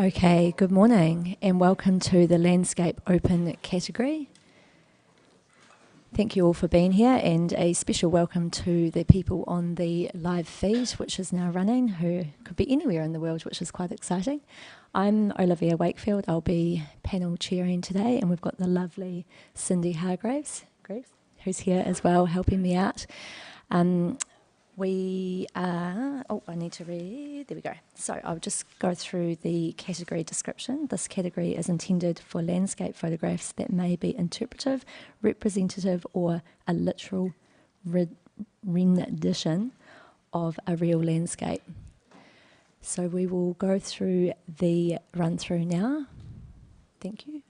Okay, good morning and welcome to the Landscape Open category. Thank you all for being here and a special welcome to the people on the live feed, which is now running, who could be anywhere in the world, which is quite exciting. I'm Olivia Wakefield. I'll be panel chairing today, and we've got the lovely Cindy Hargraves, who's here as well, helping me out. I need to read, there we go. So I'll just go through the category description. This category is intended for landscape photographs that may be interpretive, representative, or a literal rendition of a real landscape. So we will go through the run through now. Thank you.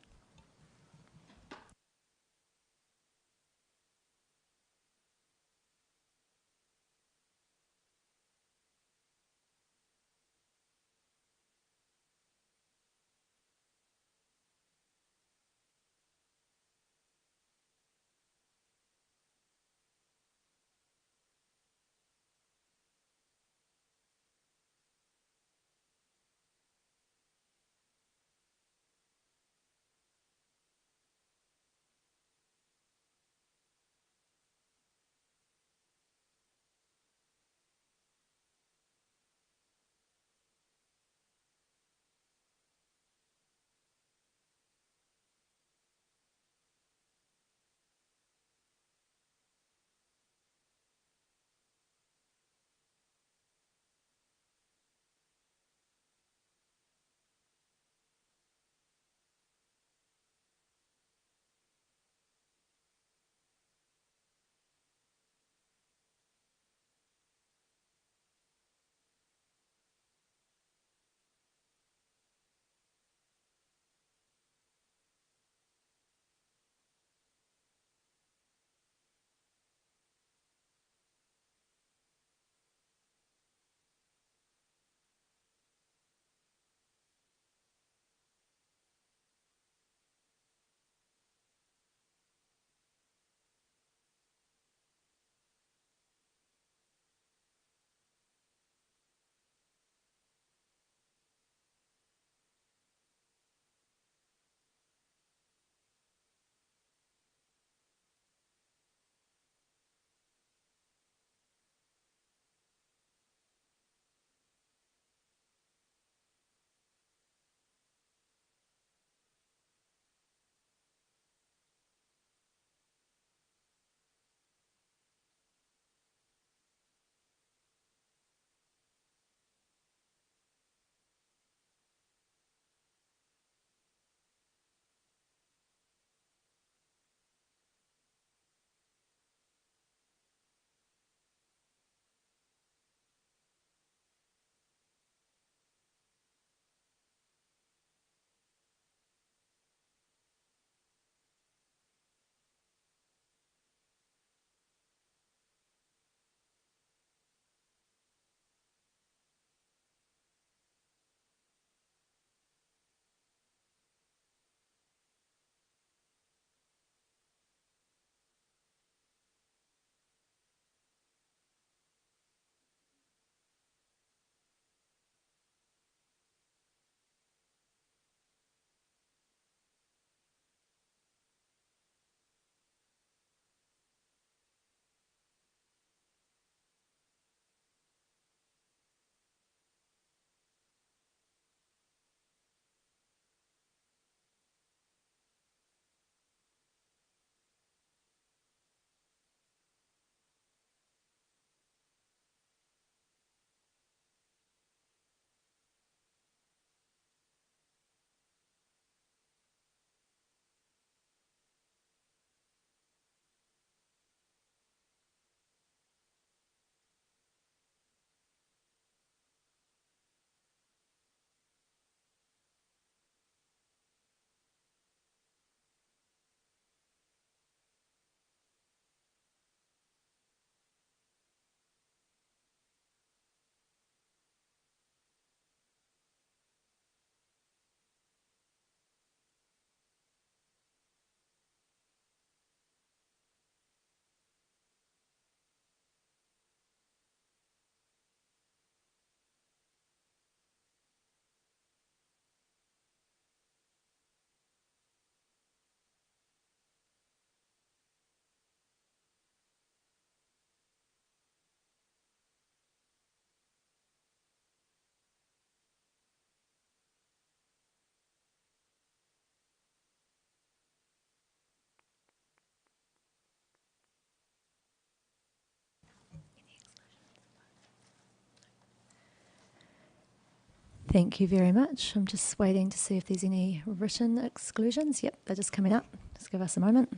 Thank you very much. I'm just waiting to see if there's any written exclusions. Yep, they're just coming up. Just give us a moment.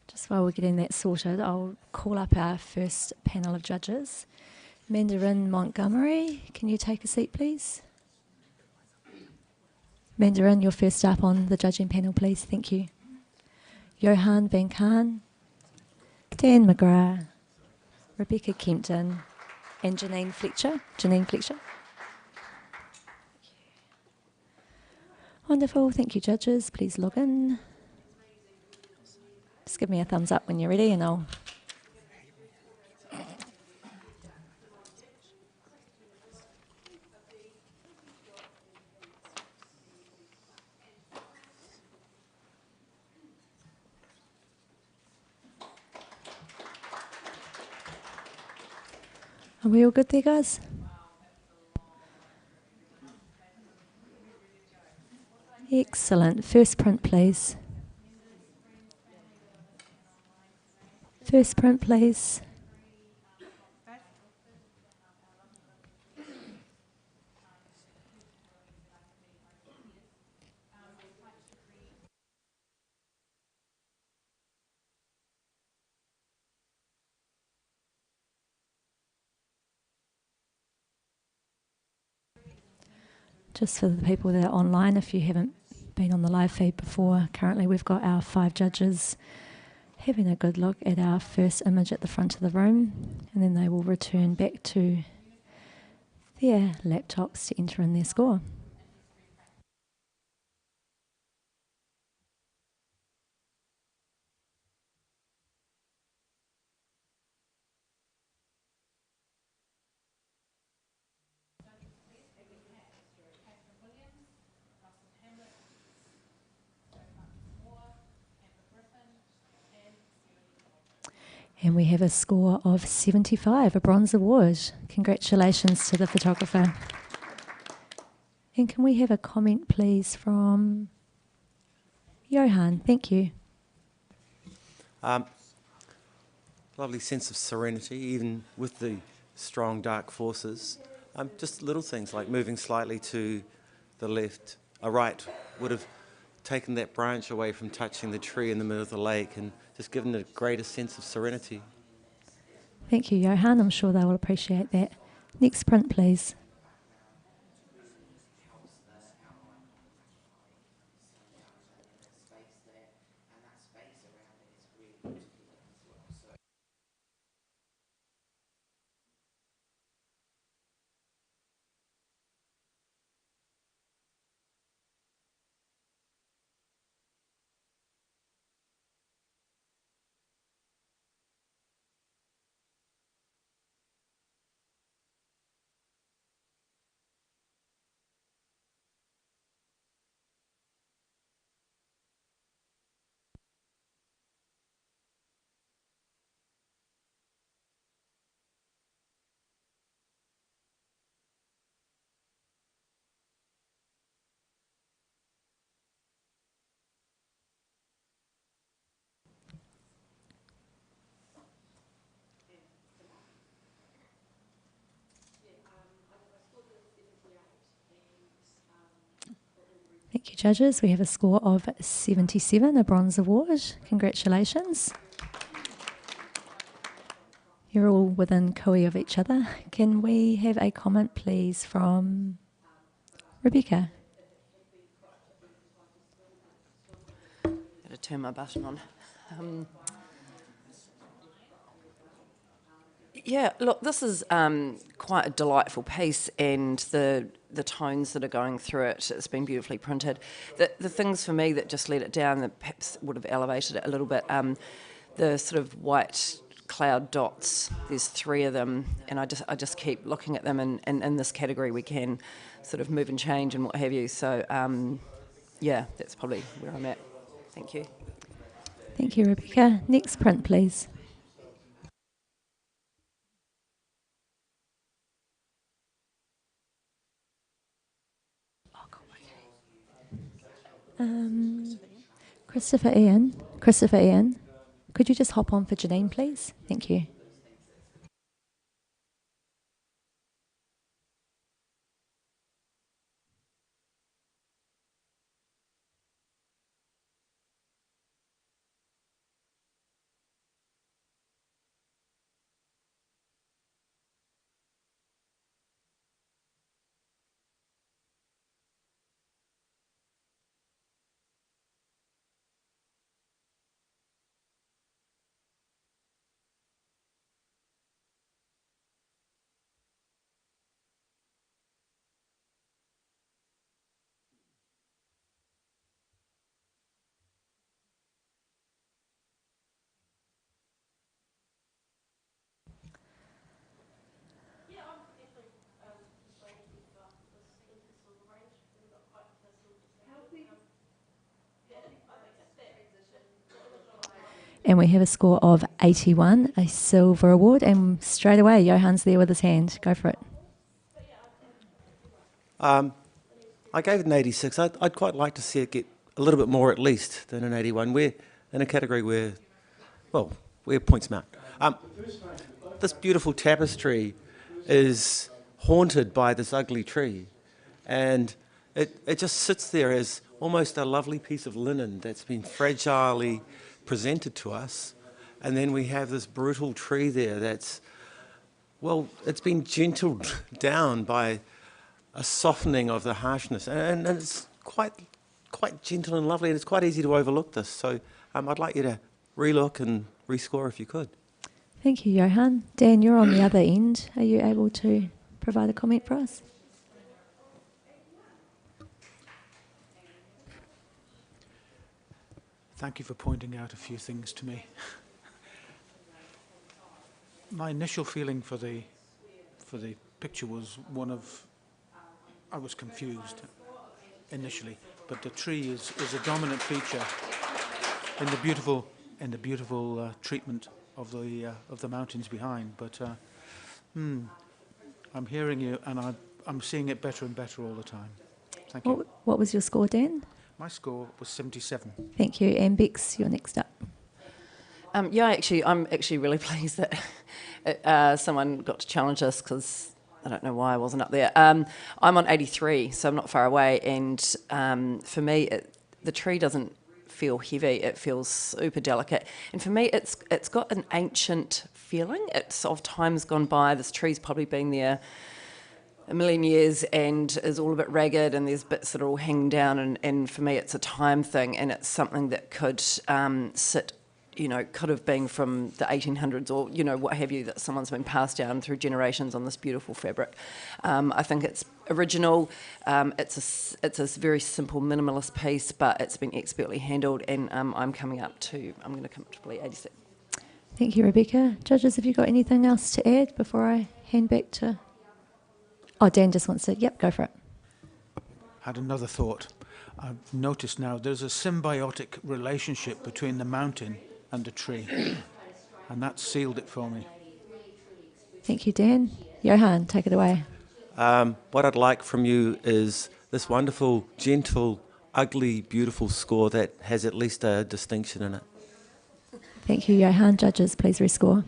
Just while we're getting that sorted, I'll call up our first panel of judges. Mandarin Montgomery, can you take a seat, please? Mandarin, you're first up on the judging panel, please. Thank you. Johan Van Kaan, Dan McGrath, Rebecca Kempton, and Janine Fletcher. Janine Fletcher. Wonderful. Thank you, judges. Please log in. Just give me a thumbs up when you're ready and I'll... Are we all good there, guys? Excellent. First print, please. First print, please. Just for the people that are online, if you haven't been on the live feed before, currently we've got our 5 judges having a good look at our first image at the front of the room, and then they will return back to their laptops to enter in their score. And we have a score of 75, a bronze award. Congratulations to the photographer. And can we have a comment, please, from Johan? Thank you. Lovely sense of serenity, even with the strong dark forces. Just little things like moving slightly to the left, right would have taken that branch away from touching the tree in the middle of the lake and just given it a greater sense of serenity. Thank you, Johan. I'm sure they will appreciate that. Next print, please. Thank you, judges. We have a score of 77, a bronze award. Congratulations. You're all within cooey of each other. Can we have a comment, please, from Rebecca? Gotta turn my button on. Yeah, look, this is quite a delightful piece, and the tones that are going through it, it's been beautifully printed. The things for me that just let it down, that perhaps would have elevated it a little bit, the sort of white cloud dots, there's 3 of them, and I just keep looking at them, and in this category we can sort of move and change and what have you. So, yeah, that's probably where I'm at. Thank you. Thank you, Rebecca. Next print, please. Christopher Ian, could you just hop on for Janine, please? Thank you. And we have a score of 81, a silver award. And straight away, Johan's there with his hand. Go for it. I gave it an 86. I'd quite like to see it get a little bit more at least than an 81. We're in a category where, well, we're points mount. This beautiful tapestry is haunted by this ugly tree, and it just sits there as almost a lovely piece of linen that's been fragilely presented to us, and then we have this brutal tree there that's, well, it's been gentled down by a softening of the harshness, and it's quite gentle and lovely, and it's quite easy to overlook this. So I'd like you to relook and rescore if you could. Thank you, Johan. Dan, you're on the other end. Are you able to provide a comment for us? Thank you for pointing out a few things to me. My initial feeling for the picture was one of, I was confused initially, but the tree is a dominant feature in the beautiful treatment of the mountains behind. But I'm hearing you, and I'm seeing it better and better all the time. Thank you. What was your score, Dan? My score was 77. Thank you. And Bex, you're next up. I'm actually really pleased that someone got to challenge us, because I don't know why I wasn't up there. I'm on 83, so I'm not far away, and for me, the tree doesn't feel heavy. It feels super delicate, and for me, it's got an ancient feeling. It's of times gone by. This tree's probably been there a million years and is all a bit ragged, and there's bits that are all hanging down, and for me, it's a time thing, and it's something that could sit. Could have been from the 1800s or, what have you, that someone's been passed down through generations on this beautiful fabric. I think it's original. It's a very simple minimalist piece, but it's been expertly handled, and I'm going to comfortably 86. Thank you, Rebecca. Judges, have you got anything else to add before I hand back to... Oh, Dan just wants to... Yep, go for it. Had another thought. I've noticed now there's a symbiotic relationship between the mountain and the tree, and that sealed it for me. Thank you, Dan. Johan, take it away. What I'd like from you is this wonderful, gentle, ugly, beautiful score that has at least a distinction in it. Thank you, Johan. Judges, please rescore.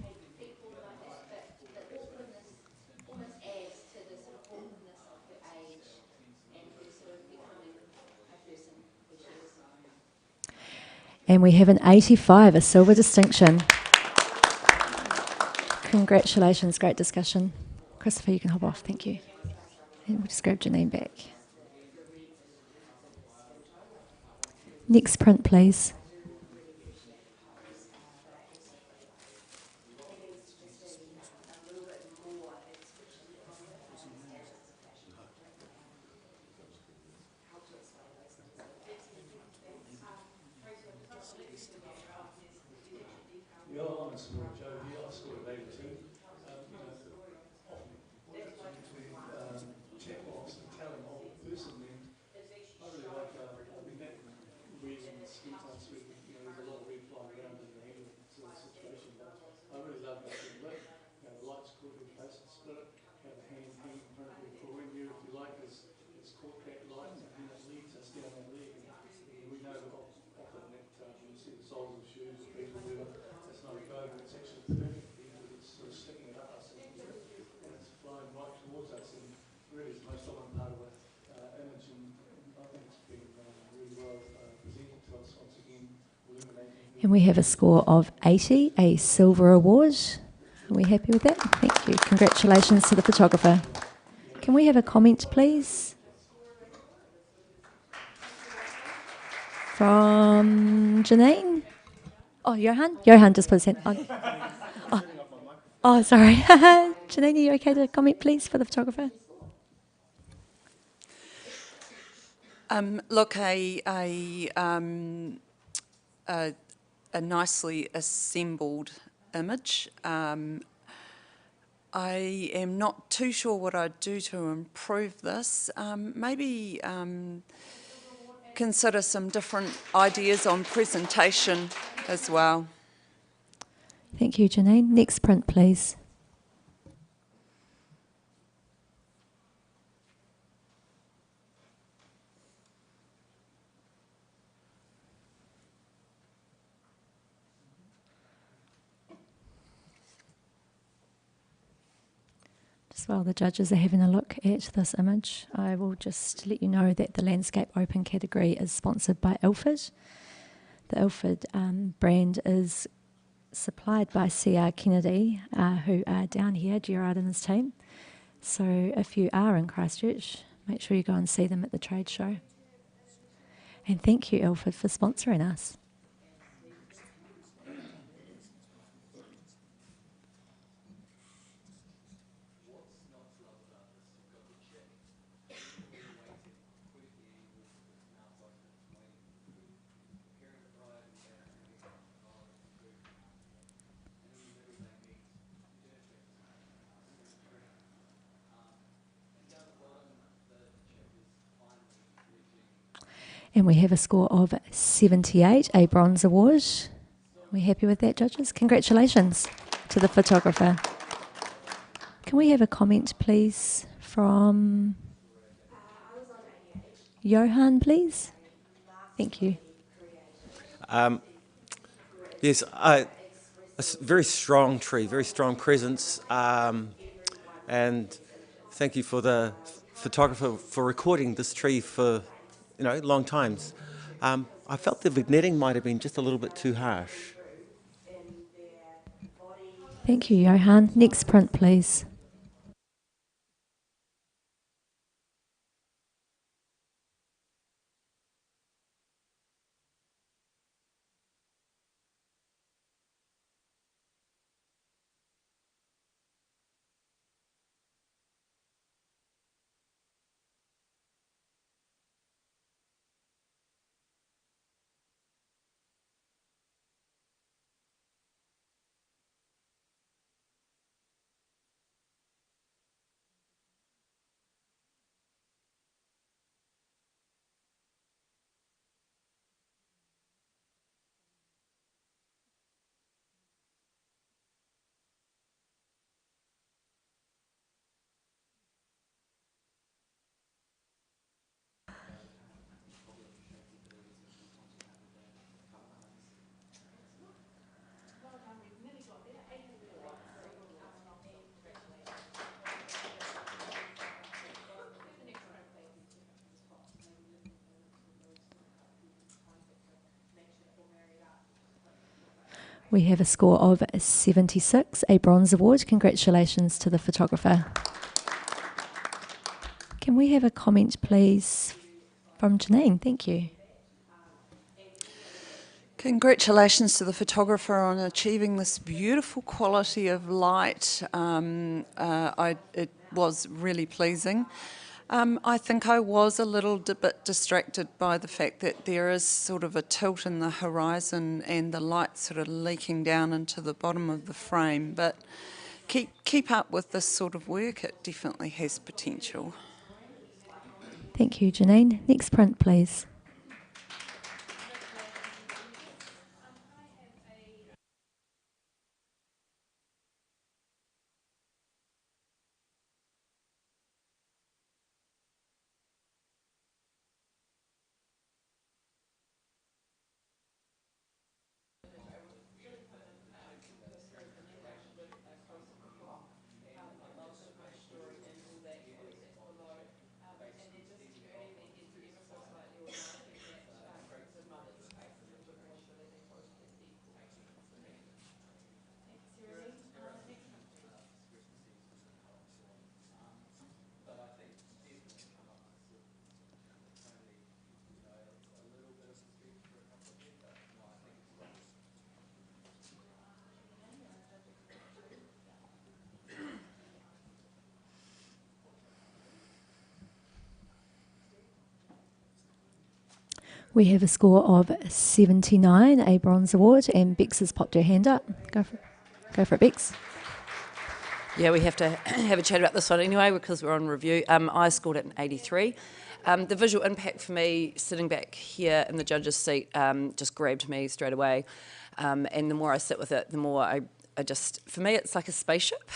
And we have an 85, a silver distinction. Congratulations, great discussion. Christopher, you can hop off, thank you. And we'll just grab Janine back. Next print, please. And we have a score of 80, a silver award. Are we happy with that? Thank you. Congratulations to the photographer. Can we have a comment, please? From Janine? Oh, Johan? Johan just put his hand on. Oh, sorry. Janine, are you okay to comment, please, for the photographer? Look, a nicely assembled image. I am not too sure what I'd do to improve this. Maybe consider some different ideas on presentation as well. Thank you, Janine. Next print, please. Just while the judges are having a look at this image, I will just let you know that the Landscape Open category is sponsored by Ilford. The Ilford brand is supplied by C.R. Kennedy, who are down here, Gerard and his team. So if you are in Christchurch, make sure you go and see them at the trade show. And thank you, Ilford, for sponsoring us. And we have a score of 78, a bronze award. Are we happy with that, judges? Congratulations to the photographer. Can we have a comment, please, from Johan, please? Thank you. Yes, a very strong tree, very strong presence, and thank you for the photographer for recording this tree for, long times. I felt the vignetting might have been just a little bit too harsh. Thank you, Johan. Next print, please. We have a score of 76, a bronze award. Congratulations to the photographer. Can we have a comment, please, from Janine? Thank you. Congratulations to the photographer on achieving this beautiful quality of light. It was really pleasing. I think I was a little bit distracted by the fact that there is sort of a tilt in the horizon and the light sort of leaking down into the bottom of the frame, but keep up with this sort of work. It definitely has potential. Thank you, Janine. Next print, please. We have a score of 79, a bronze award, and Bex has popped her hand up. Go for it, Bex. Yeah, we have to have a chat about this one anyway because we're on review. I scored it an 83. The visual impact for me, sitting back here in the judge's seat, just grabbed me straight away. And the more I sit with it, the more I just, for me, it's like a spaceship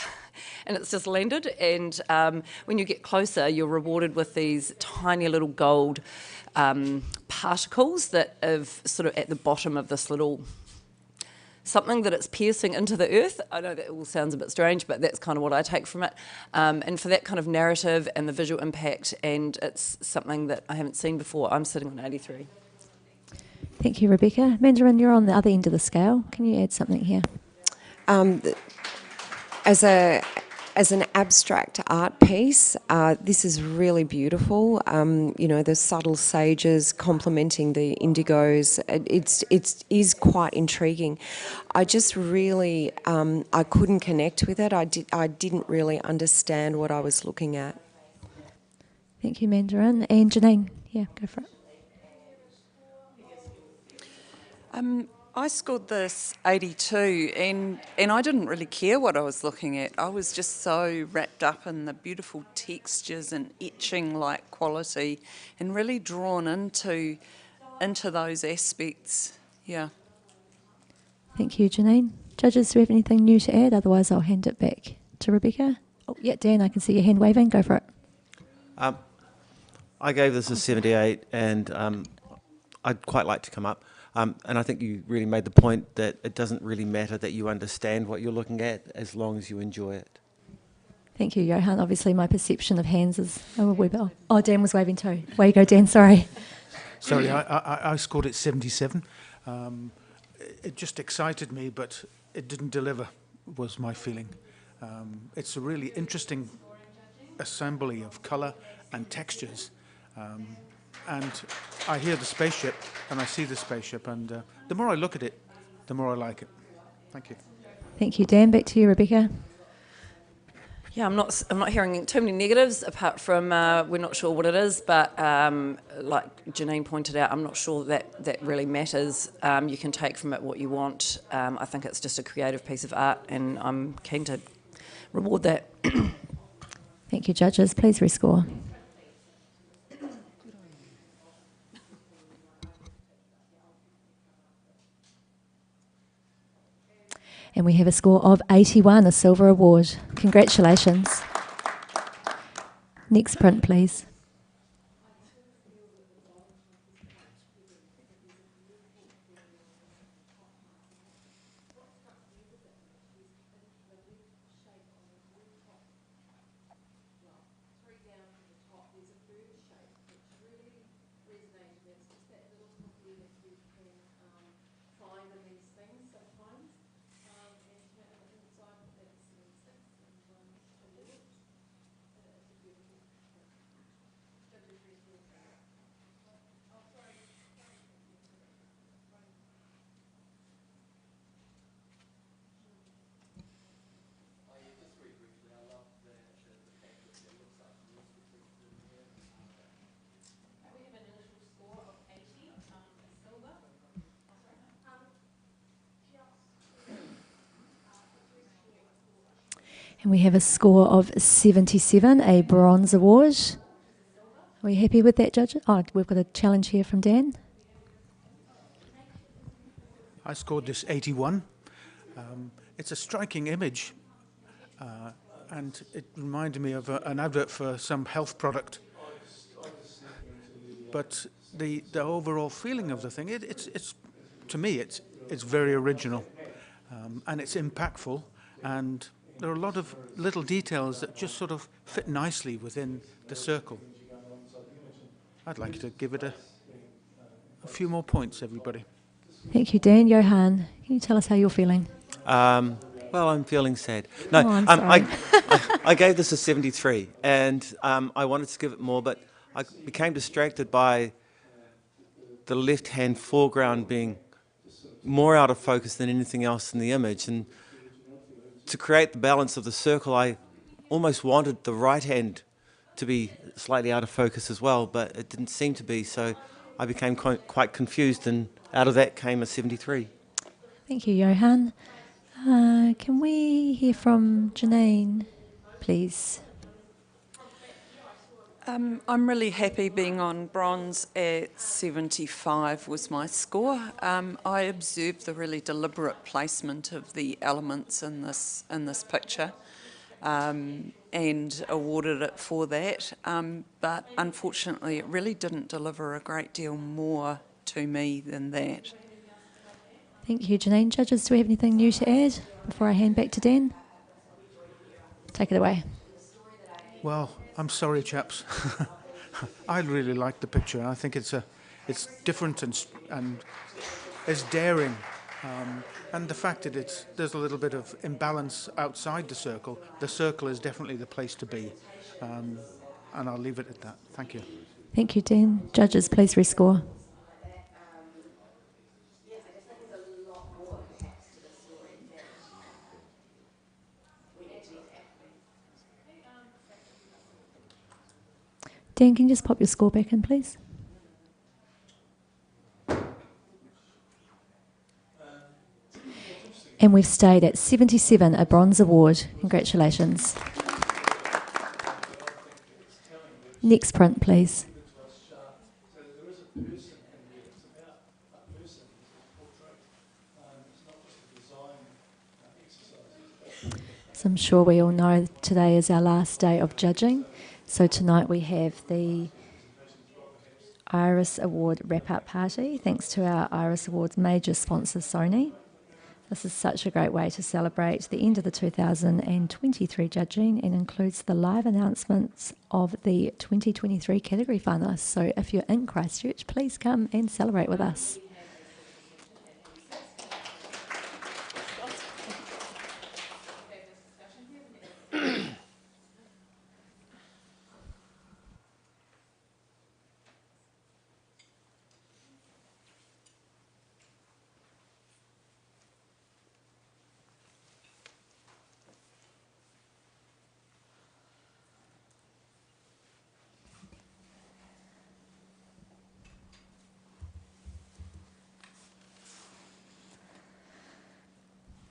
and it's just landed. And when you get closer, you're rewarded with these tiny little gold particles that are sort of at the bottom of this little something that it's piercing into the earth. I know that all sounds a bit strange, but that's kind of what I take from it. And for that kind of narrative and the visual impact, and it's something that I haven't seen before, I'm sitting on 83. Thank you, Rebecca. Mandarin, you're on the other end of the scale. Can you add something here? As an abstract art piece, this is really beautiful. You know, the subtle sages complementing the indigos. It is quite intriguing. I just really, I couldn't connect with it. I didn't really understand what I was looking at. Thank you, Mandarin. And Janine, yeah, go for it. I scored this 82 and I didn't really care what I was looking at. I was just so wrapped up in the beautiful textures and etching-like quality and really drawn into those aspects. Yeah. Thank you, Janine. Judges, do we have anything new to add? Otherwise, I'll hand it back to Rebecca. Oh, yeah, Dan, I can see your hand waving. Go for it. I gave this a 78, and I'd quite like to come up. And I think you really made the point that it doesn't really matter that you understand what you're looking at as long as you enjoy it. Thank you, Johan. Obviously, my perception of hands is a wee bit. Oh, Dan was waving too. Way you go, Dan. Sorry. Sorry, I scored it 77. It just excited me, but it didn't deliver, was my feeling. It's a really interesting assembly of colour and textures. And I hear the spaceship, and I see the spaceship, and the more I look at it, the more I like it. Thank you. Thank you, Dan. Back to you, Rebecca. Yeah, I'm not hearing too many negatives apart from we're not sure what it is, but like Janine pointed out, I'm not sure that really matters. You can take from it what you want. I think it's just a creative piece of art, and I'm keen to reward that. Thank you, judges. Please rescore. And we have a score of 81, a silver award. Congratulations. Next print, please. And we have a score of 77, a bronze award. Are we happy with that, judge? Oh, we've got a challenge here from Dan. I scored this 81. It's a striking image, and it reminded me of an advert for some health product. But the overall feeling of the thing, it's to me, it's very original, and it's impactful, and there are a lot of little details that just sort of fit nicely within the circle. I'd like to give it a few more points, everybody. Thank you, Dan. Johan, can you tell us how you're feeling? Well, I'm feeling sad. No, Oh, I'm sorry. I gave this a 73, and I wanted to give it more, but I became distracted by the left-hand foreground being more out of focus than anything else in the image. And to create the balance of the circle, I almost wanted the right hand to be slightly out of focus as well, but it didn't seem to be. So I became quite confused, and out of that came a 73. Thank you, Johan. Can we hear from Janine, please? I'm really happy being on bronze at 75 was my score. I observed the really deliberate placement of the elements in this picture, and awarded it for that. But unfortunately, it really didn't deliver a great deal more to me than that. Thank you, Janine. Judges, do we have anything new to add before I hand back to Dan? Take it away. Well, I'm sorry, chaps. I really like the picture. I think it's different and it's daring. And the fact that there's a little bit of imbalance outside the circle is definitely the place to be. And I'll leave it at that. Thank you. Thank you, Dan. Judges, please rescore. Dan, can you just pop your score back in, please? And we've stayed at 77, a bronze award. Congratulations. Next print, please. So I'm sure we all know today is our last day of judging. So tonight we have the Iris Award wrap-up party, thanks to our Iris Awards major sponsor, Sony. This is such a great way to celebrate the end of the 2023 judging and includes the live announcements of the 2023 category finalists. So if you're in Christchurch, please come and celebrate with us.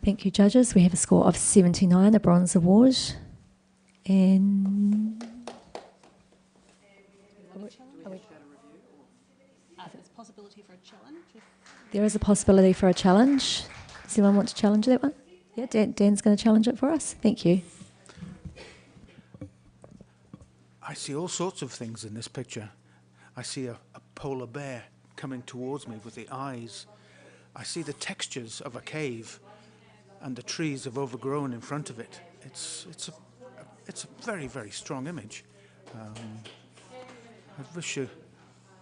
Thank you, judges. We have a score of 79, a bronze award. And There's a possibility for a challenge. there is a possibility for a challenge. Does anyone want to challenge that one? Yeah, Dan's going to challenge it for us. Thank you. I see all sorts of things in this picture. I see a polar bear coming towards me with the eyes. I see the textures of a cave, and the trees have overgrown in front of it. It's a very, very strong image. I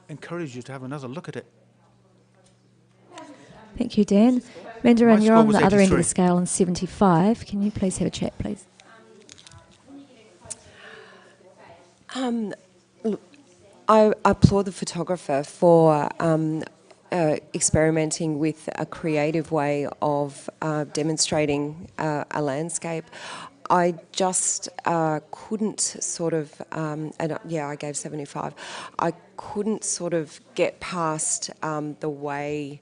encourage you to have another look at it. Thank you, Dan. Mandarin, My you're score on was the other end of the 83. scale on 75. Can you please have a chat, please? Look, I applaud the photographer for experimenting with a creative way of demonstrating a landscape. I just couldn't sort of, I gave 75. I couldn't sort of get past the way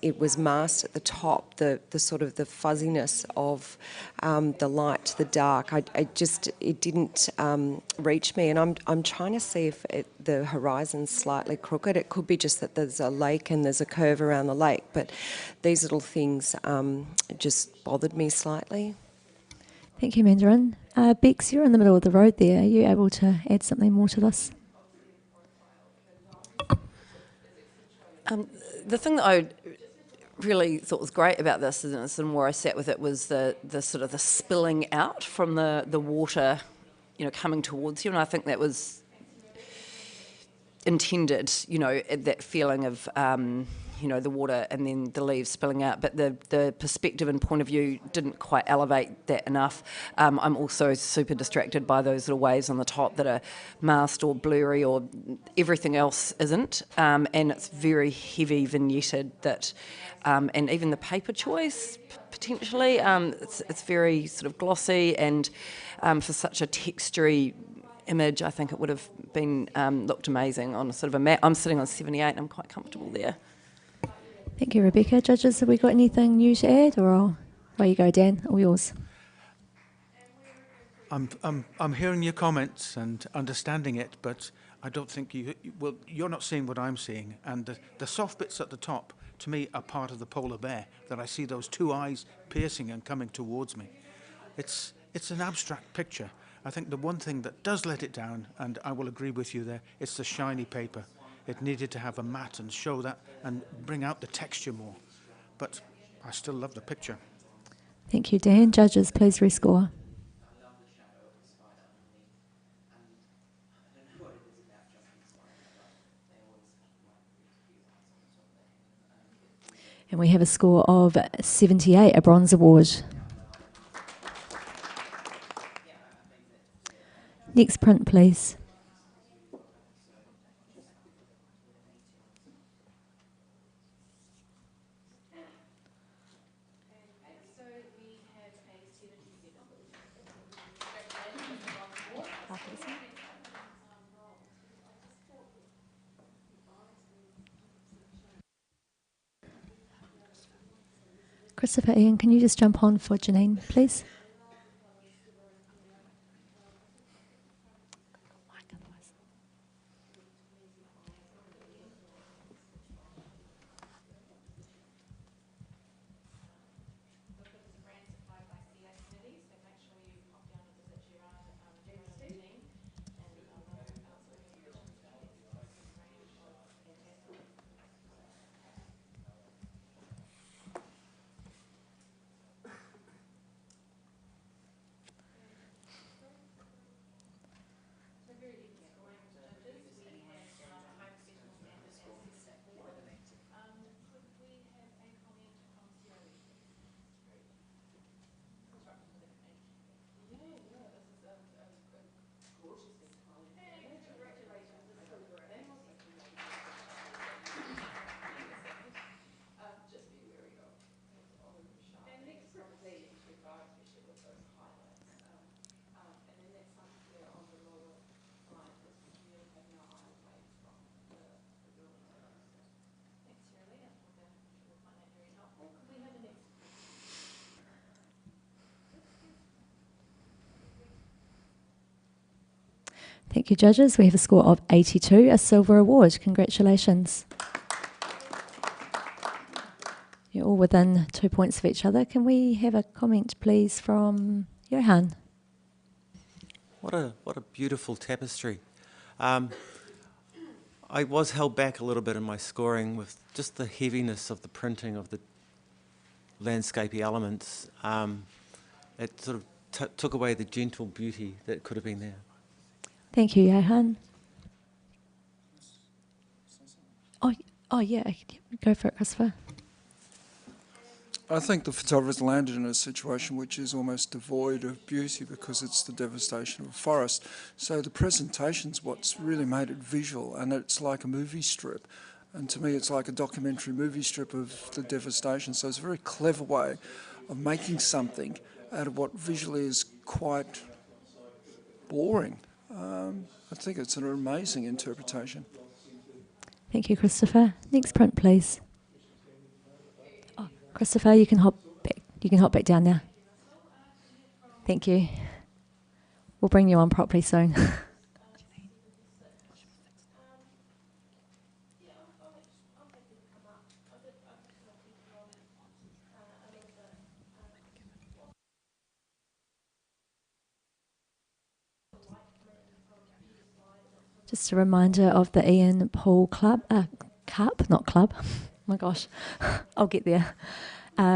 it was masked at the top, the sort of the fuzziness of the light, the dark. It didn't reach me, and I'm trying to see if the horizon's slightly crooked. It could be just that there's a lake and there's a curve around the lake, but these little things just bothered me slightly. Thank you, Mandarin. Bex, you're in the middle of the road there. Are you able to add something more to this? The thing that I really thought was great about this, and where I sat with it, was the sort of the spilling out from the water, coming towards you, and I think that was intended, that feeling of the water and then the leaves spilling out, but the perspective and point of view didn't quite elevate that enough. I'm also super distracted by those little waves on the top that are masked or blurry, or everything else isn't, and it's very heavy vignetted, and even the paper choice potentially, it's very sort of glossy, and for such a textury image, I think it would have been looked amazing on a sort of a mat. I'm sitting on 78 and I'm quite comfortable there. Thank you, Rebecca. Judges, have we got anything new to add, or away you go, Dan? All yours. I'm hearing your comments and understanding it, but I don't think you're not seeing what I'm seeing. And the soft bits at the top, to me, are part of the polar bear, that I see those two eyes piercing and coming towards me. It's an abstract picture. I think the one thing that does let it down, and I will agree with you there, it's the shiny paper. It needed to have a matte and show that and bring out the texture more. But I still love the picture. Thank you, Dan. Judges, please rescore. And we have a score of 78, a bronze award. Next print, please. Christopher, Ian, can you just jump on for Janine, please? Thank you, judges. We have a score of 82, a silver award. Congratulations. You're all within 2 points of each other. Can we have a comment, please, from Johan? What a beautiful tapestry. I was held back a little bit in my scoring with just the heaviness of the printing of the landscapey elements. It sort of took away the gentle beauty that could have been there. Thank you, Johan. Oh yeah, go for it, Christopher. I think the photographer's landed in a situation which is almost devoid of beauty because it's the devastation of a forest. So the presentation's what's really made it visual, and it's like a movie strip. And to me, it's like a documentary movie strip of the devastation. So it's a very clever way of making something out of what visually is quite boring. I think it's an amazing interpretation. Thank you, Christopher. Next print, please. Oh, Christopher, you can hop back. You can hop back down now. Thank you. We'll bring you on properly soon. Just a reminder of the Ian Paul Club, Cup, not club. Oh my gosh, I'll get there.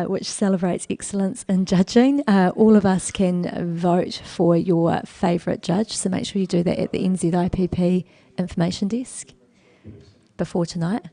Which celebrates excellence in judging. All of us can vote for your favourite judge, so make sure you do that at the NZIPP information desk before tonight.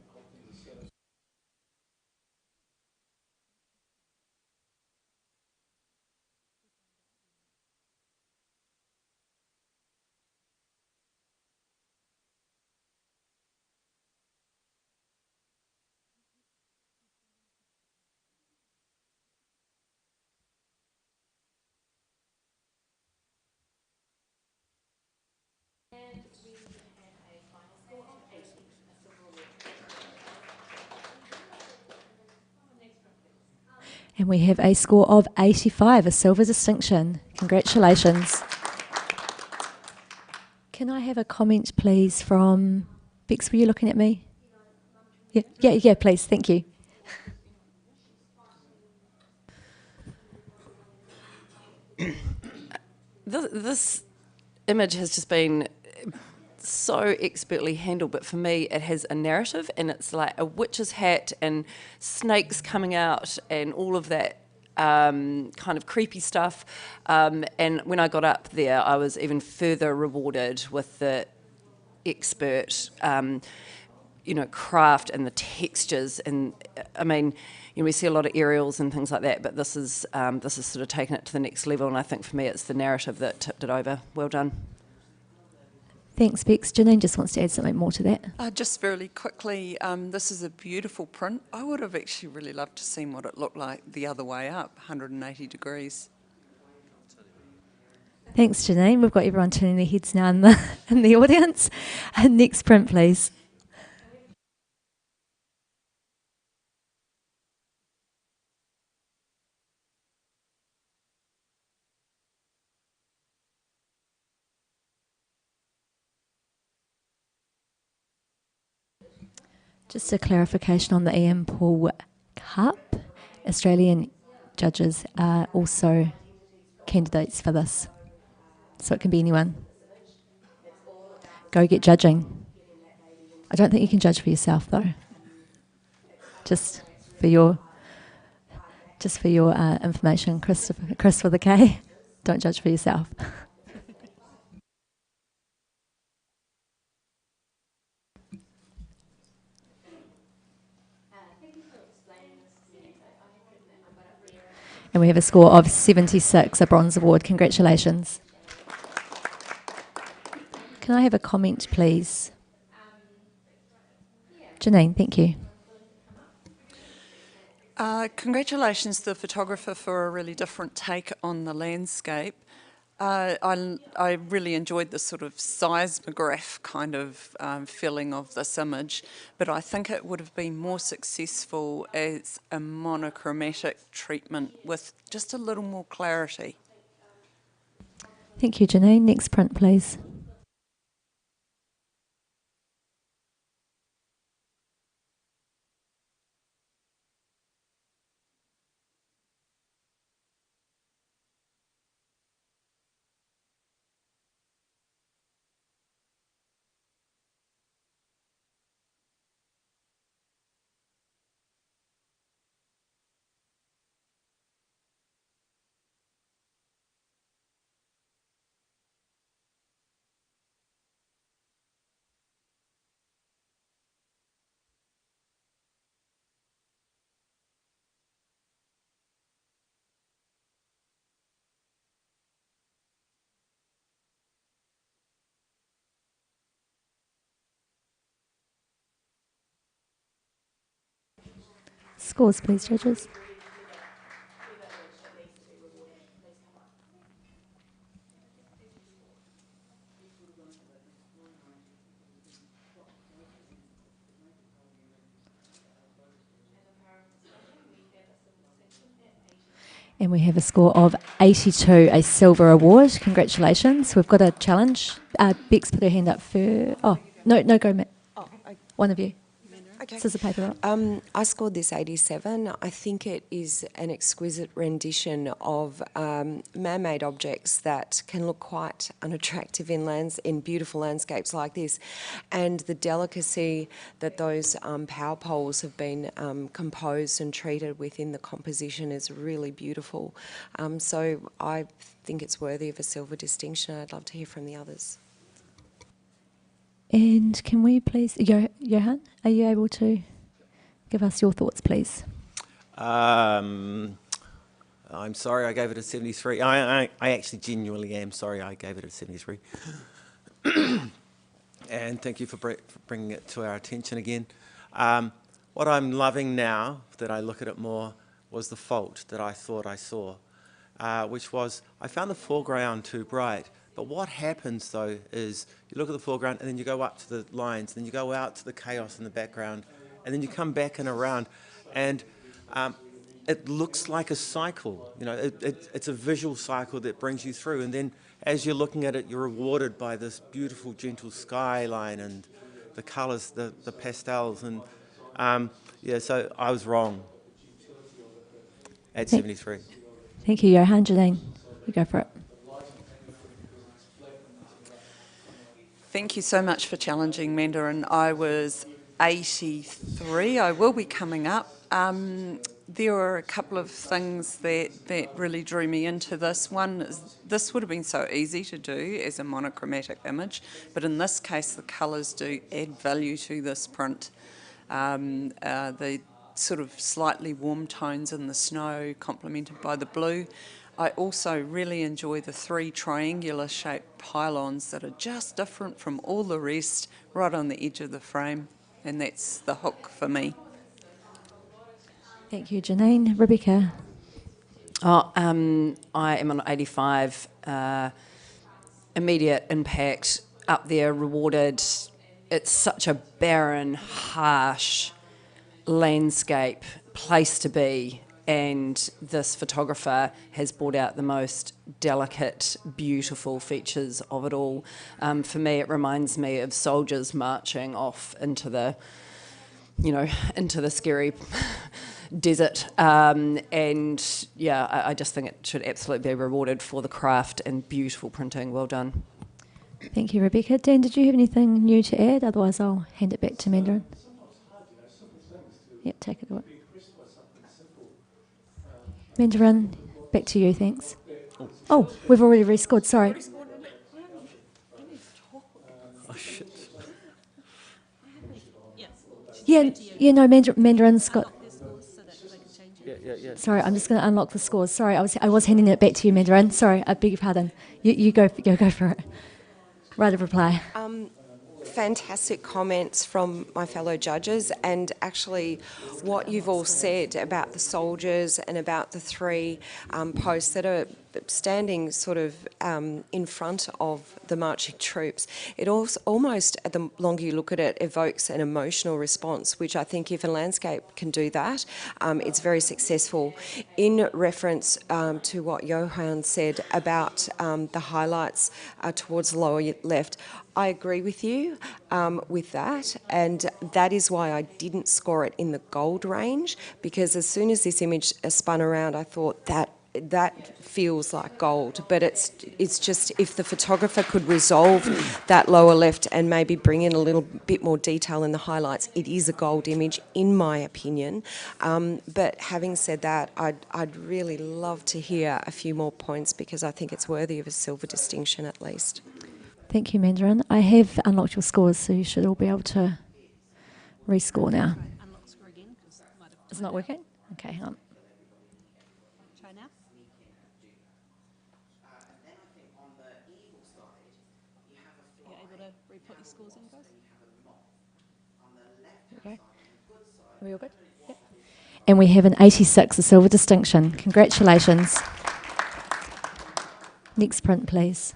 And we have a score of 85, a silver distinction. Congratulations. Can I have a comment, please, from Bex? Were you looking at me? Yeah, please. Thank you. This image has just been so expertly handled, but for me it has a narrative, and it's like a witch's hat and snakes coming out and all of that kind of creepy stuff. And when I got up there, I was even further rewarded with the expert craft and the textures. And I mean, we see a lot of aerials and things like that, but this is sort of taken it to the next level, and I think for me it's the narrative that tipped it over. Well done. Thanks, Bex. Janine just wants to add something more to that. Just very quickly, this is a beautiful print. I would have actually really loved to see what it looked like the other way up, 180 degrees. Thanks, Janine. We've got everyone turning their heads now in the audience. Next print, please. Just a clarification on the Ian Paul Cup. Australian judges are also candidates for this. So it can be anyone. Go get judging. I don't think you can judge for yourself, though. Just for your information, Chris with a K. Don't judge for yourself. And we have a score of 76, a bronze award. Congratulations. Can I have a comment, please? Janine, thank you. Congratulations to the photographer for a really different take on the landscape. I really enjoyed the sort of seismograph kind of feeling of this image, but I think it would have been more successful as a monochromatic treatment with just a little more clarity. Thank you, Janine. Next print, please. Scores, please, judges. And we have a score of 82, a silver award. Congratulations. We've got a challenge. Bex put her hand up for... Oh, no, go, Matt. Oh, okay. One of you. Okay. Scissor, paper, rock. I scored this 87. I think it is an exquisite rendition of man-made objects that can look quite unattractive in beautiful landscapes like this, and the delicacy that those power poles have been composed and treated within the composition is really beautiful. So I think it's worthy of a silver distinction. I'd love to hear from the others. And can we please... Johan, are you able to give us your thoughts, please? I'm sorry I gave it a 73. I actually genuinely am sorry I gave it a 73. And thank you for bringing it to our attention again. What I'm loving now that I look at it more was the fault that I thought I saw, which was I found the foreground too bright. But what happens, though, is you look at the foreground and then you go up to the lines, then you go out to the chaos in the background, and then you come back and around. And it looks like a cycle. You know, it's a visual cycle that brings you through, and then as you're looking at it, you're rewarded by this beautiful, gentle skyline and the colours, the pastels, and yeah. So I was wrong at 73. Thank you, Johan. Janine, you go for it. Thank you so much for challenging, Mandarin. I was 83. I will be coming up. There were a couple of things that really drew me into this. One is this would have been so easy to do as a monochromatic image, but in this case the colours do add value to this print. The sort of slightly warm tones in the snow complemented by the blue. I also really enjoy the 3 triangular shaped pylons that are just different from all the rest, right on the edge of the frame, and that's the hook for me. Thank you, Janine. Rebecca. I am on 85. Immediate impact up there, rewarded. It's such a barren, harsh landscape place to be, and this photographer has brought out the most delicate, beautiful features of it all. For me, it reminds me of soldiers marching off into the, into the scary desert. And yeah, I just think it should absolutely be rewarded for the craft and beautiful printing. Well done. Thank you, Rebecca. Dan, did you have anything new to add? Otherwise, I'll hand it back to Mandarin. Yep, take it away. Mandarin, back to you, thanks. Oh, we've already rescored, sorry. Oh shit. Yeah, no, Mandarin's got... Yeah. Sorry, I'm just going to unlock the scores. Sorry, I was handing it back to you, Mandarin. Sorry, I beg your pardon. You go for it. Right of reply. Fantastic comments from my fellow judges, and actually what you've all said about the soldiers and about the 3 posts that are standing sort of in front of the marching troops, it also almost, the longer you look at it, evokes an emotional response, which I think if a landscape can do that, it's very successful. In reference to what Johan said about the highlights towards the lower left, I agree with you with that, and that is why I didn't score it in the gold range, because as soon as this image spun around, I thought that feels like gold. But it's just, if the photographer could resolve that lower left and maybe bring in a little bit more detail in the highlights, it is a gold image in my opinion. But having said that, I'd really love to hear a few more points, because I think it's worthy of a silver distinction at least. Thank you, Mandarin. I have unlocked your scores, so you should all be able to rescore now. Unlock score again, because it might have... It's not working? Okay, hang on. Try now. You're able to re-put your scores in, guys? Okay. Are we all good? Yep. And we have an 86, a silver distinction. Congratulations. Next print, please.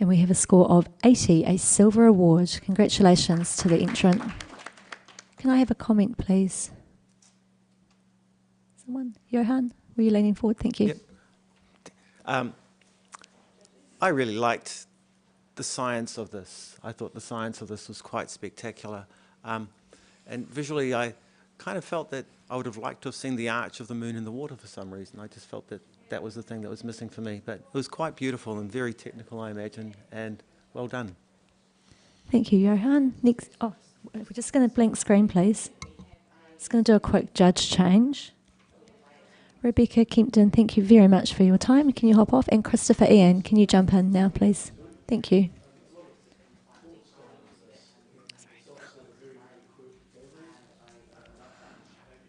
And we have a score of 80, a silver award. Congratulations to the entrant. Can I have a comment, please? someone? Johan, were you leaning forward? Thank you. Yep. I really liked the science of this. I thought the science of this was quite spectacular. And visually, I kind of felt that I would have liked to have seen the arch of the moon in the water for some reason. I just felt that that was the thing that was missing for me. But it was quite beautiful and very technical, I imagine, and well done. Thank you, Johan. Next, we're just going to blank screen, please. Just going to do a quick judge change. Rebecca Kempton, thank you very much for your time. Can you hop off? And Christopher Ian, can you jump in now, please? Thank you.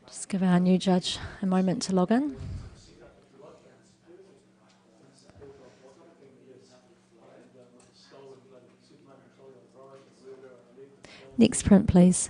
Just give our new judge a moment to log in. Next print, please.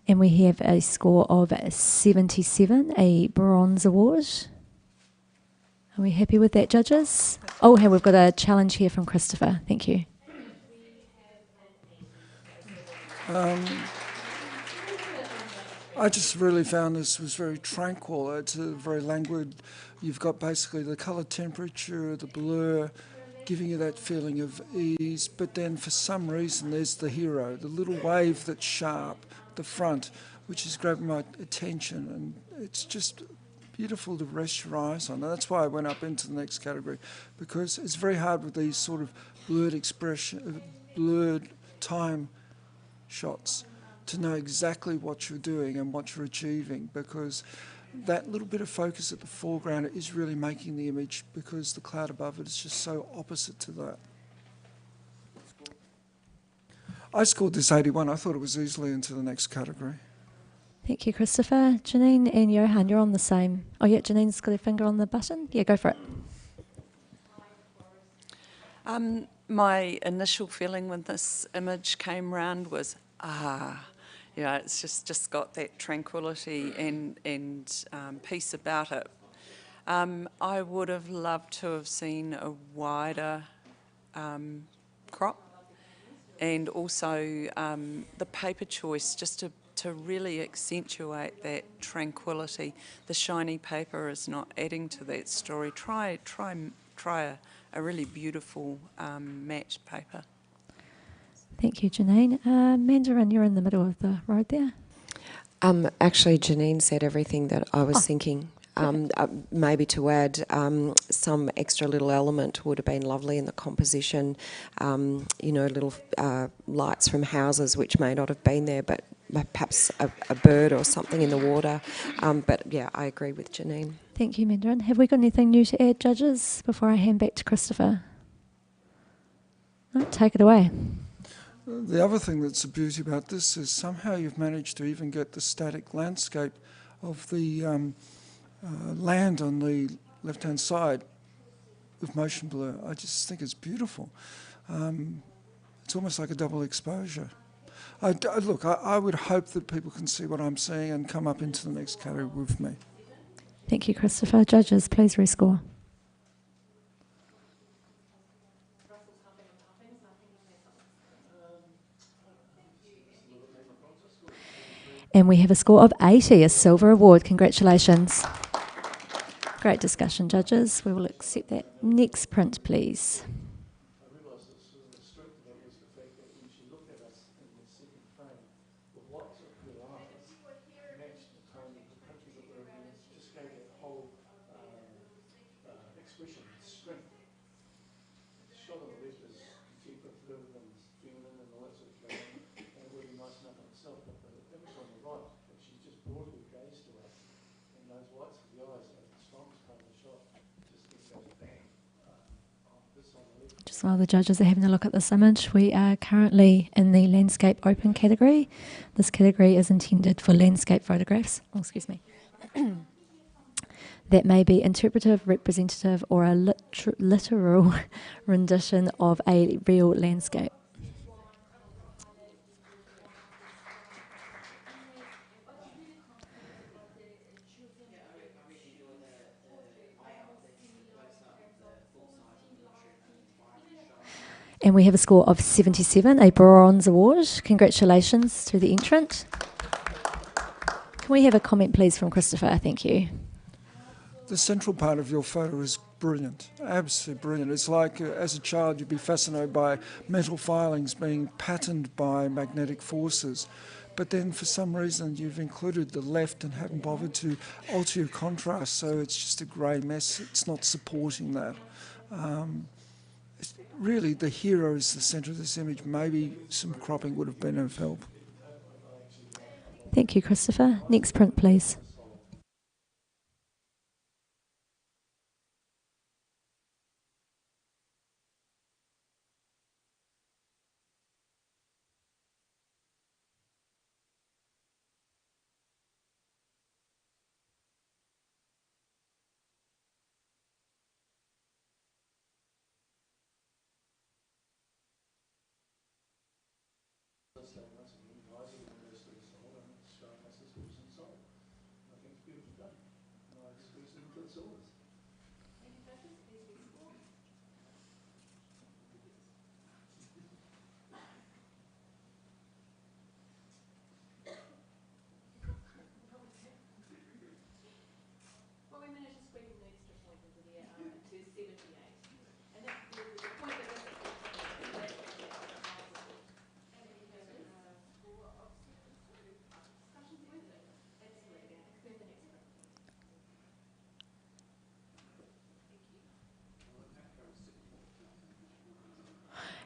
And we have a score of 77, a bronze award. Are we happy with that, judges? Oh, hey, we've got a challenge here from Christopher. Thank you. I just really found this was very tranquil. It's a very languid. You've got basically the colour temperature, the blur, giving you that feeling of ease. But then for some reason, there's the hero, the little wave that's sharp, the front, which is grabbing my attention. And it's just beautiful to rest your eyes on. And that's why I went up into the next category, because it's very hard with these sort of blurred expression, blurred time shots to know exactly what you're doing and what you're achieving, because that little bit of focus at the foreground is really making the image, because the cloud above it is just so opposite to that. I scored this 81. I thought it was easily into the next category. Thank you, Christopher. Janine and Johan, you're on the same. Oh, yeah, Janine's got her finger on the button. Yeah, go for it. My initial feeling when this image came round was, it's just got that tranquility and peace about it. I would have loved to have seen a wider crop, and also the paper choice, just to really accentuate that tranquility. The shiny paper is not adding to that story. Try a really beautiful matte paper. Thank you, Janine. Mandarin, you're in the middle of the road there. Actually, Janine said everything that I was thinking. Maybe to add some extra little element would have been lovely in the composition. Little lights from houses which may not have been there, but perhaps a bird or something in the water. But yeah, I agree with Janine. Thank you, Mandarin. Have we got anything new to add, judges, before I hand back to Christopher? No, take it away. The other thing that's a beauty about this is somehow you've managed to even get the static landscape of the land on the left-hand side with motion blur. I just think it's beautiful. It's almost like a double exposure. I would hope that people can see what I'm seeing and come up into the next category with me. Thank you, Christopher. Judges, please rescore. And we have a score of 80, a silver award. Congratulations. Great discussion, judges. We will accept that. Next print, please. So while the judges are having a look at this image, we are currently in the landscape open category. This category is intended for landscape photographs, that may be interpretive, representative, or a literal rendition of a real landscape. And we have a score of 77, a bronze award. Congratulations to the entrant. Can we have a comment, please, from Christopher? Thank you. The central part of your photo is brilliant, absolutely brilliant. It's like as a child you'd be fascinated by metal filings being patterned by magnetic forces. But then for some reason you've included the left and haven't bothered to alter your contrast, so it's just a grey mess. It's not supporting that. Really, the hero is the centre of this image. Maybe some cropping would have been of help. Thank you, Christopher. Next print, please.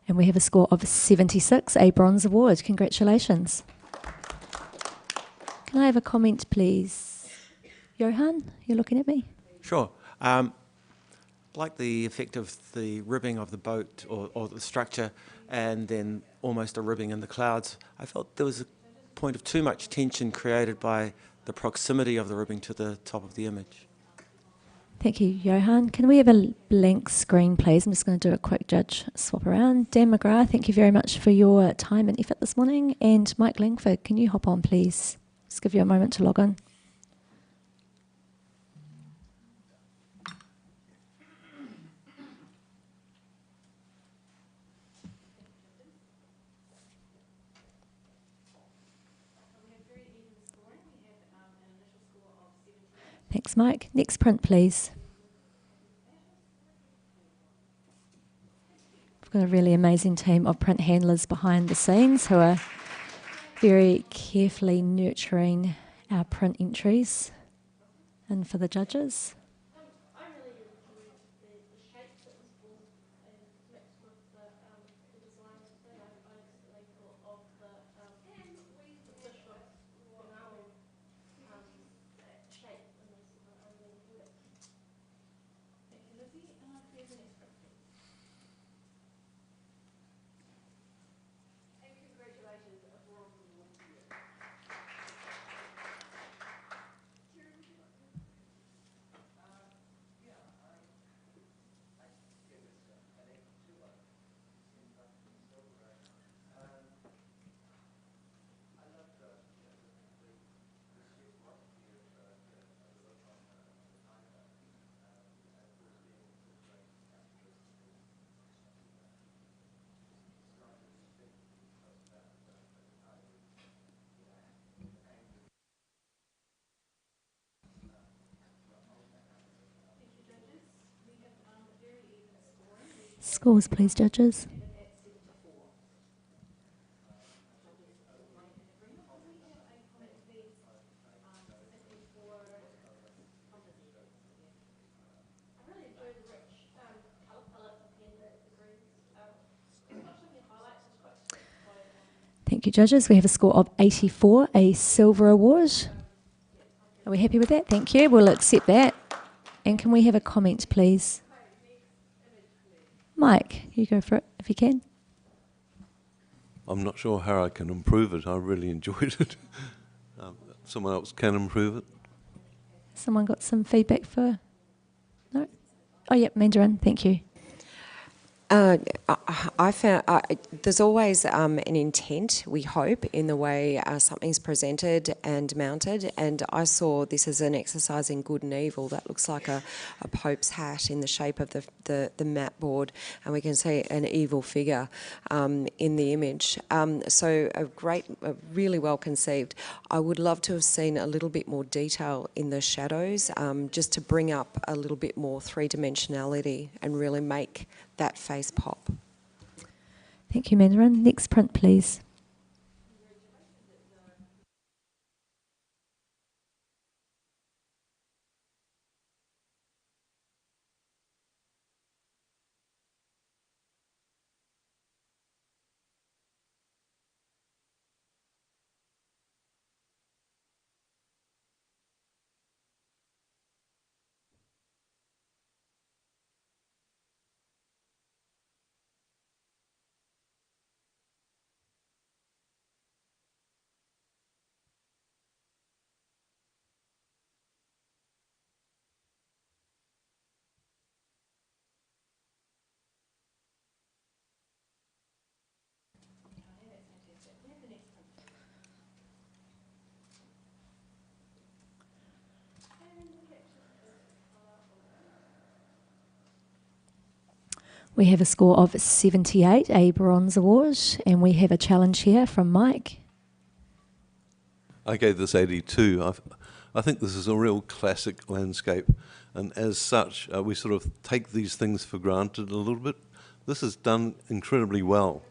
And we have a score of 76, a bronze award. Congratulations. Can I have a comment, please? Johan, you're looking at me? Sure. Like the effect of the ribbing of the boat or the structure and then almost a ribbing in the clouds, I felt there was a point of too much tension created by the proximity of the ribbing to the top of the image. Thank you, Johan. Can we have a blank screen, please? I'm just going to do a quick judge swap around. Dan McGrath, thank you very much for your time and effort this morning. And Mike Langford, can you hop on, please? Just give you a moment to log on. Thanks, Mike. Next print, please. We've got a really amazing team of print handlers behind the scenes who are very carefully nurturing our print entries and for the judges. I really enjoyed the shapes that was brought and mixed with the design of it. I instantly thought of the fish with banana shape in this one. I really enjoyed it. Thank you, Lizzie. There's the next print, please. And congratulations, a bronze award to you. Scores, please, judges. Thank you, judges. We have a score of 84, a silver award. Are we happy with that? Thank you. We'll accept that. And can we have a comment, please? Mike, you go for it if you can. I'm not sure how I can improve it. I really enjoyed it. Someone else can improve it. Someone got some feedback for? No? Oh, yep, Mandarin, thank you. I found there's always an intent, we hope, in the way something's presented and mounted, and I saw this as an exercise in good and evil. That looks like a Pope's hat in the shape of the mat board, and we can see an evil figure in the image. So really well conceived. I would love to have seen a little bit more detail in the shadows, just to bring up a little bit more three-dimensionality and really make that face pop. Thank you, Mandarin. Next print, please. We have a score of 78, a bronze award, and we have a challenge here from Mike. I gave this 82. I think this is a real classic landscape, and as such, we sort of take these things for granted a little bit. This is done incredibly well.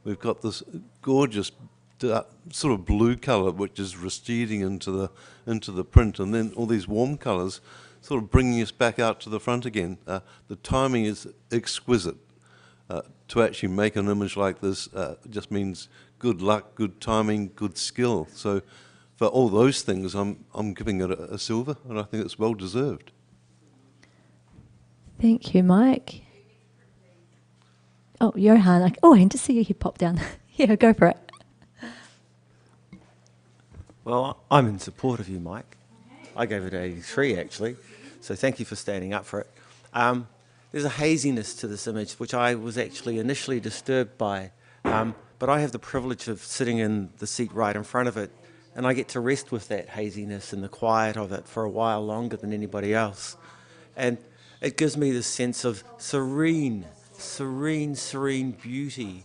We've got this gorgeous sort of blue colour which is receding into the print, and then all these warm colours sort of bringing us back out to the front again. The timing is exquisite. To actually make an image like this just means good luck, good timing, good skill. So for all those things, I'm giving it a silver, and I think it's well deserved. Thank you, Mike. Oh, Johan. I can just see you pop down. Yeah, go for it. Well, I'm in support of you, Mike. I gave it 83, actually, so thank you for standing up for it. There's a haziness to this image, which I was actually initially disturbed by, but I have the privilege of sitting in the seat right in front of it, and I get to rest with that haziness and the quiet of it for a while longer than anybody else. And it gives me this sense of serene beauty.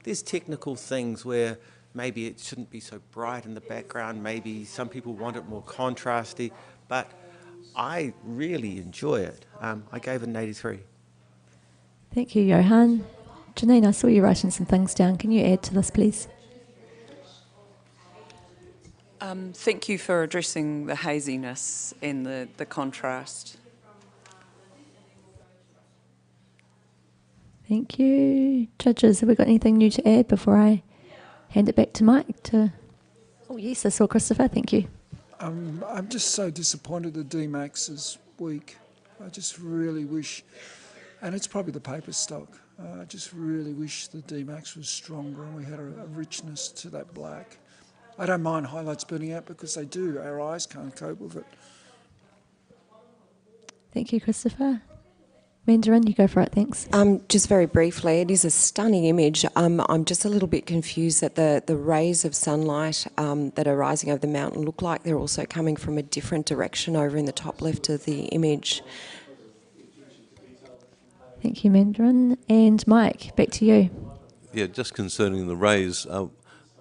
There's technical things where maybe it shouldn't be so bright in the background, maybe some people want it more contrasty, but I really enjoy it. I gave it an 83. Thank you, Johan. Janine, I saw you writing some things down. Can you add to this, please? Thank you for addressing the haziness and the contrast. Thank you. Judges, have we got anything new to add before I hand it back to Mike? Oh, yes, I saw Christopher. Thank you. I'm just so disappointed that D-Max is weak. I just really wish, and it's probably the paper stock, I just really wish the D-Max was stronger and we had a richness to that black. I don't mind highlights burning out because they do. Our eyes can't cope with it. Thank you, Christopher. Mandarin, you go for it, thanks. Just very briefly, it is a stunning image. I'm just a little bit confused that the rays of sunlight that are rising over the mountain look like they're also coming from a different direction over in the top left of the image. Thank you, Mandarin. And Mike, back to you. Yeah, just concerning the rays,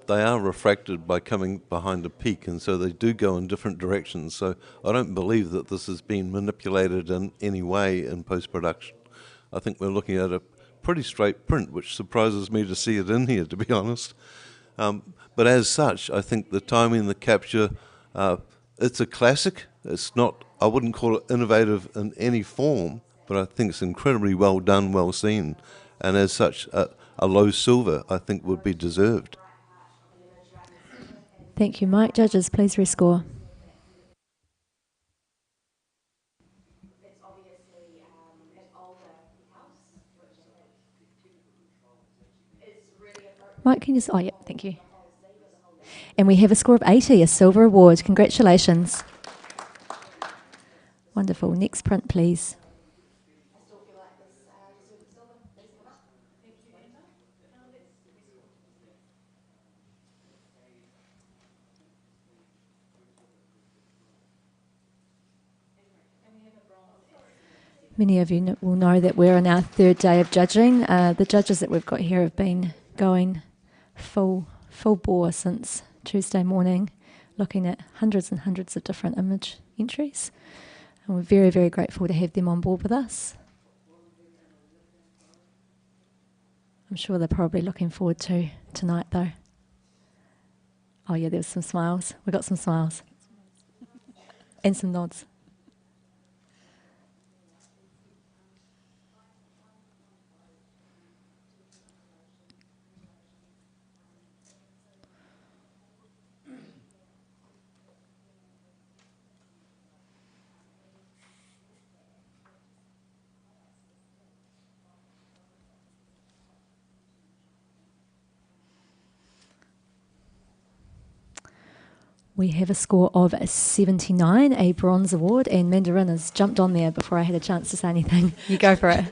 they are refracted by coming behind a peak, and so they do go in different directions. So I don't believe that this has been manipulated in any way in post-production. I think we're looking at a pretty straight print, which surprises me to see it in here, to be honest. But as such, I think the timing, the capture, it's a classic. It's not, I wouldn't call it innovative in any form, but I think it's incredibly well done, well seen. And as such, a low silver, I think, would be deserved. Thank you, Mike. Judges, please rescore. Mike, can you just, oh yeah, thank you. And we have a score of 80, a silver award. Congratulations. Wonderful. Next print, please. Many of you will know that we're on our third day of judging. The judges that we've got here have been going full bore since Tuesday morning, looking at hundreds and hundreds of different image entries. And we're very, very grateful to have them on board with us. I'm sure they're probably looking forward to tonight, though. Oh yeah, there's some smiles. We got some smiles. And some nods. We have a score of 79, a bronze award, and Mandarin has jumped on there before I had a chance to say anything. You go for it.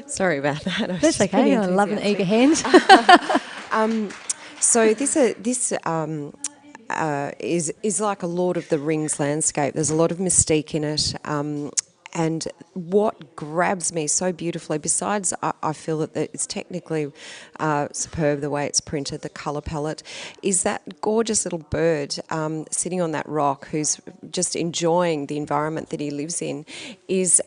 Sorry about that. That's okay. I love an eager hand. So this is like a Lord of the Rings landscape. There's a lot of mystique in it. And what grabs me so beautifully, besides I feel that it's technically superb the way it's printed, the colour palette, is that gorgeous little bird sitting on that rock who's just enjoying the environment that he lives in, is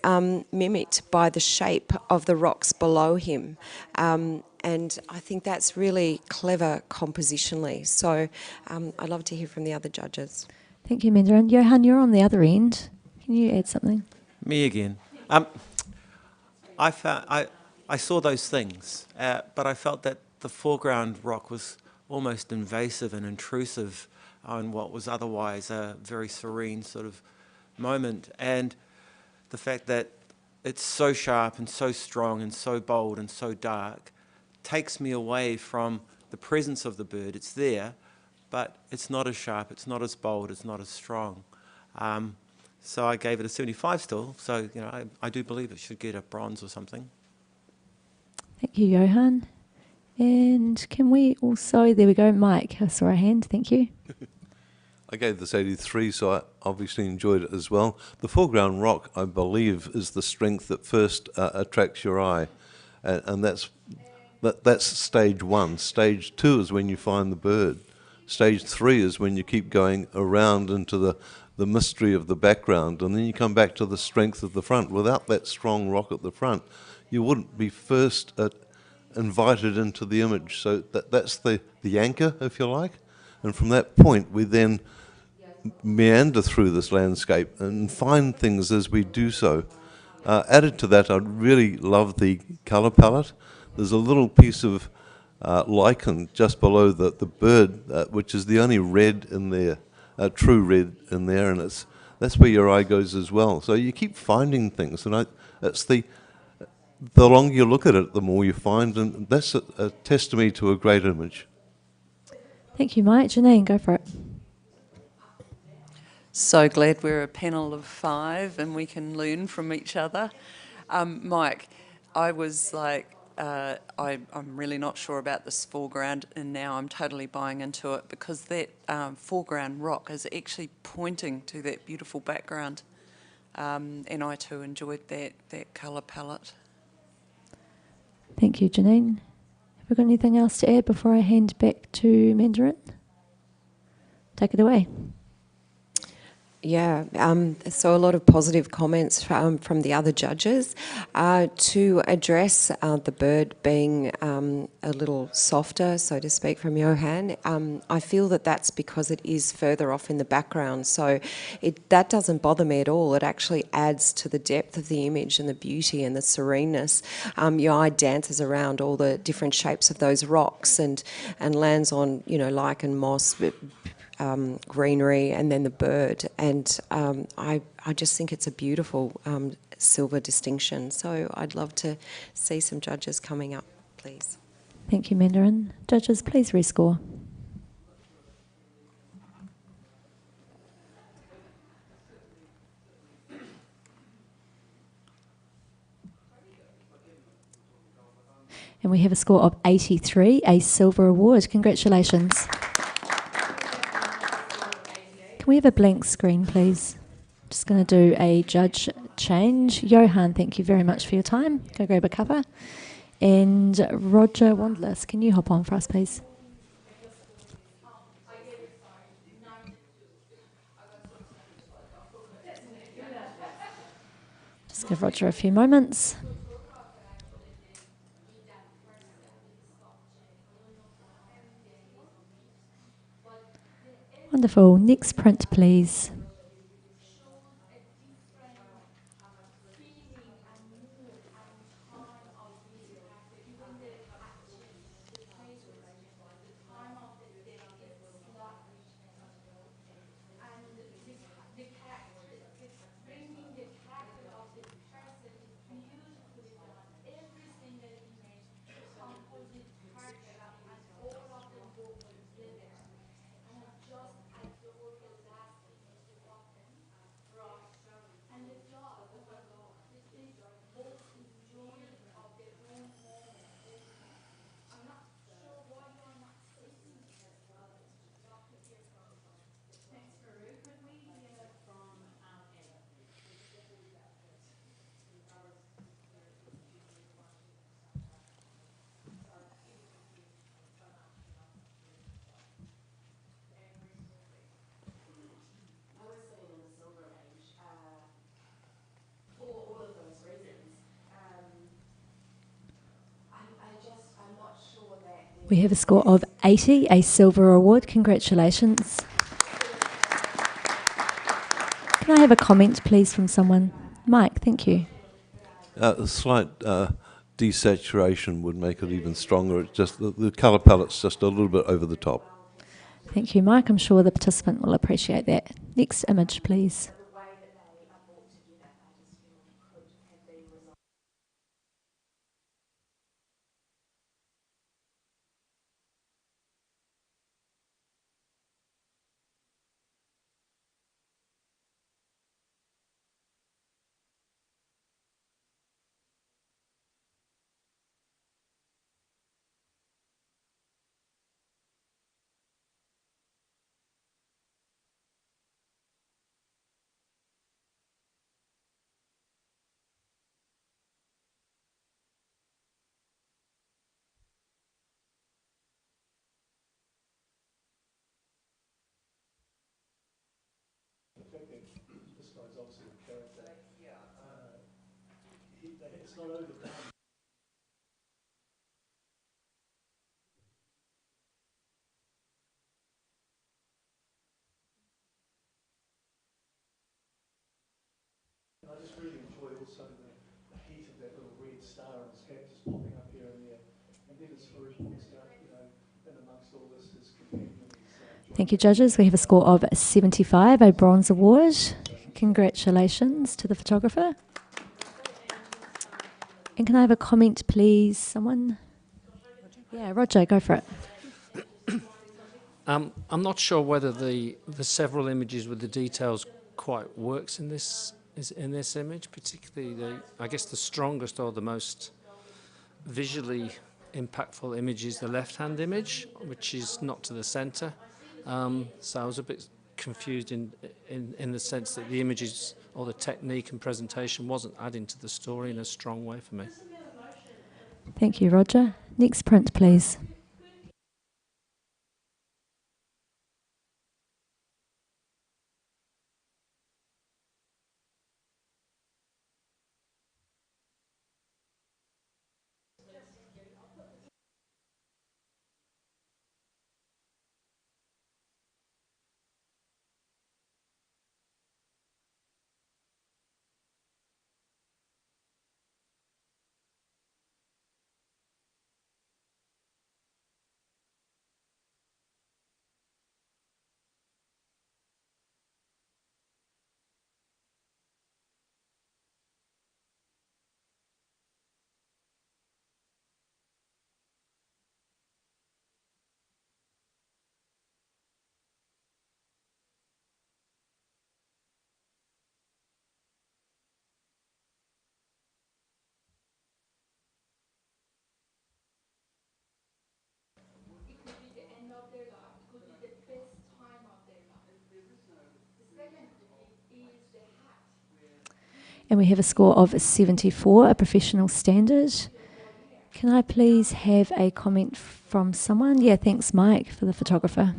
mimicked by the shape of the rocks below him. And I think that's really clever compositionally. So I'd love to hear from the other judges. Thank you, Mandarin. Johan, you're on the other end. Can you add something? Me again. I saw those things, but I felt that the foreground rock was almost invasive and intrusive on what was otherwise a very serene sort of moment. And the fact that it's so sharp and so strong and so bold and so dark takes me away from the presence of the bird. It's there, but it's not as sharp, it's not as bold, it's not as strong. So I gave it a 75 still. So, you know, I do believe it should get a bronze or something. Thank you, Johan. And can we also, there we go, Mike, I saw a hand, thank you. I gave this 83, so I obviously enjoyed it as well. The foreground rock, I believe, is the strength that first attracts your eye. And that's stage one. Stage two is when you find the bird. Stage three is when you keep going around into the mystery of the background, and then you come back to the strength of the front. Without that strong rock at the front, you wouldn't be first invited into the image. So that's the anchor, if you like. And from that point, we then meander through this landscape and find things as we do so. Added to that, I really love the colour palette. There's a little piece of lichen just below the bird, which is the only red in there. True red in there, and that's where your eye goes as well. So you keep finding things, and it's the longer you look at it, the more you find, and that's a testimony to a great image. Thank you, Mike. Janine, go for it. So glad we're a panel of 5 and we can learn from each other. Mike, I was like, I'm really not sure about this foreground, and now I'm totally buying into it because that foreground rock is actually pointing to that beautiful background, and I too enjoyed that colour palette. Thank you, Janine. Have we got anything else to add before I hand back to Mandarin? Take it away. Yeah, so a lot of positive comments from the other judges. To address the bird being a little softer, so to speak, from Johan, I feel that that's because it is further off in the background, so that doesn't bother me at all. It actually adds to the depth of the image and the beauty and the sereneness. Your eye dances around all the different shapes of those rocks and lands on, you know, lichen, moss, greenery, and then the bird, and I just think it's a beautiful silver distinction. So I'd love to see some judges coming up, please. Thank you, Mandarin. Judges, please rescore. And we have a score of 83, a silver award. Congratulations. Can we have a blank screen, please? Just going to do a judge change. Johan, thank you very much for your time. Go grab a cuppa. And Roger Wandless, can you hop on for us, please? Just give Roger a few moments. Wonderful. Next print, please. We have a score of 80, a silver award. Congratulations. Can I have a comment, please, from someone? Mike, thank you. A slight desaturation would make it even stronger. It's just the colour palette's just a little bit over the top. Thank you, Mike. I'm sure the participant will appreciate that. Next image, please. I just really enjoy also the heat of that little red star on his hat just popping up here and there. And then as Farouk points out, in amongst all this, his companion is... Thank you, judges. We have a score of 75, a bronze award. Congratulations to the photographer. And can I have a comment, please? Someone? Yeah, Roger, go for it. I'm not sure whether the several images with the details quite works in this image, particularly I guess the strongest or the most visually impactful image is the left-hand image, which is not to the centre. So I was a bit confused in the sense that the images or the technique and presentation wasn't adding to the story in a strong way for me. Thank you, Roger. Next print, please. And we have a score of 74, a professional standard. Can I please have a comment from someone? Yeah, thanks, Mike, for the photographer.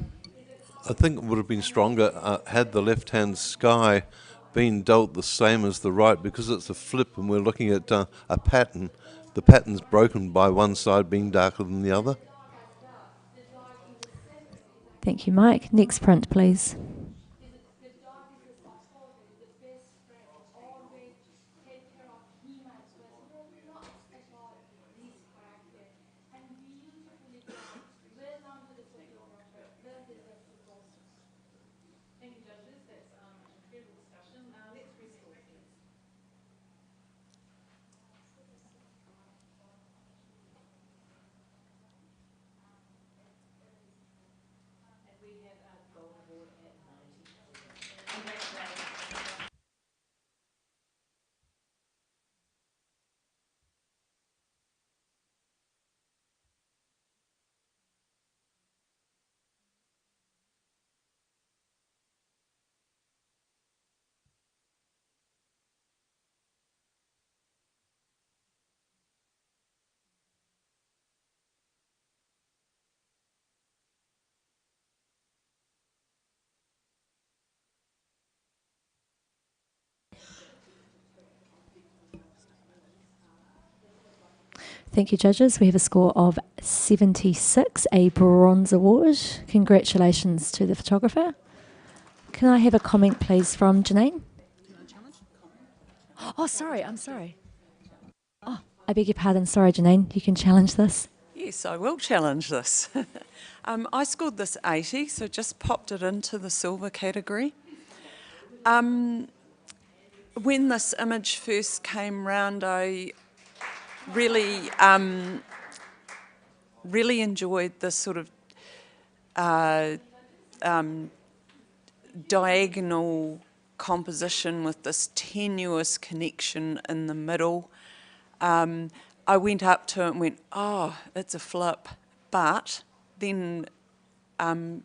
I think it would have been stronger had the left-hand sky been dealt the same as the right, because it's a flip and we're looking at a pattern. The pattern's broken by one side being darker than the other. Thank you, Mike. Next print, please. Thank you, judges. We have a score of 76, a bronze award. Congratulations to the photographer. Can I have a comment, please, from Janine? Oh, sorry, I'm sorry. Oh, I beg your pardon. Sorry, Janine. You can challenge this. Yes, I will challenge this. I scored this 80, so just popped it into the silver category. When this image first came round, I really, really enjoyed this sort of diagonal composition with this tenuous connection in the middle. I went up to it and went, oh, it's a flip, but then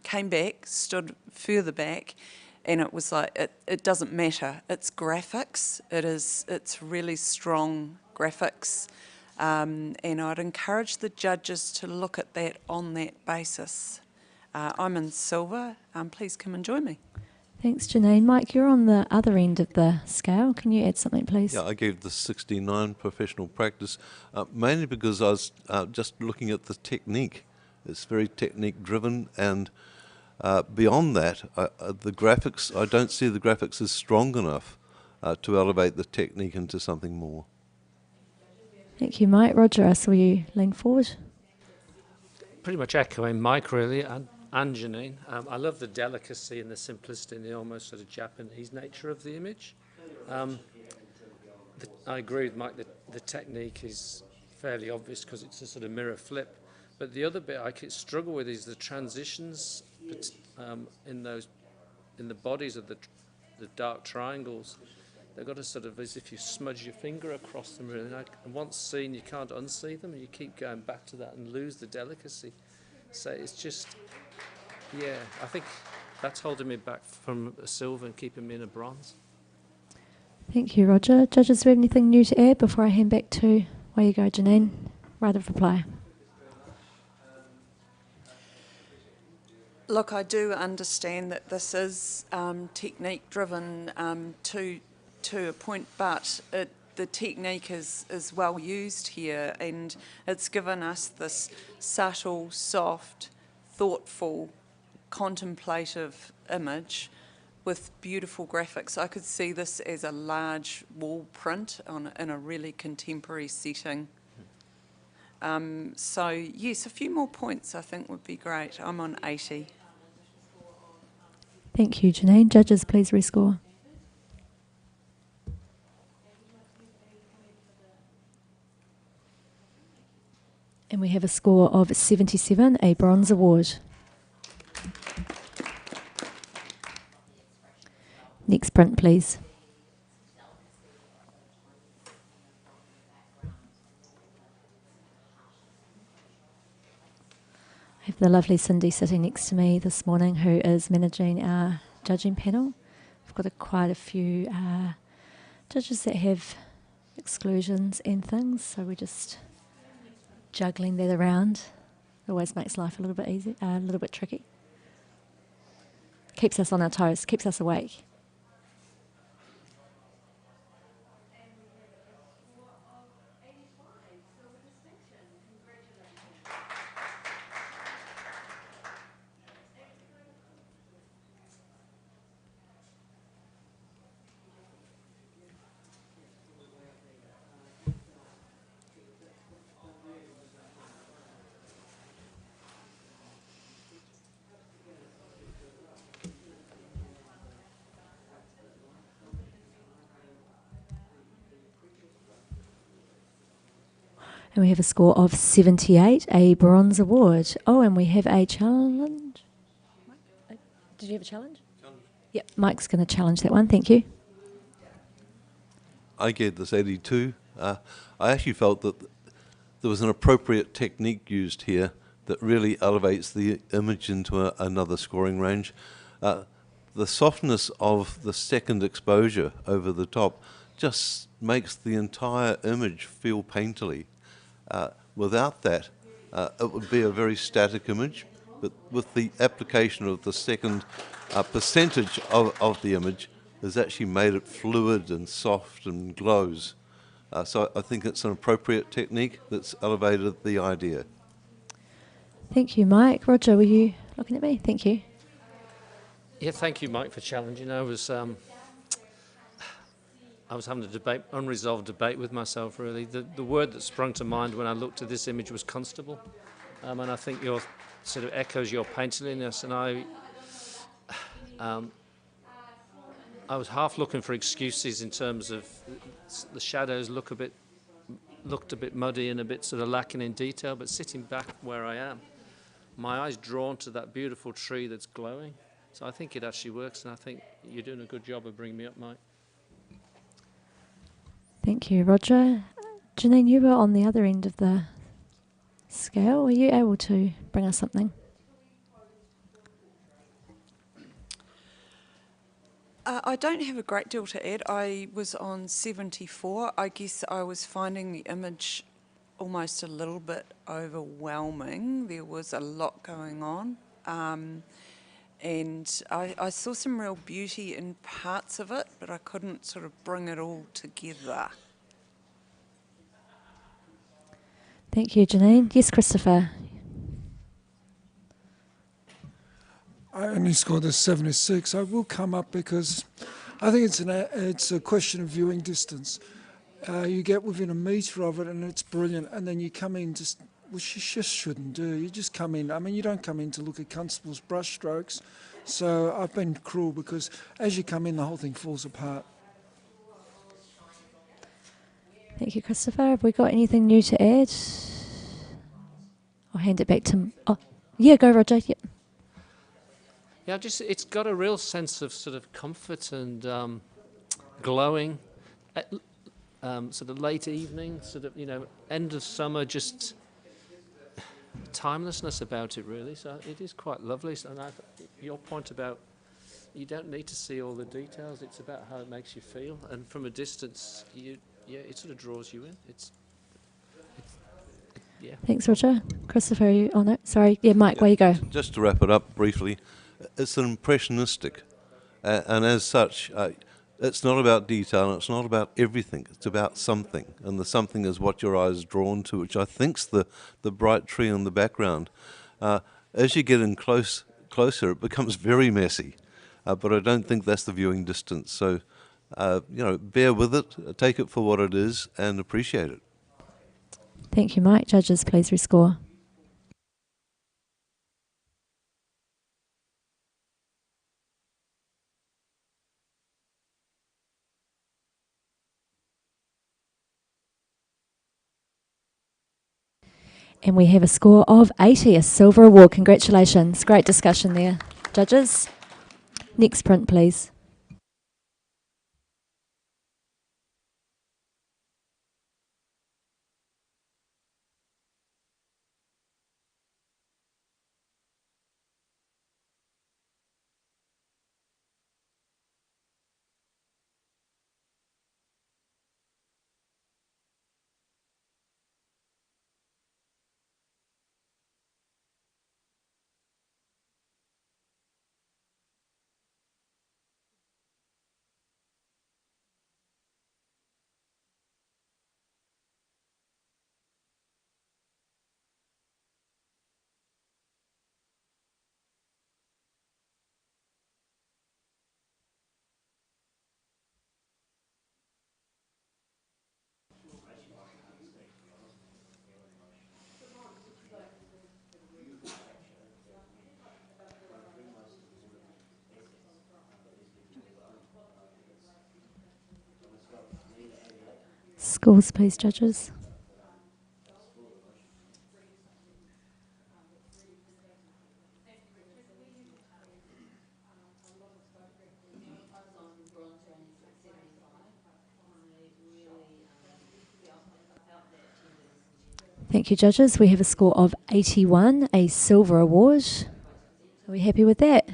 came back, stood further back, and it was like, it doesn't matter. It's graphics. It's really strong graphics. And I'd encourage the judges to look at that on that basis. I'm in silver. Please come and join me. Thanks, Janine. Mike, you're on the other end of the scale. Can you add something, please? Yeah, I gave the 69 professional practice, mainly because I was just looking at the technique. It's very technique driven, and beyond that, the graphics, I don't see the graphics as strong enough to elevate the technique into something more. Thank you, Mike. Roger, I saw you lean forward. Pretty much echoing Mike, really, and Janine. I love the delicacy and the simplicity and the almost sort of Japanese nature of the image. I agree with Mike that the technique is fairly obvious because it's a sort of mirror flip. But the other bit I could struggle with is the transitions in the bodies of the dark triangles. They've got a sort of, as if you smudge your finger across them, really. And once seen, you can't unsee them, and you keep going back to that and lose the delicacy. So it's just, yeah, I think that's holding me back from a silver and keeping me in a bronze. Thank you, Roger. Judges, do we have anything new to add before I hand back to, where you go, Janine? Right of reply. Look, I do understand that this is technique-driven to a point, but the technique is well used here, and it's given us this subtle, soft, thoughtful, contemplative image with beautiful graphics. I could see this as a large wall print in a really contemporary setting. So yes, a few more points I think would be great. I'm on 80. Thank you, Janine. Judges, please rescore. And we have a score of 77, a bronze award. Next print, please. I have the lovely Cindy sitting next to me this morning, who is managing our judging panel. We've got quite a few judges that have exclusions and things, so we're just juggling that around. Always makes life a little bit easy, a little bit tricky. Keeps us on our toes, keeps us awake. And we have a score of 78, a bronze award. Oh, and we have a challenge. Did you have a challenge? Yep, Mike's going to challenge that one. Thank you. I gave this 82. I actually felt that there was an appropriate technique used here that really elevates the image into another scoring range. The softness of the second exposure over the top just makes the entire image feel painterly. Without that, it would be a very static image, but with the application of the second percentage of the image has actually made it fluid and soft and glows. So I think it's an appropriate technique that's elevated the idea. Thank you, Mike. Roger, were you looking at me? Thank you. Yeah, thank you, Mike, for challenging. I was having a debate, unresolved debate with myself, really. The word that sprung to mind when I looked at this image was constable. And I think your sort of echoes your painterliness. And I was half looking for excuses in terms of the shadows looked a bit muddy and a bit sort of lacking in detail. But sitting back where I am, my eye's drawn to that beautiful tree that's glowing. So I think it actually works, and I think you're doing a good job of bringing me up, Mike. Thank you, Roger. Janine, you were on the other end of the scale. Were you able to bring us something? I don't have a great deal to add. I was on 74. I guess I was finding the image almost a little bit overwhelming. There was a lot going on. And I saw some real beauty in parts of it, but I couldn't sort of bring it all together. Thank you, Janine. Yes, Christopher. I only scored a 76. I will come up because I think it's a question of viewing distance. You get within a metre of it and it's brilliant, and then you come in which you just shouldn't do. You just come in. I mean, you don't come in to look at Constable's brush strokes. So I've been cruel because as you come in, the whole thing falls apart. Thank you, Christopher. Have we got anything new to add? I'll hand it back to... Oh, yeah, go, Roger. Yep. Yeah, it's got a real sense of sort of comfort and glowing, sort of late evening, sort of, end of summer, just timelessness about it, really. So it is quite lovely. And your point about you don't need to see all the details, it's about how it makes you feel. And from a distance, it sort of draws you in. Yeah. Thanks, Roger. Christopher, you... Oh, no, sorry. Yeah, Mike, where you go? Just to wrap it up briefly, it's an impressionistic, and as such, it's not about detail, and it's not about everything, it's about something, and the something is what your eye is drawn to, which I think's the bright tree in the background. As you get in closer, it becomes very messy, but I don't think that's the viewing distance, so bear with it, take it for what it is, and appreciate it. Thank you, Mike. Judges, please rescore. And we have a score of 80, a silver award. Congratulations. Great discussion there, judges. Next print, please. Scores, please, judges. Thank you, judges. We have a score of 81, a silver award. Are we happy with that?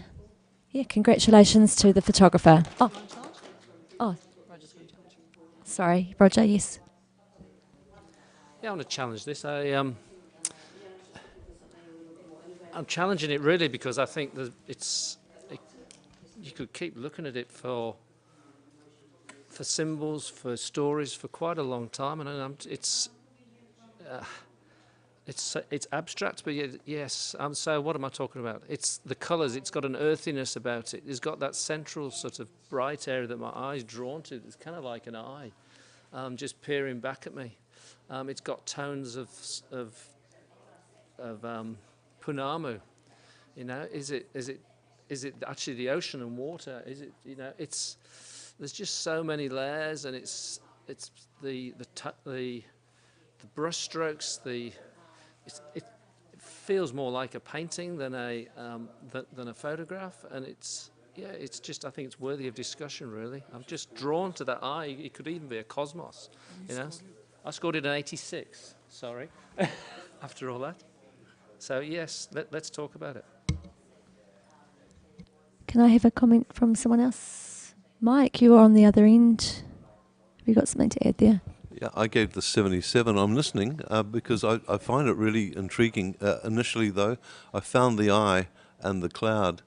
Yeah, congratulations to the photographer. Oh, sorry, Roger, yes. Yeah, I want to challenge this. I'm challenging it really because I think that you could keep looking at it for symbols, for stories, for quite a long time, and it's abstract, but yes. So what am I talking about? It's the colours. It's got an earthiness about it. It's got that central sort of bright area that my eye's drawn to. It's kind of like an eye, just peering back at me. It's got tones of punamu. You know, is it actually the ocean and water? Is it, you know? There's just so many layers, and it's the brush strokes. It feels more like a painting than a photograph, and it's just, I think it's worthy of discussion, really. I'm just drawn to that eye. It could even be a cosmos, you know. I scored it an 86, sorry, after all that. So yes, let's talk about it. Can I have a comment from someone else? Mike, you were on the other end. Have you got something to add there? Yeah, I gave the 77. I'm listening because I find it really intriguing. Initially, though, I found the eye and the cloud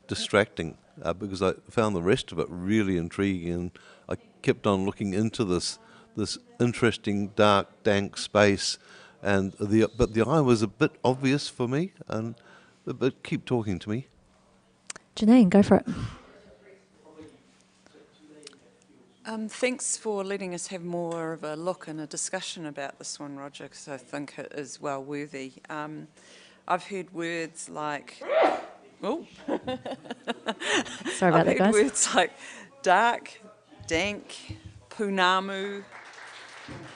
distracting because I found the rest of it really intriguing, and I kept on looking into this interesting, dark, dank space, and but the eye was a bit obvious for me, but keep talking to me. Janine, go for it. Thanks for letting us have more of a look and a discussion about this one, Roger, because I think it is well worthy. I've heard words like, oh, sorry about that, guys. I've heard words like dark, dank, punamu,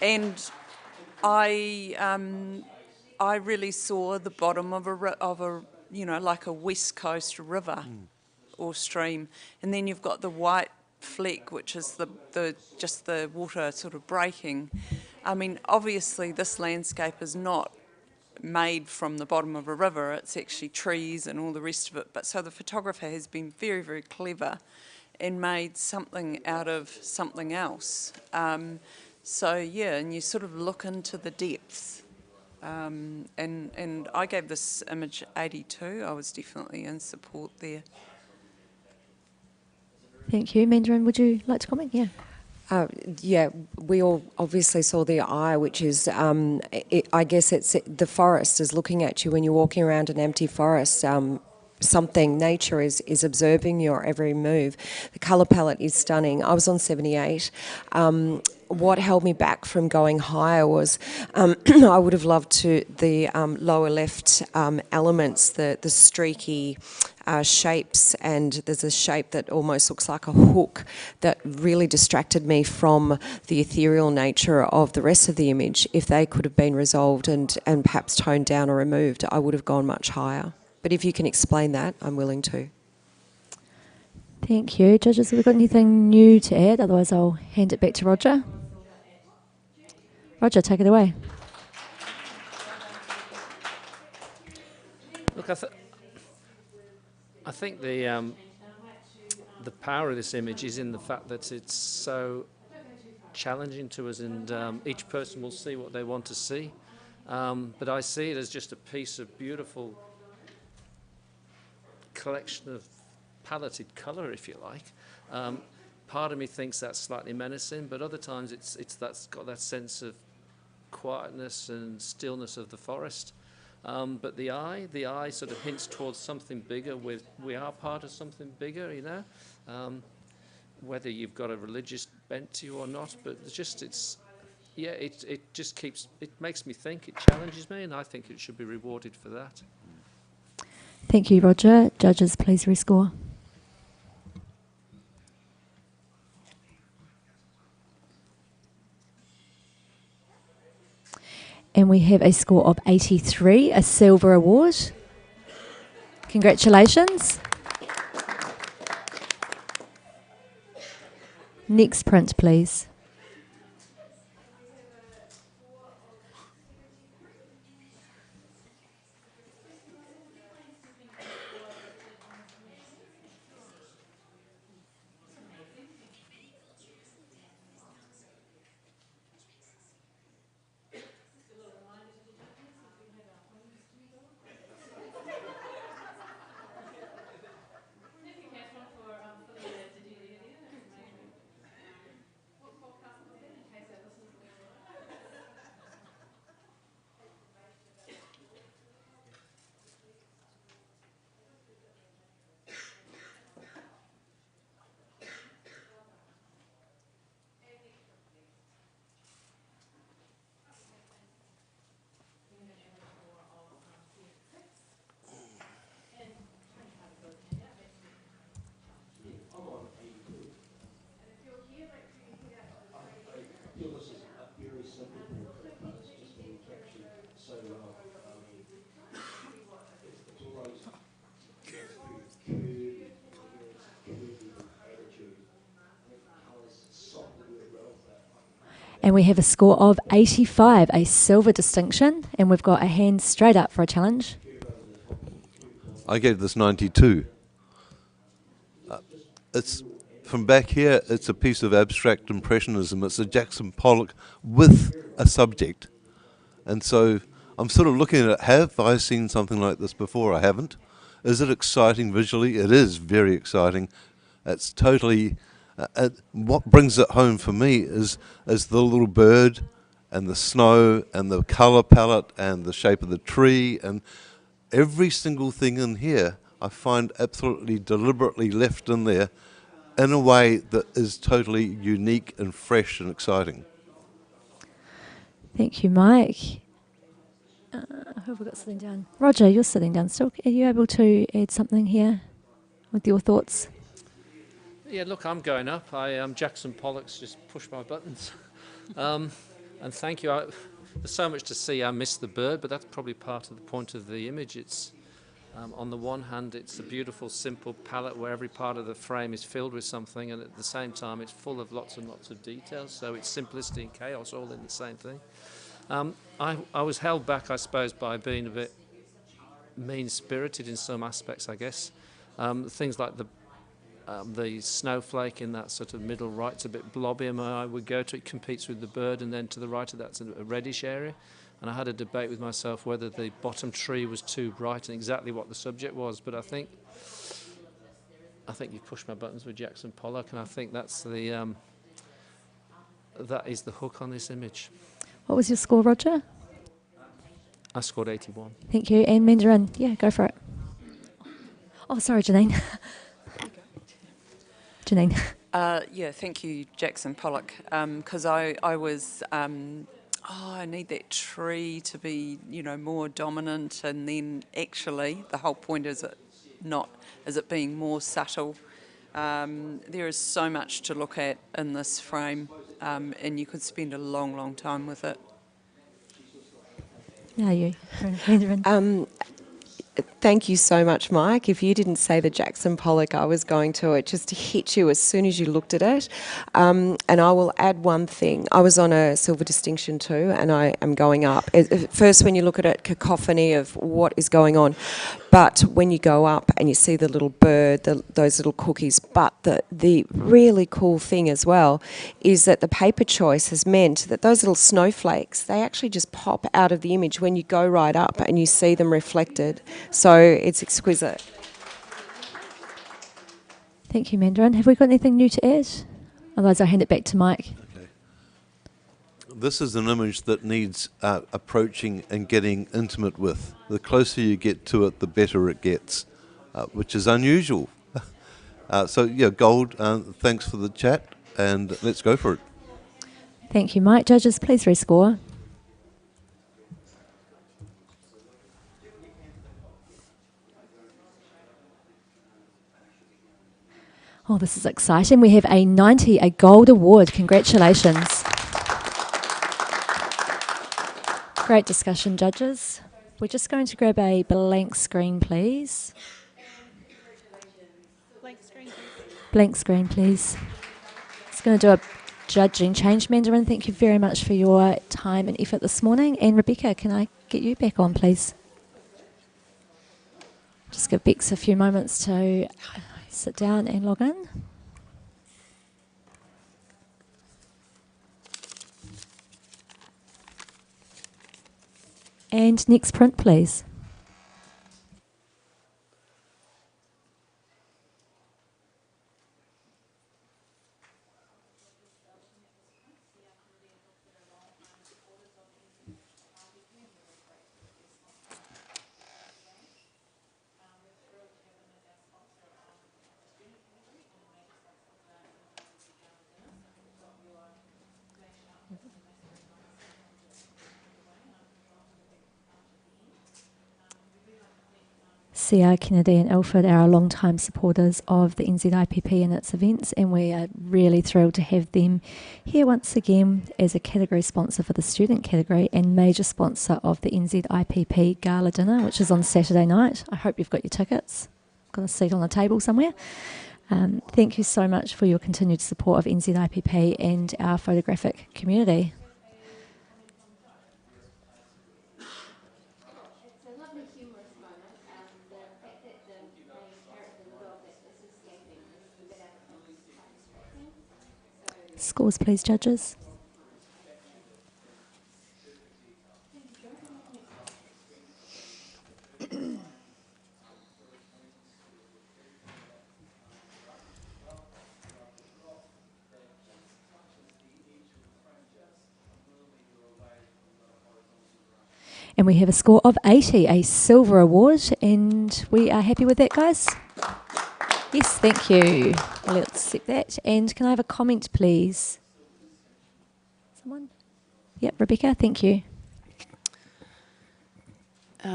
and I really saw the bottom of a like a west coast river or stream, and then you've got the white fleck, which is just the water sort of breaking. I mean, obviously this landscape is not made from the bottom of a river, it's actually trees and all the rest of it, but so the photographer has been very, very clever and made something out of something else. So yeah, and you sort of look into the depths. And I gave this image 82. I was definitely in support there. Thank you. Mandarin, would you like to comment? Yeah. Yeah, we all obviously saw the eye, which is, I guess it's the forest is looking at you when you're walking around an empty forest. Nature is observing your every move. The colour palette is stunning. I was on 78. What held me back from going higher was I would have loved the lower left elements, the streaky shapes, and there's a shape that almost looks like a hook that really distracted me from the ethereal nature of the rest of the image. If they could have been resolved and perhaps toned down or removed, I would have gone much higher. But if you can explain that, I'm willing to. Thank you. Judges, have we got anything new to add? Otherwise, I'll hand it back to Roger. Roger, take it away. Look, I think the power of this image is in the fact that it's so challenging to us, and each person will see what they want to see. But I see it as just a piece of beautiful collection of paletted colour, if you like. Part of me thinks that's slightly menacing, but other times that's got that sense of quietness and stillness of the forest. But the eye sort of hints towards something bigger. We are part of something bigger, you know. Whether you've got a religious bent to you or not, but it just keeps. It makes me think. It challenges me, and I think it should be rewarded for that. Thank you, Roger. Judges, please rescore. And we have a score of 83, a silver award. Congratulations. Next print, please. And we have a score of 85, a silver distinction. And we've got a hand straight up for a challenge. I gave this 92. It's from back here, it's a piece of abstract impressionism. It's a Jackson Pollock with a subject. And so I'm sort of looking at it, have I seen something like this before? I haven't. Is it exciting visually? It is very exciting. It's totally, what brings it home for me is the little bird and the snow and the colour palette and the shape of the tree, and every single thing in here I find absolutely deliberately left in there in a way that is totally unique and fresh and exciting. Thank you, Mike. Who have we got sitting down? Roger, you're sitting down still. Are you able to add something here with your thoughts? Yeah, look, I'm going up. Jackson Pollock's just pushed my buttons. And thank you. There's so much to see. I missed the bird, but that's probably part of the point of the image. It's on the one hand, it's a beautiful, simple palette where every part of the frame is filled with something, and at the same time, it's full of lots and lots of details. So it's simplicity and chaos all in the same thing. I was held back, I suppose, by being a bit mean-spirited in some aspects, I guess. Things like the snowflake in that sort of middle right's a bit blobby, and my eye would go to it, competes with the bird, and then to the right of that's a reddish area. And I had a debate with myself whether the bottom tree was too bright and exactly what the subject was. But I think you've pushed my buttons with Jackson Pollock, and I think that's that is the hook on this image. What was your score, Roger? I scored 81. Thank you. And Mandarin, yeah, go for it. Oh, sorry, Janine. Janine. Yeah, thank you, Jackson Pollock, because I was, I need that tree to be, more dominant, and then actually the whole point is it being more subtle. There is so much to look at in this frame, and you could spend a long, long time with it. Now you, Mandarin. Thank you so much, Mike. If you didn't say the Jackson Pollock, I was going to. It just hit you as soon as you looked at it. And I will add one thing. I was on a silver distinction too, and I am going up. First, when you look at it, cacophony of what is going on. But when you go up and you see the little bird, those little cookies, but the really cool thing as well is that the paper choice has meant that those little snowflakes, they actually just pop out of the image when you go right up and you see them reflected. So it's exquisite. Thank you, Mandarin. Have we got anything new to add? Otherwise, I'll hand it back to Mike. Okay. This is an image that needs approaching and getting intimate with. The closer you get to it, the better it gets, which is unusual. So, yeah, Gold, thanks for the chat, and let's go for it. Thank you, Mike. Judges, please rescore. Oh, this is exciting. We have a 90, a gold award. Congratulations. Great discussion, judges. We're just going to grab a blank screen, please. Blank screen, please. Just going to do a judging change. Mandarin, thank you very much for your time and effort this morning. And Rebecca, can I get you back on, please? Just give Bex a few moments to sit down and log in. And next print, please. CR Kennedy and Ilford are our long-time supporters of the NZIPP and its events, and we are really thrilled to have them here once again as a category sponsor for the student category and major sponsor of the NZIPP Gala Dinner, which is on Saturday night. I hope you've got your tickets. Got a seat on the table somewhere. Thank you so much for your continued support of NZIPP and our photographic community. Scores, please, judges. And we have a score of 80, a silver award, and we are happy with that, guys? Yes, thank you. Well, let's accept that. And can I have a comment, please? Someone? Yep, Rebecca, thank you.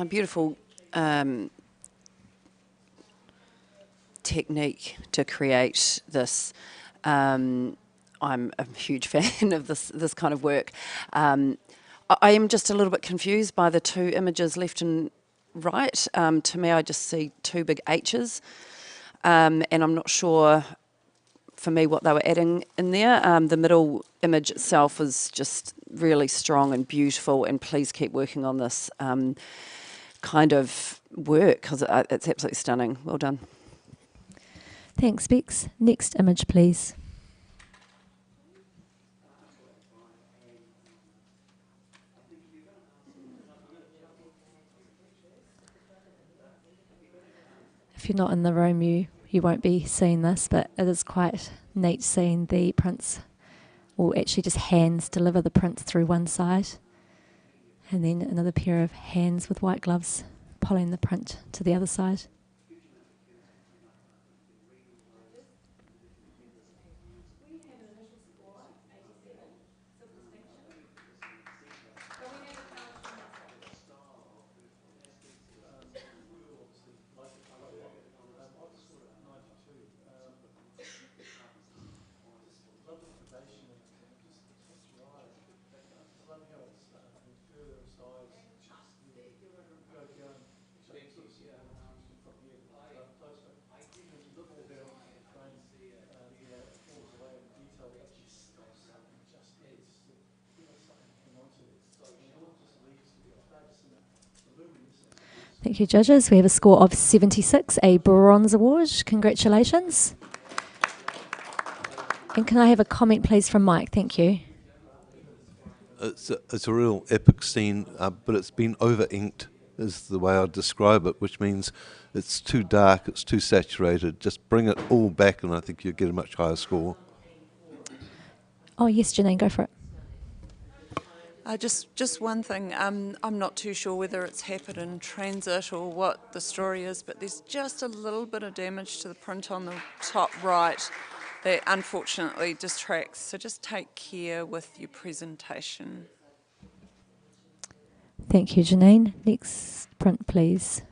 Beautiful technique to create this. I'm a huge fan of this kind of work. I am just a little bit confused by the two images left and right. To me, I just see two big H's, and I'm not sure for me what they were adding in there. The middle image itself is just really strong and beautiful, and please keep working on this kind of work because it's absolutely stunning. Well done. Thanks, Bex. Next image, please. If you're not in the room, you won't be seeing this, but it is quite neat seeing the prints, or actually just hands deliver the prints through one side, and then another pair of hands with white gloves pulling the print to the other side. Thank you, judges. We have a score of 76, a bronze award. Congratulations. And can I have a comment, please, from Mike? Thank you. It's a real epic scene, but it's been over-inked, is the way I'd describe it, which means it's too dark, it's too saturated. Just bring it all back, and I think you'll get a much higher score. Oh, yes, Janine, go for it. Just one thing. I'm not too sure whether it's happened in transit or what the story is, but there's just a little bit of damage to the print on the top right that unfortunately distracts. So just take care with your presentation. Thank you, Janine. Next print, please.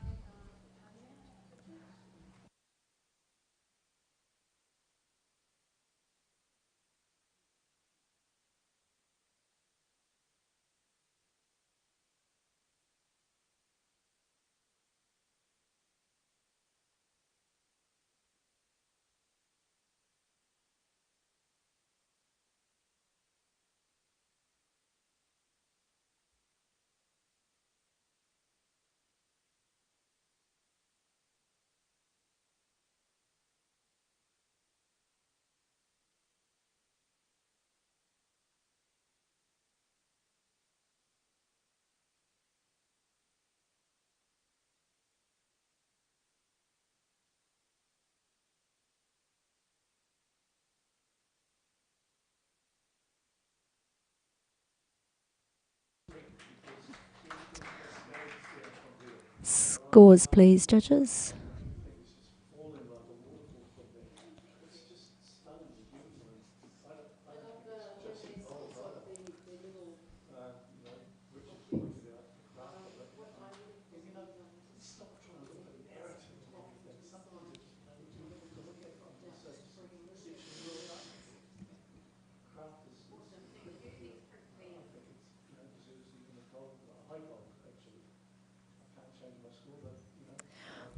Scores, please, judges.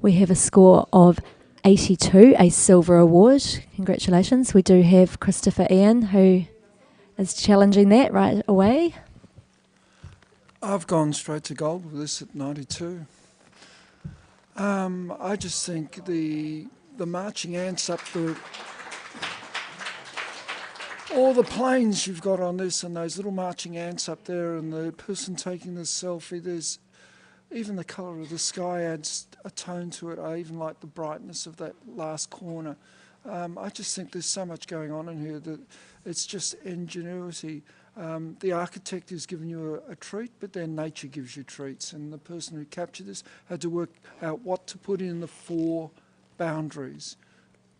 We have a score of 82, a silver award. Congratulations. We do have Christopher Ian, who is challenging that right away. I've gone straight to gold with this at 92. I just think the marching ants up all the planes you've got on this and those little marching ants up there and the person taking the selfie, there's even the colour of the sky adds a tone to it. I even like the brightness of that last corner. I just think there's so much going on in here that it's just ingenuity. The architect has given you a treat, but then nature gives you treats. And the person who captured this had to work out what to put in the four boundaries,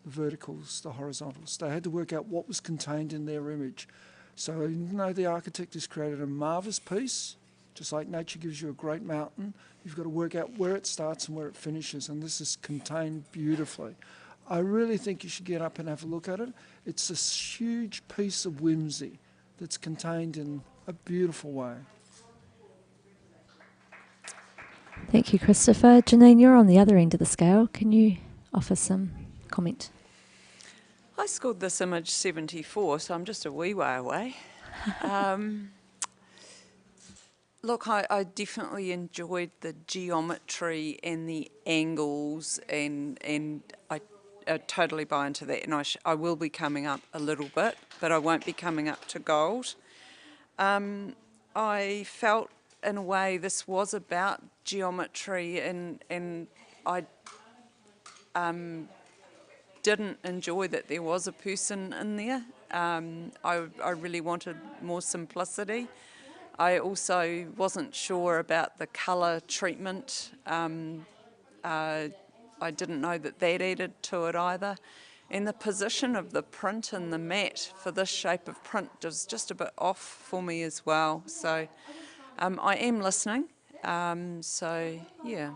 the verticals, the horizontals. They had to work out what was contained in their image. So even though the architect has created a marvellous piece, just like nature gives you a great mountain, you've got to work out where it starts and where it finishes, and this is contained beautifully. I really think you should get up and have a look at it. It's a huge piece of whimsy that's contained in a beautiful way. Thank you, Christopher. Janine, you're on the other end of the scale. Can you offer some comment? I scored this image 74, so I'm just a wee way away. Look, I definitely enjoyed the geometry and the angles, and I totally buy into that, and I will be coming up a little bit, but I won't be coming up to gold. I felt, in a way, this was about geometry, and I didn't enjoy that there was a person in there. I really wanted more simplicity. I also wasn't sure about the colour treatment. I didn't know that added to it either. And the position of the print and the mat for this shape of print was just a bit off for me as well. So I am listening. So, yeah.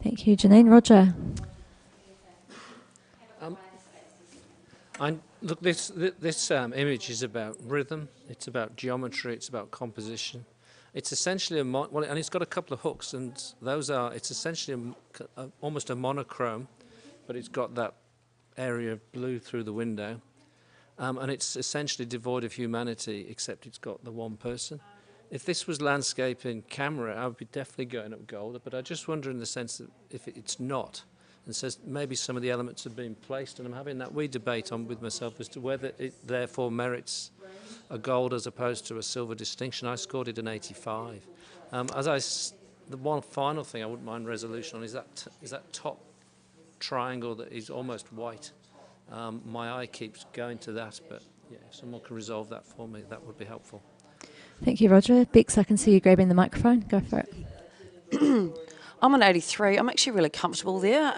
Thank you, Janine. Roger. Look, this image is about rhythm, it's about geometry, it's about composition. It's essentially and it's got a couple of hooks, and it's essentially almost a monochrome, but it's got that area of blue through the window. And it's essentially devoid of humanity, except it's got the one person. If this was landscape in camera, I would be definitely going up gold, but I just wonder in the sense that if it's not, and says maybe some of the elements have been placed, and I'm having that wee debate on with myself as to whether it therefore merits a gold as opposed to a silver distinction. I scored it an 85. The one final thing I wouldn't mind resolution on is that top triangle that is almost white. My eye keeps going to that, but yeah, if someone can resolve that for me, that would be helpful. Thank you, Roger. Bex, I can see you grabbing the microphone. Go for it. I'm an 83. I'm actually really comfortable there.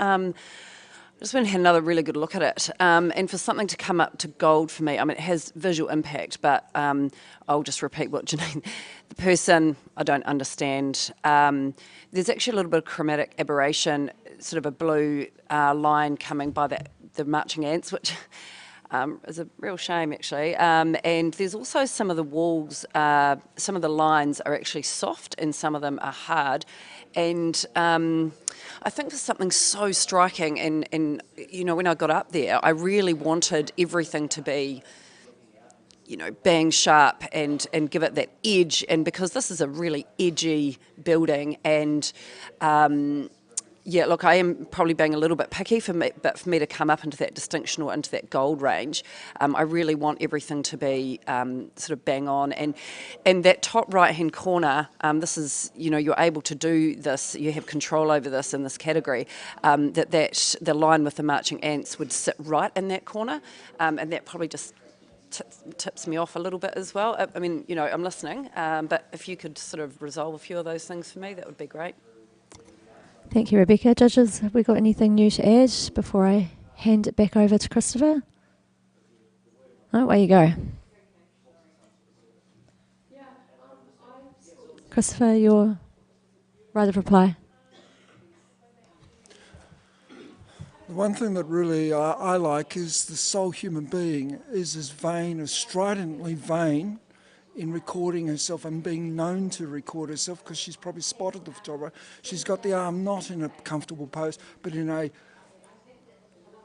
Just went and had another really good look at it. And for something to come up to gold for me, I mean, it has visual impact, but I'll just repeat what Janine, the person, I don't understand. There's actually a little bit of chromatic aberration, sort of a blue line coming by the marching ants, which is a real shame, actually. And there's also some of the walls, some of the lines are actually soft and some of them are hard. And I think there's something so striking, and you know, when I got up there, I really wanted everything to be, you know, bang sharp and give it that edge. And because this is a really edgy building, and yeah, look, I am probably being a little bit picky but for me to come up into that distinction or into that gold range, I really want everything to be sort of bang on. And that top right-hand corner, this is, you know, you're able to do this, you have control over this in this category, the line with the marching ants would sit right in that corner, and that probably just tips me off a little bit as well. I mean, you know, I'm listening, but if you could sort of resolve a few of those things for me, that would be great. Thank you, Rebecca. Judges, have we got anything new to add before I hand it back over to Christopher? Oh, away you go. Christopher, your right of reply. The one thing that really I like is the sole human being is as vain, as stridently vain in recording herself and being known to record herself, because she's probably spotted the photographer. She's got the arm not in a comfortable pose, but in a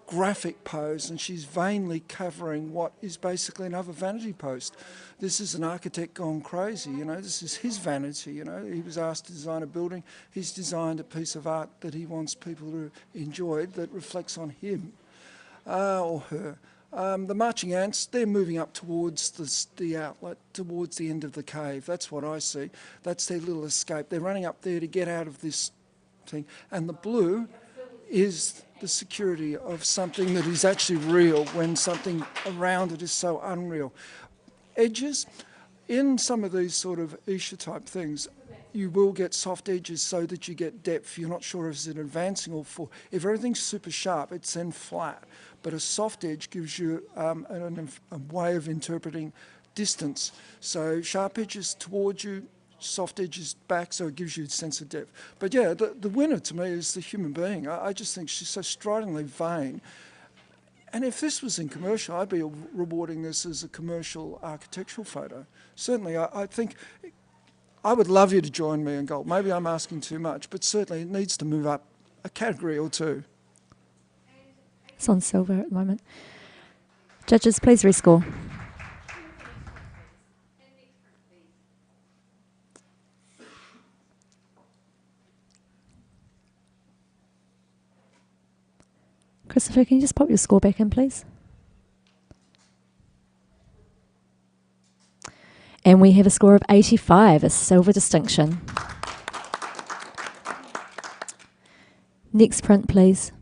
graphic pose, and she's vainly covering what is basically another vanity post. This is an architect gone crazy, you know, this is his vanity, you know. He was asked to design a building, he's designed a piece of art that he wants people to enjoy that reflects on him or her. The marching ants, they're moving up towards the outlet, towards the end of the cave. That's what I see. That's their little escape. They're running up there to get out of this thing. And the blue is the security of something that is actually real when something around it is so unreal. Edges, in some of these sort of Isha type things, you will get soft edges so that you get depth. You're not sure if it's advancing or full. If everything's super sharp, it's then flat. But a soft edge gives you a way of interpreting distance. So sharp edges towards you, soft edges back, so it gives you a sense of depth. But yeah, the winner to me is the human being. I just think she's so stridently vain. And if this was in commercial, I'd be rewarding this as a commercial architectural photo. Certainly, I think I would love you to join me in gold. Maybe I'm asking too much, but certainly it needs to move up a category or two. It's on silver at the moment. Judges, please rescore. Christopher, can you just pop your score back in, please? And we have a score of 85, a silver distinction. Next print, please.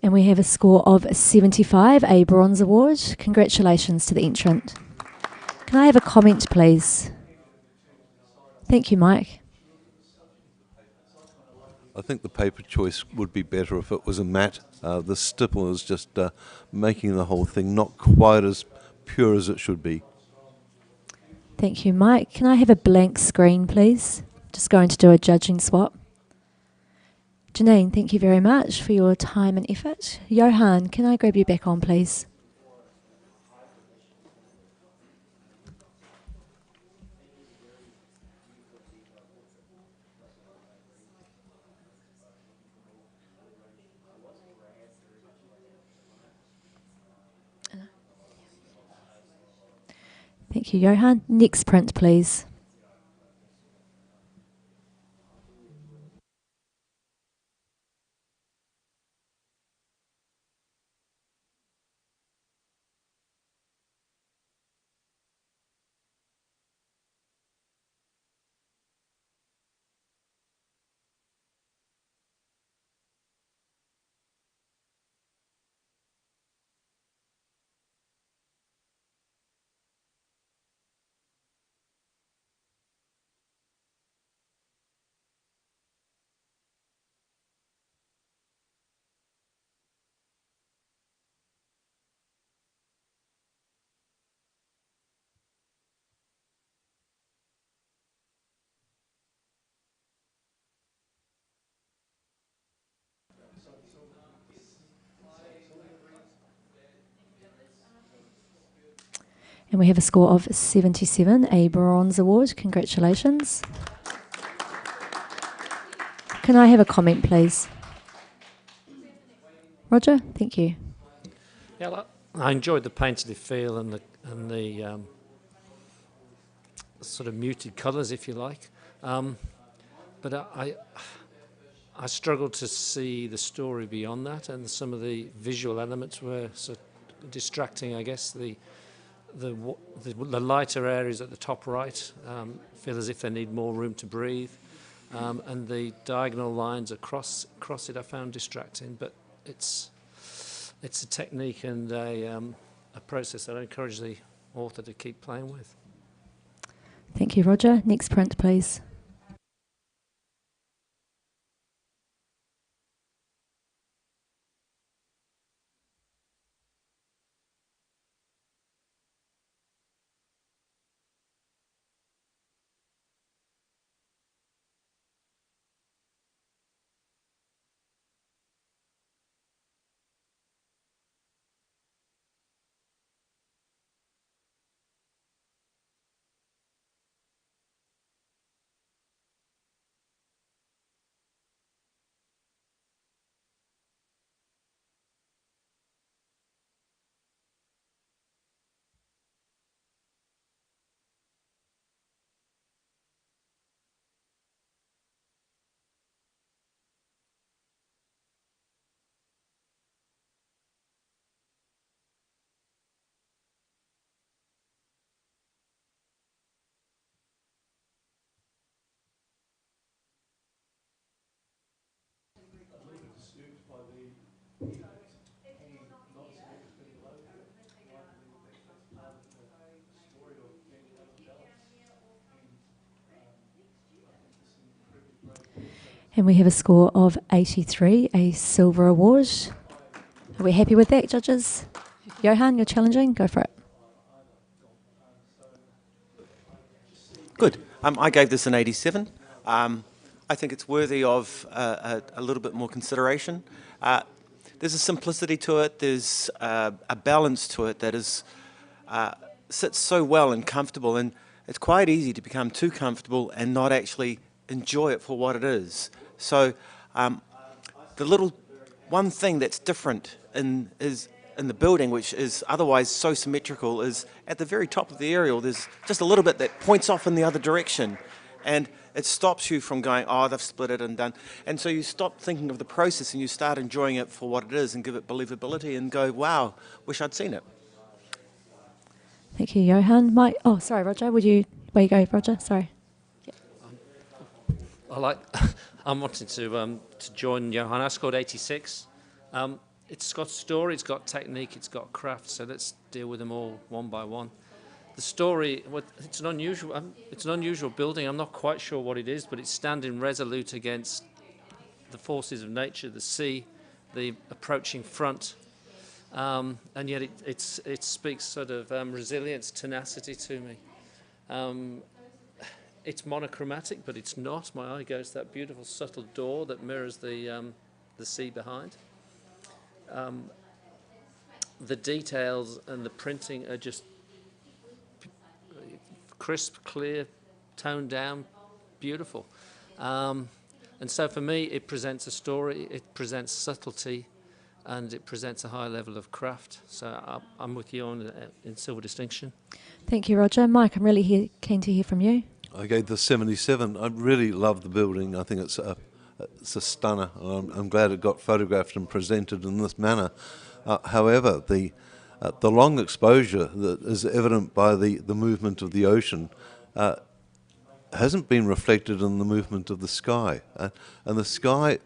And we have a score of 75, a bronze award. Congratulations to the entrant. Can I have a comment, please? Thank you, Mike. I think the paper choice would be better if it was a matte. The stipple is just making the whole thing not quite as pure as it should be. Thank you, Mike. Can I have a blank screen, please? Just going to do a judging swap. Janine, thank you very much for your time and effort. Johan, can I grab you back on, please? Thank you, Johan. Next print, please. And we have a score of 77, a bronze award. Congratulations. Can I have a comment, please? Roger, thank you. Yeah, I enjoyed the painterly feel and the sort of muted colours, if you like. But I struggled to see the story beyond that, and some of the visual elements were sort of distracting. I guess the lighter areas at the top right feel as if they need more room to breathe, and the diagonal lines across it I found distracting. But it's a technique and a process that I encourage the author to keep playing with. Thank you, Roger. Next print, please. And we have a score of 83, a silver award. Are we happy with that, judges? Johan, you're challenging? Go for it. Good. I gave this an 87. I think it's worthy of a little bit more consideration. There's a simplicity to it. There's a balance to it that is sits so well and comfortable, and it's quite easy to become too comfortable and not actually enjoy it for what it is. So the little one thing that's different in the building, which is otherwise so symmetrical, is at the very top of the aerial there's just a little bit that points off in the other direction, and it stops you from going, oh, they've split it and done. And so you stop thinking of the process and you start enjoying it for what it is and give it believability and go, wow, wish I'd seen it. Thank you, Johan. Mike, oh, sorry, Roger. Where you go, Roger? Sorry. I'm wanting to join Johan. I scored 86. It's got story, it's got technique, it's got craft. So let's deal with them all one by one. The story, it's an unusual building. I'm not quite sure what it is, but it's standing resolute against the forces of nature, the sea, the approaching front, and yet it speaks sort of resilience, tenacity to me. It's monochromatic, but it's not. My eye goes to that beautiful subtle door that mirrors the sea behind. The details and the printing are just crisp, clear, toned down, beautiful. And so for me, it presents a story, it presents subtlety, and it presents a high level of craft. So I'm with you on in silver distinction. Thank you, Roger. Mike, I'm really keen to hear from you. I gave this 77. I really love the building. I think it's a stunner. I'm glad it got photographed and presented in this manner. However, the long exposure that is evident by the movement of the ocean hasn't been reflected in the movement of the sky. And the sky,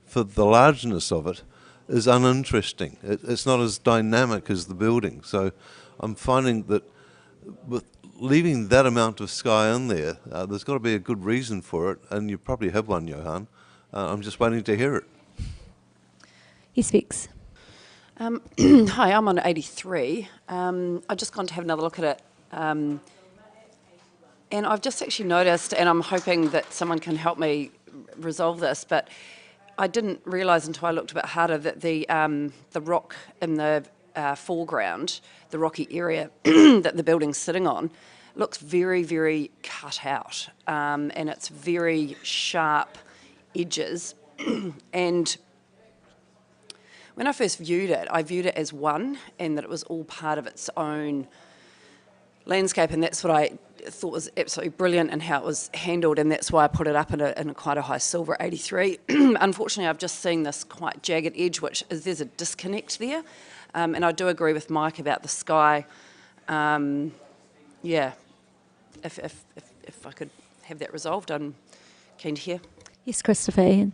for the largeness of it, is uninteresting. It's not as dynamic as the building. So I'm finding that with leaving that amount of sky in there, there's got to be a good reason for it, and you probably have one, Johan. I'm just waiting to hear it. Yes, Vix. Hi, I'm on 83. I've just gone to have another look at it. And I've just actually noticed, and I'm hoping that someone can help me resolve this, but I didn't realise until I looked a bit harder that the rock in the foreground, the rocky area that the building's sitting on, looks very, very cut out, and it's very sharp edges. And when I first viewed it, I viewed it as one, and that it was all part of its own landscape, and that's what I thought was absolutely brilliant in how it was handled, and that's why I put it up in a quite a high silver, 83. Unfortunately, I've just seen this quite jagged edge, there's a disconnect there, and I do agree with Mike about the sky. Yeah, if I could have that resolved, I'm keen to hear. Yes, Christopher. Ian.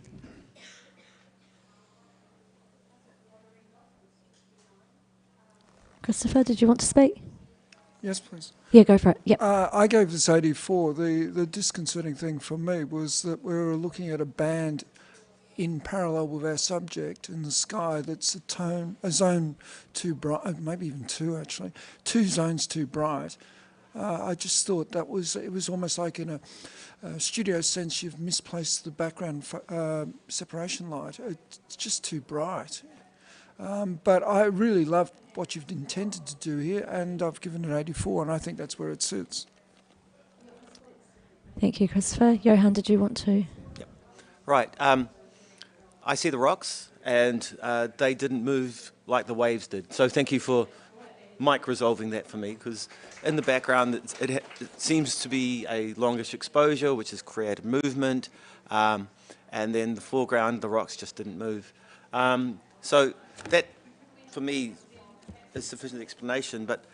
Christopher, did you want to speak? Yes, please. Yeah, go for it. Yep. I gave this 84. The disconcerting thing for me was that we were looking at a band in parallel with our subject in the sky that's a zone too bright, maybe even two actually, 2 zones too bright. I just thought it was almost like in a studio sense you've misplaced the background separation light. It's just too bright. But I really love what you've intended to do here, and I've given it 84, and I think that's where it sits. Thank you, Christopher. Johan, did you want to? Yep. Right. I see the rocks, and they didn't move like the waves did. So thank you for Mike resolving that for me, because in the background it seems to be a longish exposure, which has created movement, and then the foreground, the rocks just didn't move. So that, for me, is sufficient explanation, but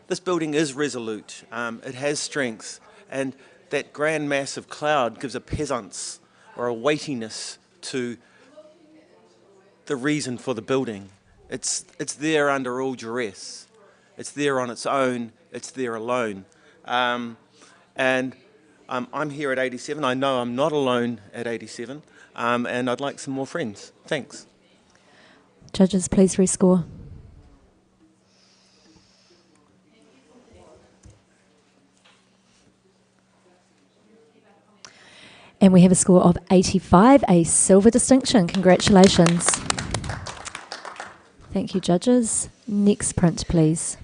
this building is resolute. It has strength, and that grand mass of cloud gives a presence or a weightiness to the reason for the building. It's there under all duress. It's there on its own. It's there alone. And I'm here at 87. I know I'm not alone at 87, and I'd like some more friends. Thanks. Judges, please rescore. And we have a score of 85, a silver distinction. Congratulations. Thank you, judges. Next print, please.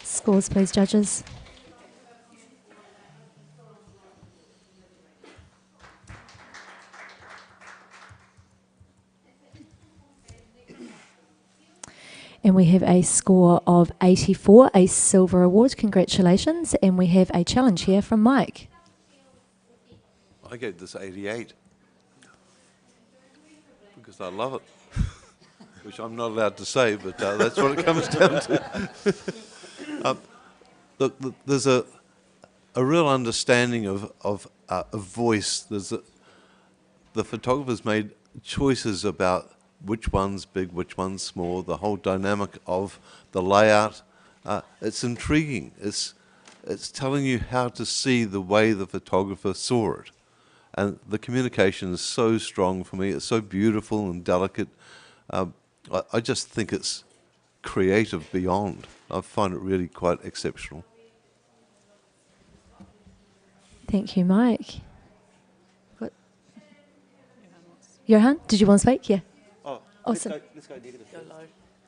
Scores, please, judges. And we have a score of 84, a silver award. Congratulations. And we have a challenge here from Mike. I gave this 88 because I love it, which I'm not allowed to say, but that's what it comes down to. Look, there's a real understanding of voice. The photographers made choices about which one's big, which one's small, the whole dynamic of the layout. It's intriguing. It's telling you how to see the way the photographer saw it. And the communication is so strong for me. It's so beautiful and delicate. I just think it's creative beyond. I find it really quite exceptional. Thank you, Mike. What? Johan, did you want to speak? Yeah. Oh, Awesome. Let's go negative. Go low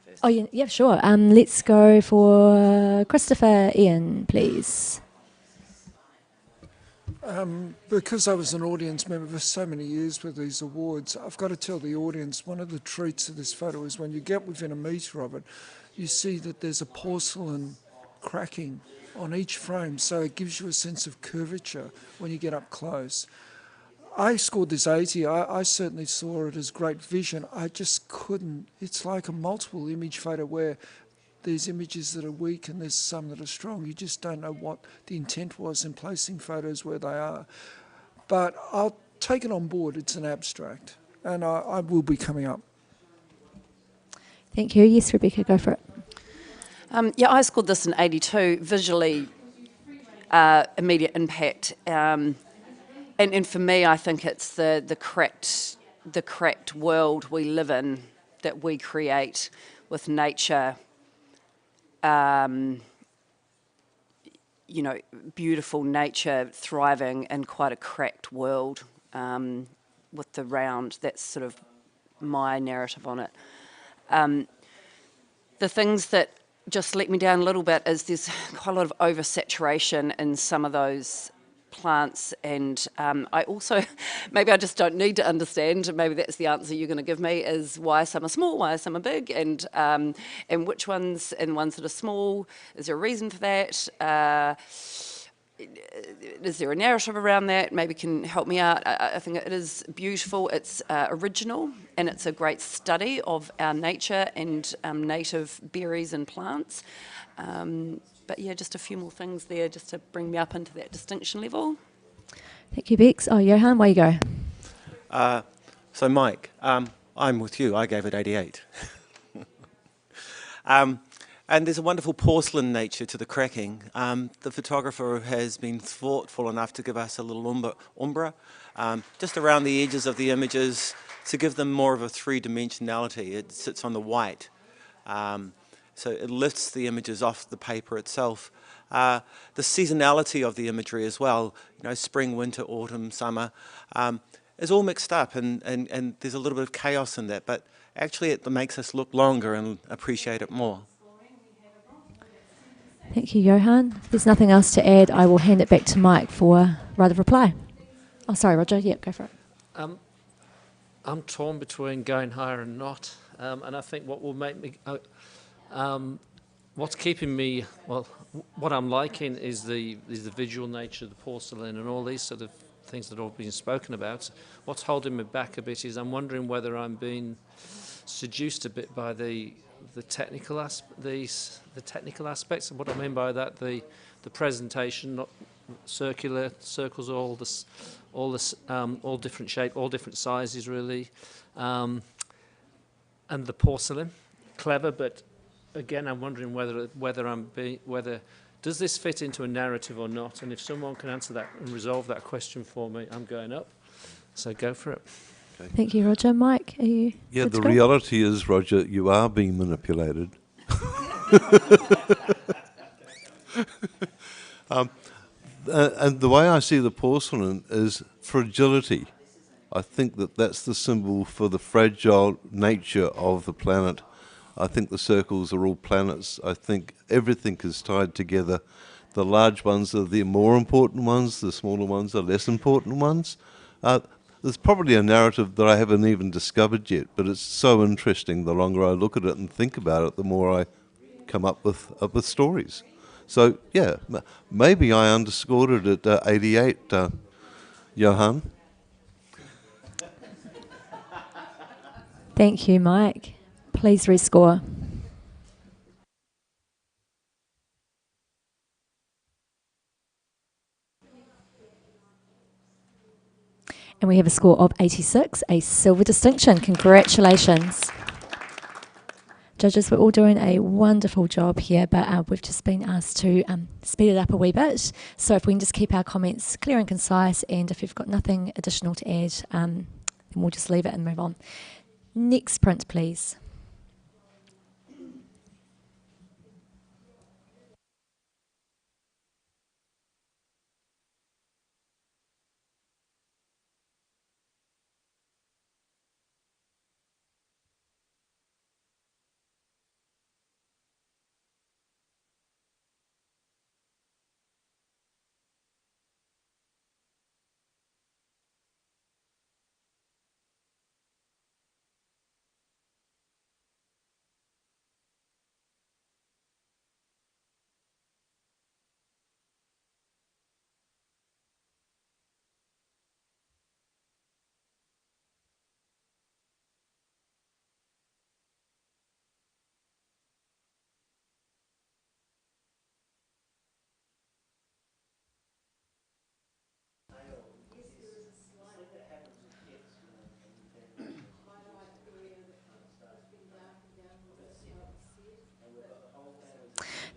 first. Oh, yeah, sure. Let's go for Christopher Ian, please. Because I was an audience member for so many years with these awards, I've got to tell the audience one of the treats of this photo is when you get within a metre of it, you see that there's a porcelain cracking on each frame, so it gives you a sense of curvature when you get up close. I scored this 80. I certainly saw it as great vision. I just couldn't. It's like a multiple image photo where there's images that are weak and there's some that are strong. You just don't know what the intent was in placing photos where they are. But I'll take it on board. It's an abstract, and I will be coming up. Thank you. Yes, Rebecca, go for it. Yeah, I scored this an 82. Visually, immediate impact. And for me, I think it's the correct world we live in, that we create with nature. You know, beautiful nature thriving in quite a cracked world, with the round. That's sort of my narrative on it. The things that just let me down a little bit is there's quite a lot of oversaturation in some of those plants, and I also, maybe I just don't need to understand, maybe that's the answer you're going to give me, is why some are small, why some are big, and which ones, and ones that are small, is there a reason for that? Is there a narrative around that? Maybe can help me out. I think it is beautiful, it's original, and it's a great study of our nature and native berries and plants. But yeah, just a few more things there just to bring me up into that distinction level. Thank you, Bex. Oh, Johan, where you go? So Mike, I'm with you. I gave it 88. And there's a wonderful porcelain nature to the cracking. The photographer has been thoughtful enough to give us a little umbra just around the edges of the images to give them more of a three-dimensionality. It sits on the white. So it lifts the images off the paper itself. The seasonality of the imagery as well, you know, spring, winter, autumn, summer, is all mixed up, and there's a little bit of chaos in that, but actually it makes us look longer and appreciate it more. Thank you, Johan. If there's nothing else to add, I will hand it back to Mike for rather reply. Oh, sorry, Roger. Yep, go for it. I'm torn between going higher and not, and I think what will make me... what's keeping me, well, what I'm liking is the visual nature of the porcelain and all these sort of things that have all been spoken about. What's holding me back a bit is I'm wondering whether I'm being seduced a bit by the technical technical aspects. And what I mean by that, the presentation, not circular circles, all different shape, all different sizes really, and the porcelain, clever, but again, I'm wondering whether does this fit into a narrative or not? And if someone can answer that and resolve that question for me, I'm going up. So go for it. Okay. Thank you, Roger. Mike, are you? Yeah, good the to go? reality is, Roger, you are being manipulated. And the way I see the porcelain is fragility. I think that that's the symbol for the fragile nature of the planet. I think the circles are all planets. I think everything is tied together. The large ones are the more important ones, the smaller ones are less important ones. There's probably a narrative that I haven't even discovered yet, but it's so interesting. The longer I look at it and think about it, the more I come up with stories. So, yeah, maybe I underscored it at 88, Johan. Thank you, Mike. Please rescore. And we have a score of 86, a silver distinction. Congratulations. Judges, we're all doing a wonderful job here, but we've just been asked to speed it up a wee bit. So if we can just keep our comments clear and concise, and if you've got nothing additional to add, then we'll just leave it and move on. Next print, please.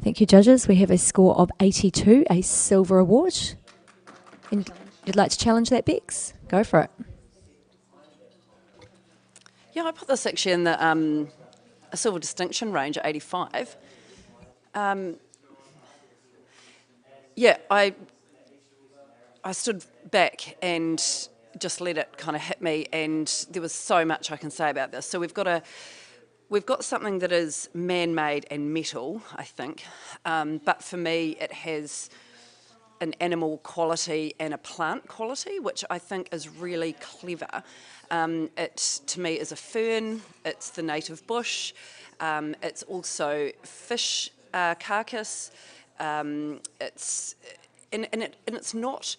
Thank you, judges. We have a score of 82, a silver award. And you'd like to challenge that, Bex? Go for it. Yeah, I put this actually in the a silver distinction range at 85. Yeah, I stood back and just let it kind of hit me, and there was so much I can say about this. So we've got something that is man-made and metal, I think, but for me it has an animal quality and a plant quality, which I think is really clever. It, to me, is a fern, it's the native bush, it's also fish carcass, it's not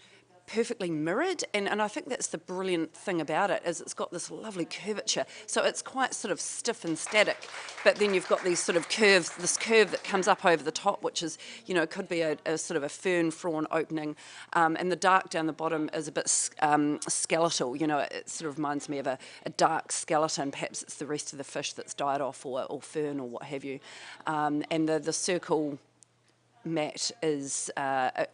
perfectly mirrored, and I think that's the brilliant thing about it, is it's got this lovely curvature. So it's quite sort of stiff and static, but then you've got these sort of this curve that comes up over the top, which is, you know, could be a sort of a fern frond opening, and the dark down the bottom is a bit skeletal. You know, it sort of reminds me of a dark skeleton. Perhaps it's the rest of the fish that's died off, or fern, or what have you. And the circle mat is a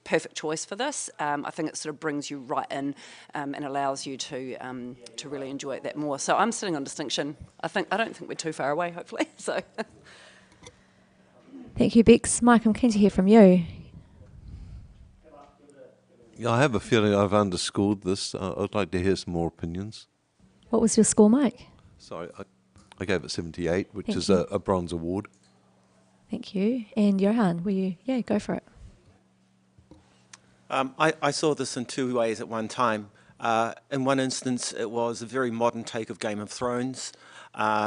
perfect choice for this. I think it sort of brings you right in and allows you to really enjoy it that more. So I'm sitting on distinction. I don't think we're too far away, hopefully. So. Thank you, Bex. Mike, I'm keen to hear from you. Yeah, I have a feeling I've underscored this. I'd like to hear some more opinions. What was your score, Mike? Sorry, I gave it 78, which Thank is you. a bronze award. Thank you. And Johan, will you? Yeah, go for it. I saw this in two ways at one time. In one instance, it was a very modern take of Game of Thrones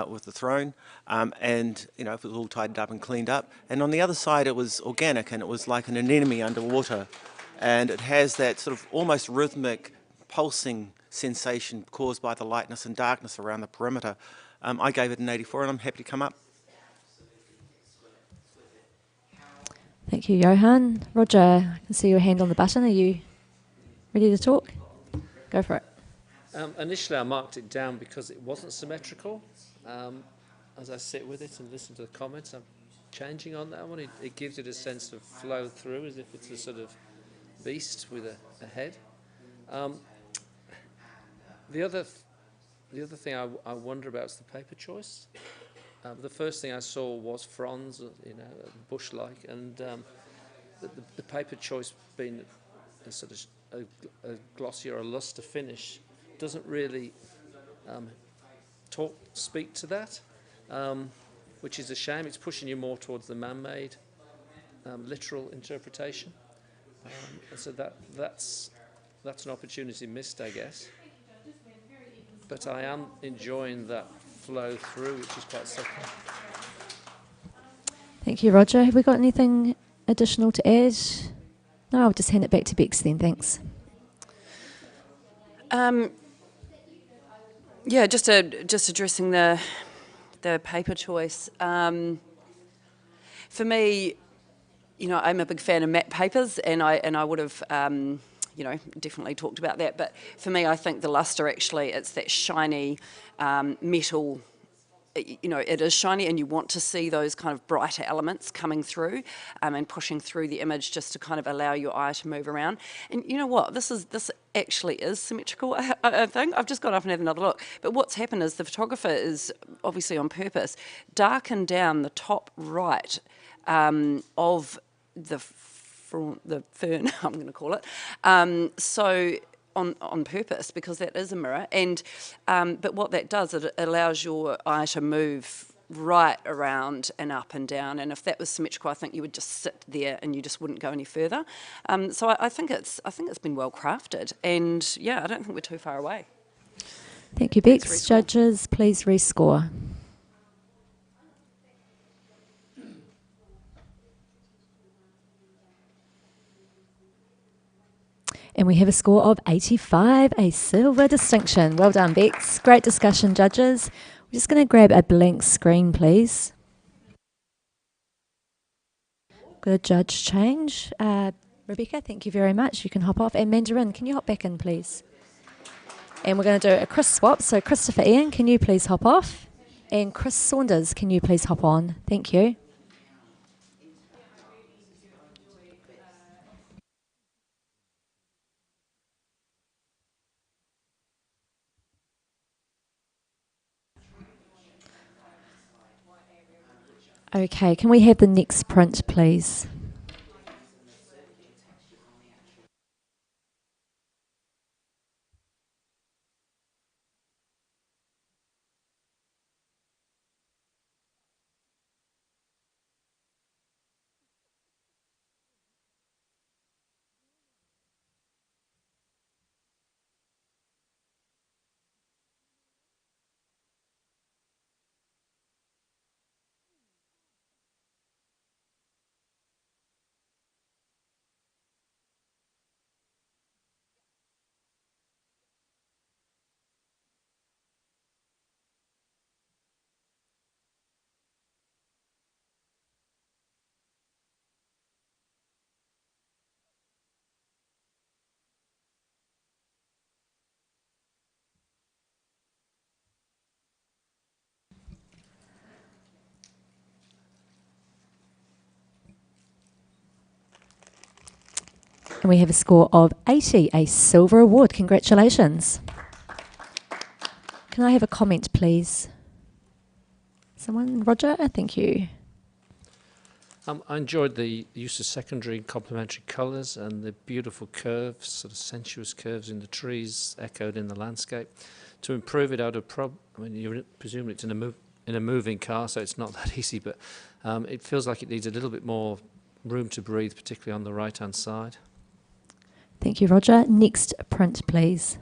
with the throne, and you know, it was all tidied up and cleaned up. And on the other side, it was organic, and it was like an anemone underwater, and it has that sort of almost rhythmic, pulsing sensation caused by the lightness and darkness around the perimeter. I gave it an 84, and I'm happy to come up. Thank you, Johan. Roger, I can see your hand on the button. Are you ready to talk? Go for it. Initially, I marked it down because it wasn't symmetrical. As I sit with it and listen to the comments, I'm changing on that one. It gives it a sense of flow through, as if it's a sort of beast with a head. The other thing I wonder about is the paper choice. The first thing I saw was fronds, you know, bush-like, and the paper choice being a sort of a glossy or a luster finish doesn't really speak to that, which is a shame. It's pushing you more towards the man-made, literal interpretation, and so that's an opportunity missed, I guess. But I am enjoying that flow through, which is quite subtle. Thank you, Roger. Have we got anything additional to add? No, I'll just hand it back to Bex then, thanks. Yeah, just addressing the paper choice. For me, you know, I'm a big fan of matte papers, and I would have, you know, definitely talked about that. But for me, I think the luster actually, it's that shiny metal. You know, it is shiny, and you want to see those kind of brighter elements coming through and pushing through the image, just to kind of allow your eye to move around. And you know what? This actually is symmetrical, I think. I've just gone up and had another look. But what's happened is the photographer is, obviously on purpose, darkened down the top right of the fern, I'm going to call it. So on purpose, because that is a mirror, and but what that does, it allows your eye to move right around and up and down, and if that was symmetrical, I think you would just sit there and you just wouldn't go any further. So I think it's been well crafted, and yeah, I don't think we're too far away. Thank you, Bex. Judges, please rescore. And we have a score of 85, a silver distinction. Well done, Bex. Great discussion, judges. We're just going to grab a blank screen, please. Got a judge change. Rebecca, thank you very much. You can hop off. And Mandarin, can you hop back in, please? And we're going to do a Chris swap. So Christopher Ian, can you please hop off? And Chris Saunders, can you please hop on? Thank you. Okay, can we have the next print, please? And we have a score of 80, a silver award. Congratulations. Can I have a comment, please? Someone? Roger? Thank you. I enjoyed the use of secondary and complementary colours and the beautiful curves, sort of sensuous curves in the trees echoed in the landscape. To improve it, I mean, you're presumably it's in a moving car, so it's not that easy, but it feels like it needs a little bit more room to breathe, particularly on the right-hand side. Thank you, Roger. Next print, please.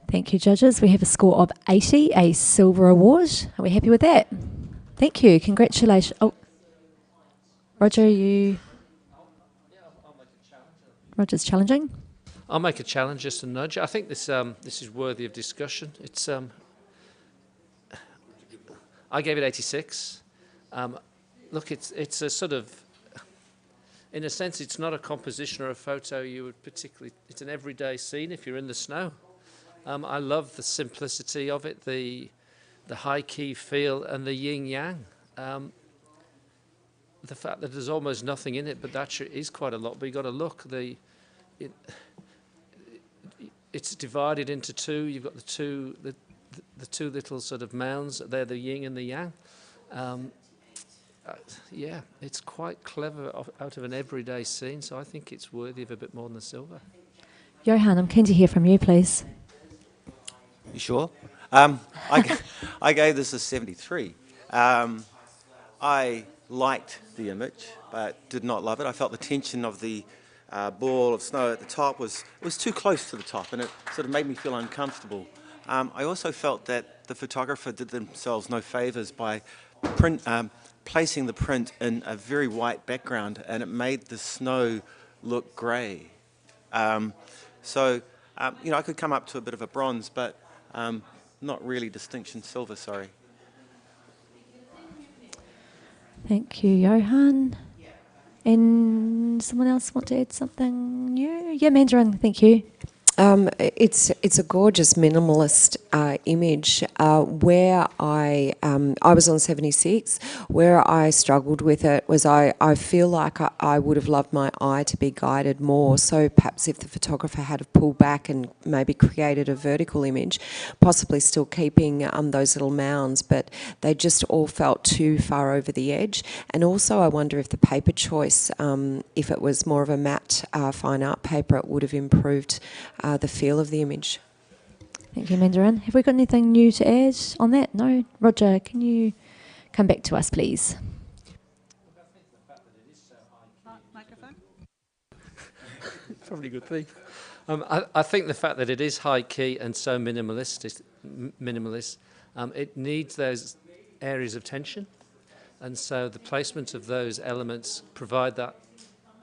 Thank you, judges. We have a score of 80, a silver award. Are we happy with that? Thank you. Congratulations. Oh, Roger, Roger's challenging. I'll make a challenge, just a nudge. I think this is worthy of discussion. It's I gave it 86. Look, it's a sort of, in a sense, it's not a composition or a photo you would particularly. It's an everyday scene if you're in the snow. I love the simplicity of it, the high key feel, and the yin yang. The fact that there's almost nothing in it, but that is quite a lot. But you got to look. It's divided into two. You've got the two little sort of mounds. They're the yin and the yang. Yeah, it's quite clever out of an everyday scene. So I think it's worthy of a bit more than the silver. Johan, I'm keen to hear from you, please. You sure? I gave this a 73. I liked the image, but did not love it. I felt the tension of the ball of snow at the top was too close to the top, and it sort of made me feel uncomfortable. I also felt that the photographer did themselves no favours by placing the print in a very white background, and it made the snow look grey. So, I could come up to a bit of a bronze, but not really distinction silver, sorry. Thank you, Johan. And someone else want to add something new? Yeah, Mandarin, thank you. It's a gorgeous minimalist image. Where I was on 76. Where I struggled with it was I feel like I would have loved my eye to be guided more. So perhaps if the photographer had have pulled back and maybe created a vertical image, possibly still keeping those little mounds, but they just all felt too far over the edge. And also I wonder if the paper choice, if it was more of a matte fine art paper, it would have improved the feel of the image. Thank you, Mandarin. Have we got anything new to add on that? No? Roger, can you come back to us, please? Probably a good thing. I think the fact that it is high key and so minimalist, it needs those areas of tension, and so the placement of those elements provide that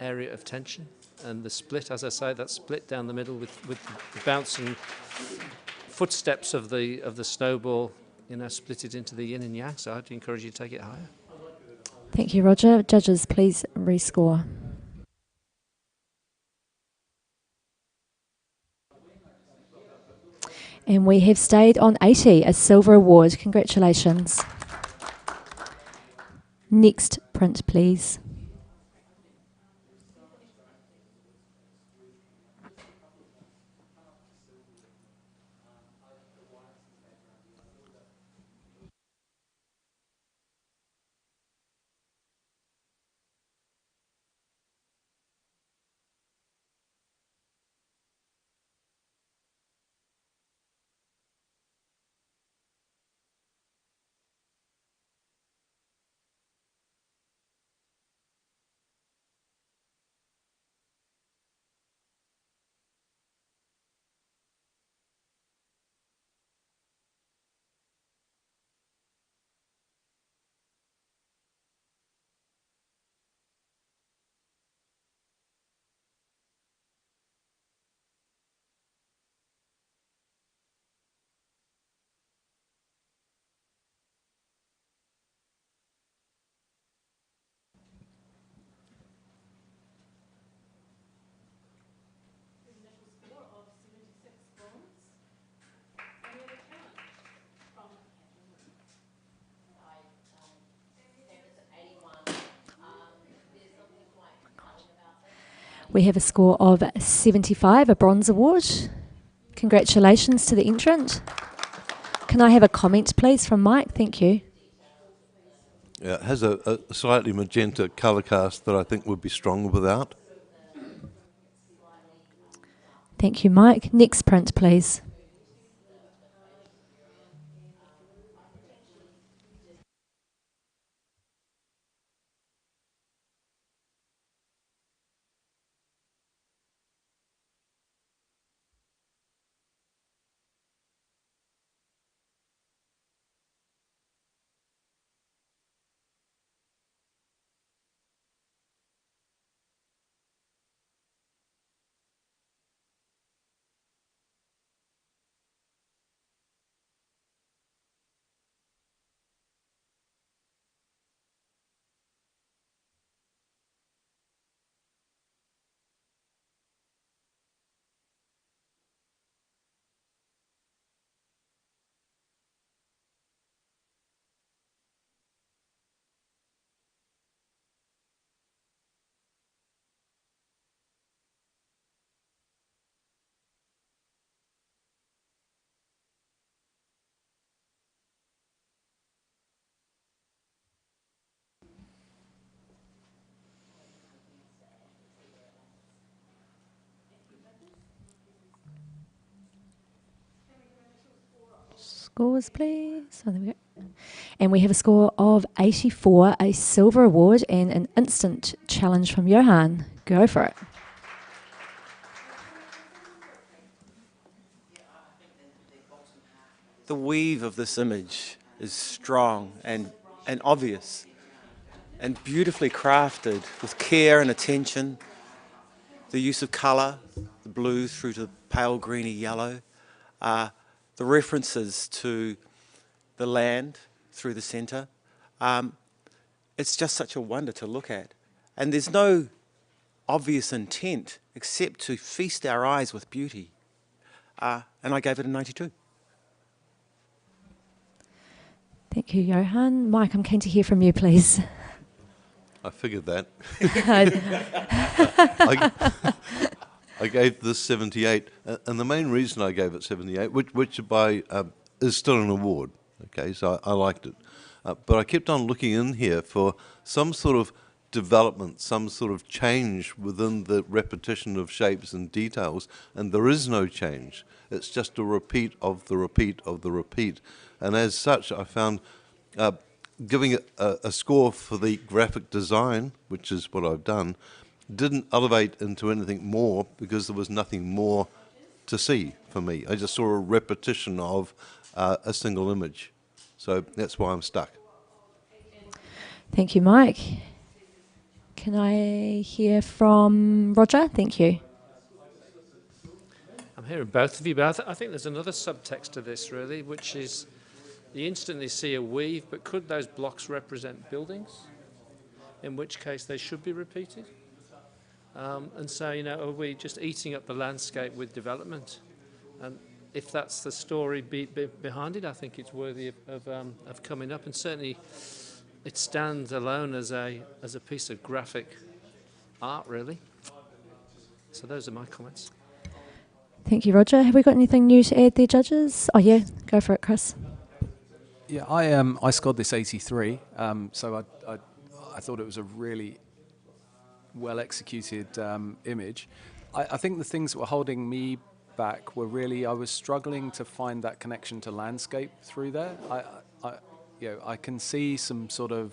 area of tension. And the split, as I say, that split down the middle with the bouncing footsteps of the snowball, split it into the yin and yang. So I'd encourage you to take it higher. Thank you, Roger. Judges, please rescore. And we have stayed on 80, a silver award. Congratulations. Next print, please. We have a score of 75, a bronze award. Congratulations to the entrant. Can I have a comment, please, from Mike? Thank you. Yeah, it has a slightly magenta colour cast that I think would be stronger without. Thank you, Mike. Next print, please. Scores, please. Oh, there we go. And we have a score of 84, a silver award, and an instant challenge from Johan. Go for it. The weave of this image is strong and obvious and beautifully crafted with care and attention. The use of colour, the blue through to pale greeny yellow, the references to the land through the centre. It's just such a wonder to look at. And there's no obvious intent except to feast our eyes with beauty. And I gave it a 92. Thank you, Johan. Mike, I'm keen to hear from you, please. I figured that. I gave this 78, and the main reason I gave it 78, which is still an award, okay, so I liked it. But I kept on looking in here for some sort of development, some sort of change within the repetition of shapes and details, and there is no change. It's just a repeat of the repeat of the repeat. And as such, I found giving it a score for the graphic design, which is what I've done, didn't elevate into anything more because there was nothing more to see for me. I just saw a repetition of a single image. So that's why I'm stuck. Thank you, Mike. Can I hear from Roger? Thank you. I'm hearing both of you, but I think there's another subtext to this, really, which is you instantly see a weave, but could those blocks represent buildings? In which case they should be repeated. And so, you know, are we just eating up the landscape with development? And if that's the story behind it, I think it's worthy of coming up. And certainly it stands alone as a piece of graphic art, really. So those are my comments. Thank you, Roger. Have we got anything new to add there, judges? Oh, yeah, go for it, Chris. Yeah, I scored this 83, so I thought it was a really well executed image. I think the things that were holding me back were really I was struggling to find that connection to landscape through there. I can see some sort of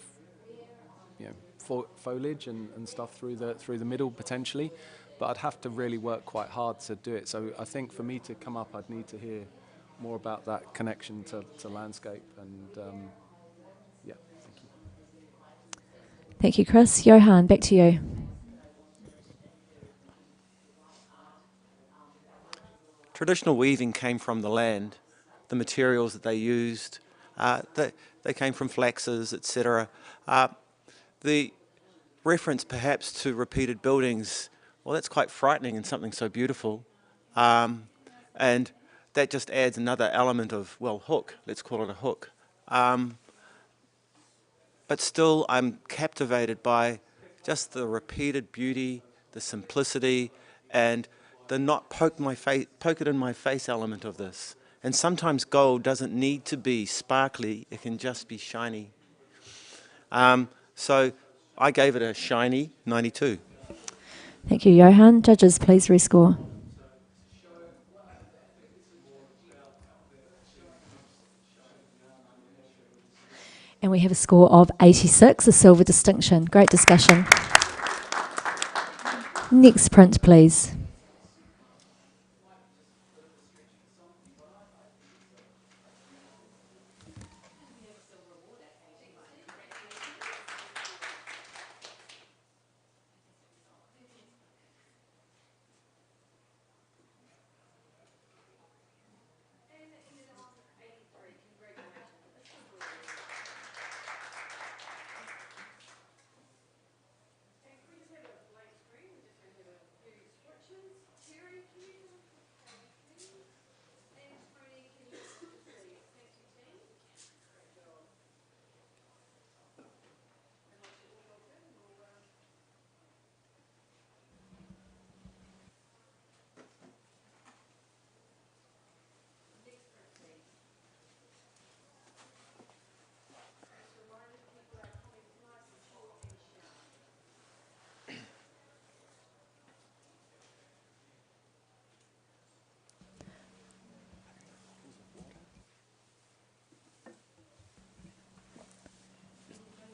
foliage and stuff through the middle potentially, but I'd have to really work quite hard to do it. So I think for me to come up, I'd need to hear more about that connection to landscape. And yeah, thank you. Thank you, Chris. Johan, back to you. Traditional weaving came from the land. The materials that they used, they came from flaxes, etc. The reference perhaps to repeated buildings, well, that's quite frightening in something so beautiful. And that just adds another element of, well, hook. Let's call it a hook. But still, I'm captivated by just the repeated beauty, the simplicity, and the not poke it in my face element of this. And sometimes gold doesn't need to be sparkly, it can just be shiny. So I gave it a shiny 92. Thank you, Johan. Judges, please rescore. And we have a score of 86, a silver distinction. Great discussion. Next print, please.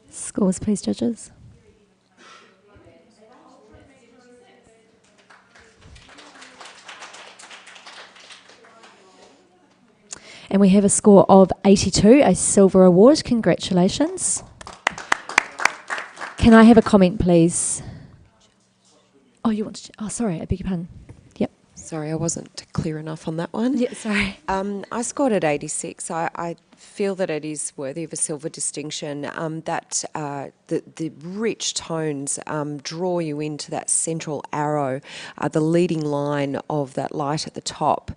Scores, please, judges. And we have a score of 82, a silver award. Congratulations. Can I have a comment, please? Oh, you want to... Oh, sorry, I beg your pardon. Yep. Sorry, I wasn't clear enough on that one. Yeah, sorry. I scored at 86. I feel that it is worthy of a silver distinction. The rich tones draw you into that central arrow. The leading line of that light at the top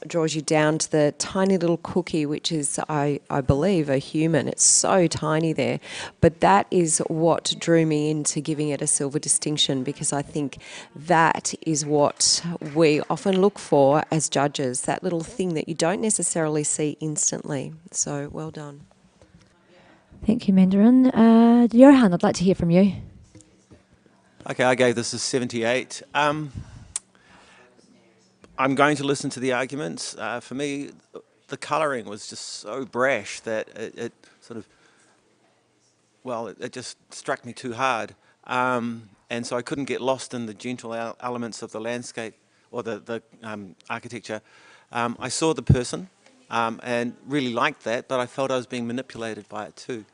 draws you down to the tiny little cookie, which is, I believe, a human. It's so tiny there. But that is what drew me into giving it a silver distinction, because I think that is what we often look for as judges, that little thing that you don't necessarily see instantly. So, well done. Thank you, Mandarin. Johan, I'd like to hear from you. Okay, I gave this a 78. I'm going to listen to the arguments. For me, the colouring was just so brash that it sort of, well, it just struck me too hard. And so I couldn't get lost in the gentle elements of the landscape or the architecture. I saw the person and really liked that, but I felt I was being manipulated by it too.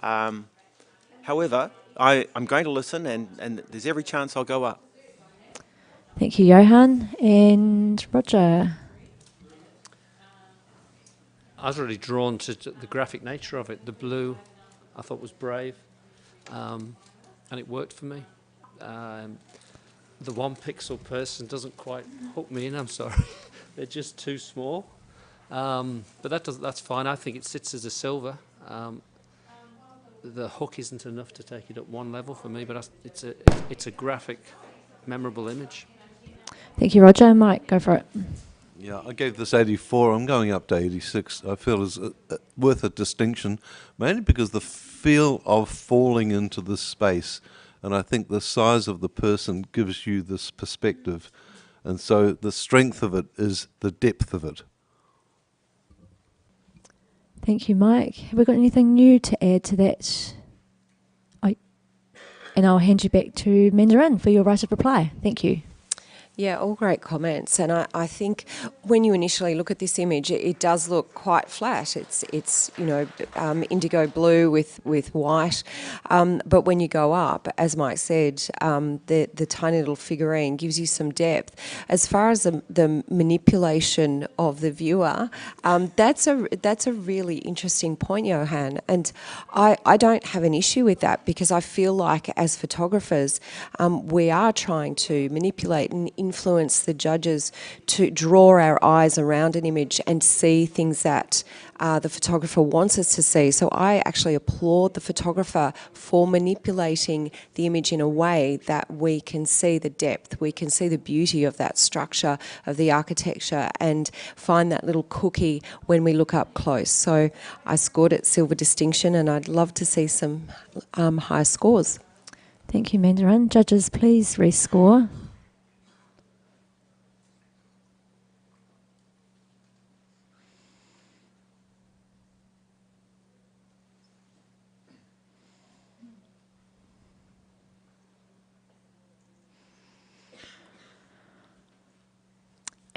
However, I'm going to listen, and there's every chance I'll go up. Thank you, Johan. And Roger. I was really drawn to the graphic nature of it. The blue, I thought was brave, and it worked for me. The 1 pixel person doesn't quite hook me in. I'm sorry, they're just too small. But that's fine. I think it sits as a silver. The hook isn't enough to take it up one level for me, but it's a graphic, memorable image. Thank you, Roger. Mike, go for it. Yeah, I gave this 84. I'm going up to 86. I feel is worth a distinction, mainly because the feel of falling into this space, and I think the size of the person gives you this perspective, and so the strength of it is the depth of it. Thank you, Mike. Have we got anything new to add to that? And I'll hand you back to Mandarin for your right of reply. Thank you. Yeah, all great comments, and I think when you initially look at this image, it does look quite flat. It's indigo blue with white, but when you go up, as Mike said, the tiny little figurine gives you some depth. As far as the manipulation of the viewer, that's a really interesting point, Johan, and I don't have an issue with that because I feel like as photographers, we are trying to manipulate and influence the judges to draw our eyes around an image and see things that the photographer wants us to see. So I actually applaud the photographer for manipulating the image in a way that we can see the depth, we can see the beauty of that structure, of the architecture, and find that little cookie when we look up close. So I scored it silver distinction, and I'd love to see some high scores. Thank you, Mandarin. Judges, please rescore.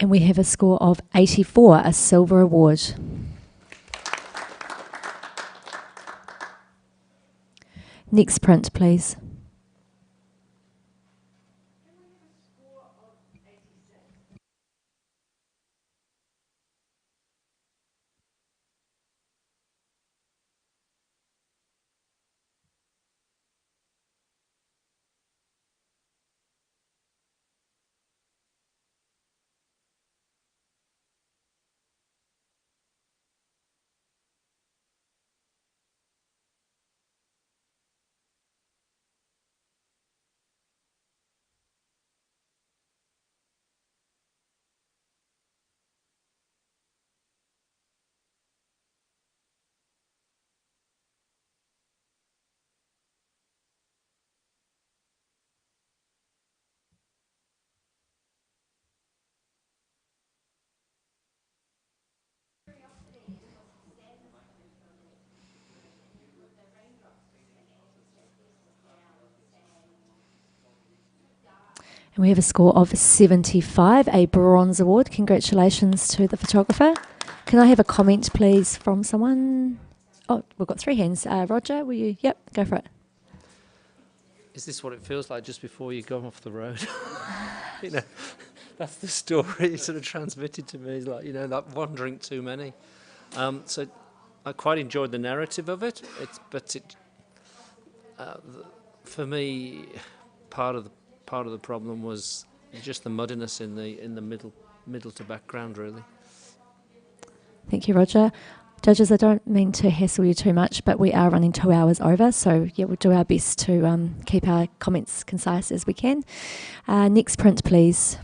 And we have a score of 84, a silver award. Next print, please. And we have a score of 75, a bronze award. Congratulations to the photographer. Can I have a comment, please, from someone? Oh, we've got 3 hands. Roger, will you? Yep, go for it. Is this what it feels like just before you go off the road? That's the story sort of transmitted to me, like, that one drink too many. So I quite enjoyed the narrative of it, for me, part of the problem was just the muddiness in the middle to background, really. Thank you, Roger. Judges, I don't mean to hassle you too much, but we are running 2 hours over, so yeah, we'll do our best to keep our comments concise as we can. Next print, please.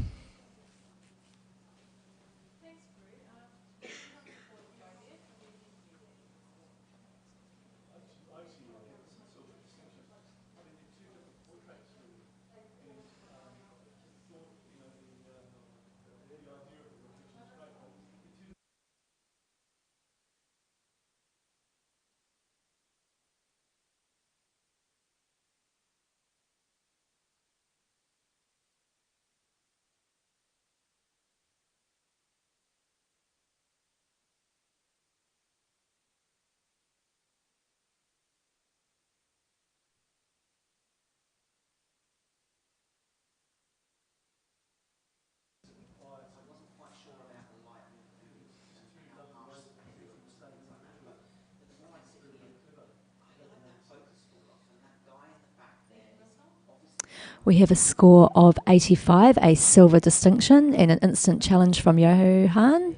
We have a score of 85, a silver distinction, and an instant challenge from Johan.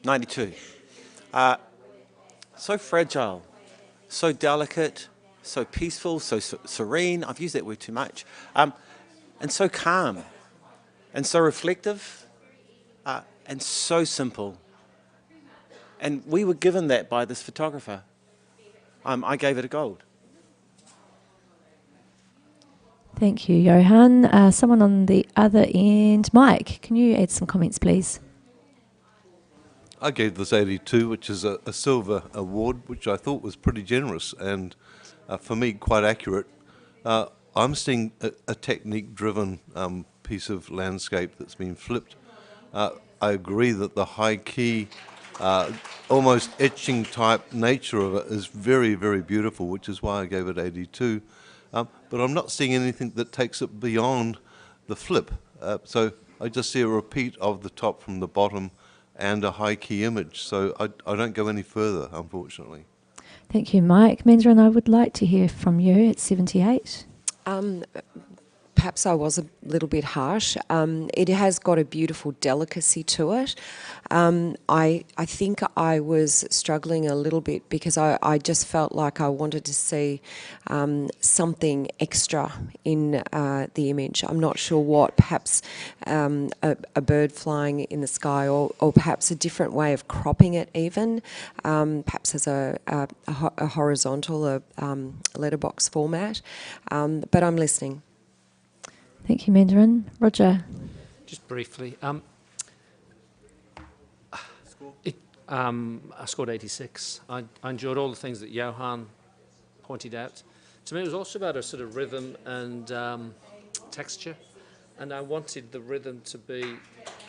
92. So fragile, so delicate, so peaceful, so serene. I've used that word too much. And so calm, and so reflective, and so simple. And we were given that by this photographer. I gave it a gold. Thank you, Johan. Someone on the other end. Mike, can you add some comments, please? I gave this 82, which is a silver award, which I thought was pretty generous and, for me, quite accurate. I'm seeing a technique-driven piece of landscape that's been flipped. I agree that the high-key, almost etching type nature of it is very, very beautiful, which is why I gave it 82. But I'm not seeing anything that takes it beyond the flip. So I just see a repeat of the top from the bottom and a high-key image. So I don't go any further, unfortunately. Thank you, Mike. Mandarin, I would like to hear from you at 78. Perhaps I was a little bit harsh. It has got a beautiful delicacy to it. I think I was struggling a little bit because I just felt like I wanted to see something extra in the image. I'm not sure what, perhaps a bird flying in the sky, or perhaps a different way of cropping it even, perhaps as a horizontal, letterbox format. But I'm listening. Thank you, Mandarin. Roger. Just briefly, I scored 86. I enjoyed all the things that Johan pointed out. To me, it was also about a sort of rhythm and texture, and I wanted the rhythm to be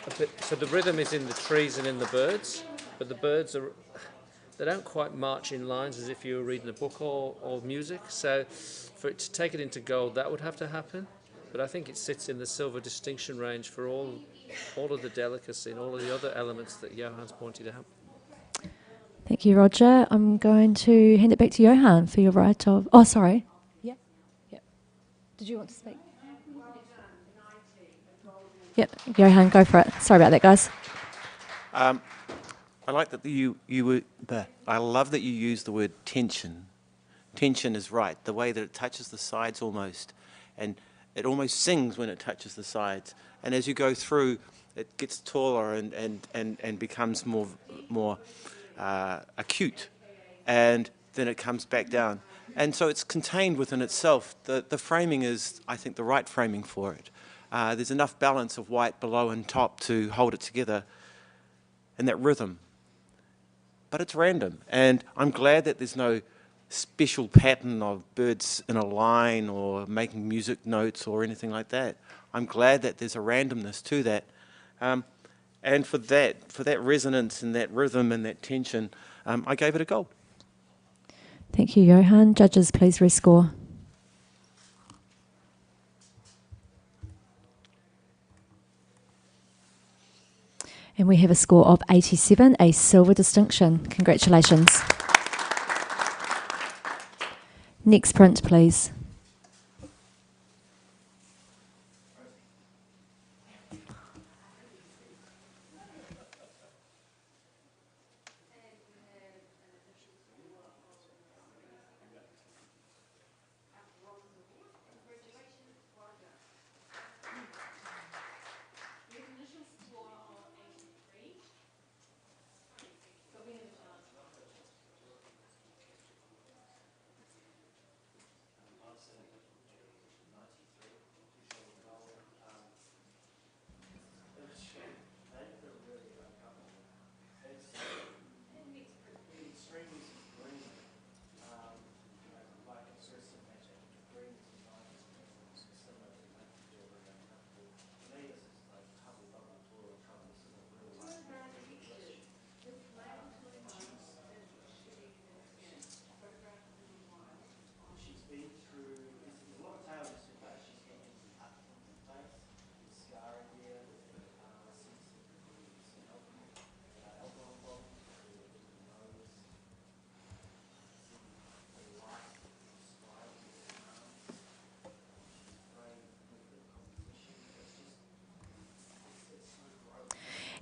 a bit. So the rhythm is in the trees and in the birds, but the birds they don't quite march in lines as if you were reading a book or music. So for it to take it into gold, that would have to happen. But I think it sits in the silver distinction range for all of the delicacy and all of the other elements that Johan's pointed out. Thank you, Roger. I'm going to hand it back to Johan for your right of... Oh, sorry. Yep. Did you want to speak? Yep, Johan, go for it. Sorry about that, guys. I like that I love that you use the word tension. Tension is right. The way that it touches the sides almost, and it almost sings when it touches the sides. And as you go through, it gets taller and becomes more acute. And then it comes back down. And so it's contained within itself. The framing is, I think, the right framing for it. There's enough balance of white below and top to hold it together, and that rhythm. But it's random. And I'm glad that there's no special pattern of birds in a line or making music notes or anything like that. I'm glad that there's a randomness to that. And for that resonance and that rhythm and that tension, I gave it a gold. Thank you, Johan. Judges, please rescore. And we have a score of 87, a silver distinction. Congratulations. Next print, please.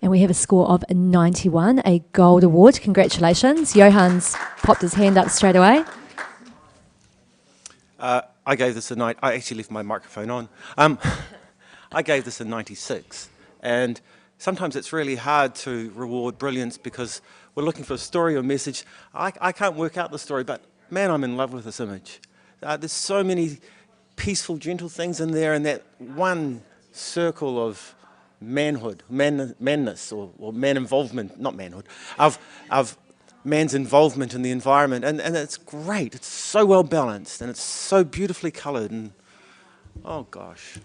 And we have a score of 91, a gold award. Congratulations. Johan's popped his hand up straight away. I gave this a night. I actually left my microphone on. I gave this a 96, and sometimes it's really hard to reward brilliance because we're looking for a story or message. I can't work out the story, but man, I'm in love with this image. There's so many peaceful, gentle things in there, and that one circle of manhood, manness, or man involvement, not manhood, of man's involvement in the environment, and it's great. It's so well balanced, and it's so beautifully coloured, and oh gosh.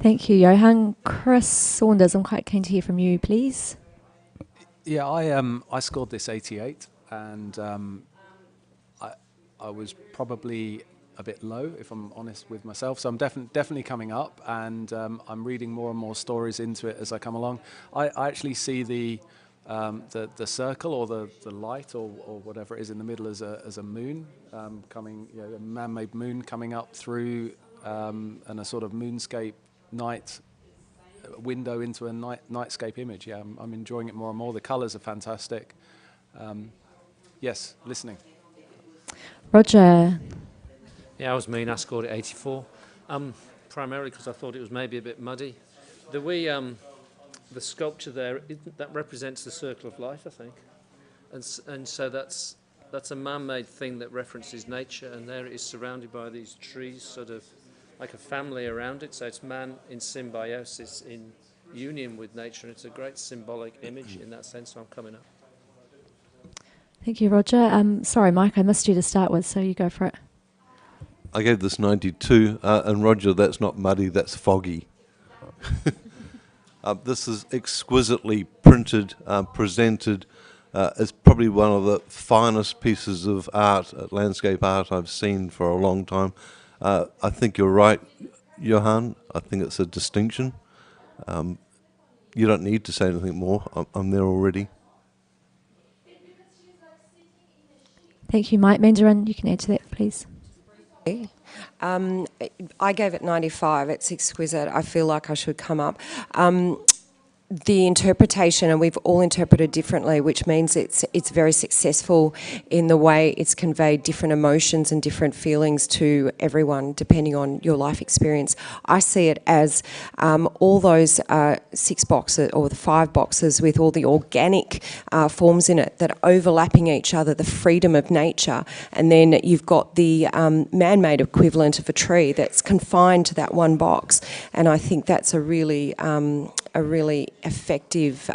Thank you, Johan. Chris Saunders, I'm quite keen to hear from you, please. Yeah, I scored this 88, and I was probably a bit low, if I'm honest with myself. So I'm definitely coming up, and I'm reading more and more stories into it as I come along. I actually see the circle or the light or whatever it is in the middle as a moon coming, a man-made moon coming up through and a sort of moonscape night window into a nightscape image. Yeah, I'm enjoying it more and more. The colours are fantastic. Yes, listening. Roger. Yeah, I was mean. I scored it 84, primarily because I thought it was maybe a bit muddy. The way the sculpture there, that represents the circle of life, I think, and so that's a man-made thing that references nature, and there it is surrounded by these trees, sort of like a family around it. So it's man in symbiosis, in union with nature, and it's a great symbolic image in that sense. So I'm coming up. Thank you, Roger. Sorry, Mike, I missed you to start with, so you go for it. I gave this 92, and Roger, that's not muddy, that's foggy. This is exquisitely printed, presented. It's probably one of the finest pieces of art, landscape art, I've seen for a long time. I think you're right, Johan. I think it's a distinction. You don't need to say anything more. I'm there already. Thank you, Mike. Mandarin, you can add to that, please. I gave it 95. It's exquisite. I feel like I should come up. The interpretation, and we've all interpreted differently, which means it's very successful in the way it's conveyed different emotions and different feelings to everyone, depending on your life experience. I see it as all those 6 boxes, or the 5 boxes with all the organic forms in it that are overlapping each other, the freedom of nature, and then you've got the man-made equivalent of a tree that's confined to that one box, and I think that's a really effective,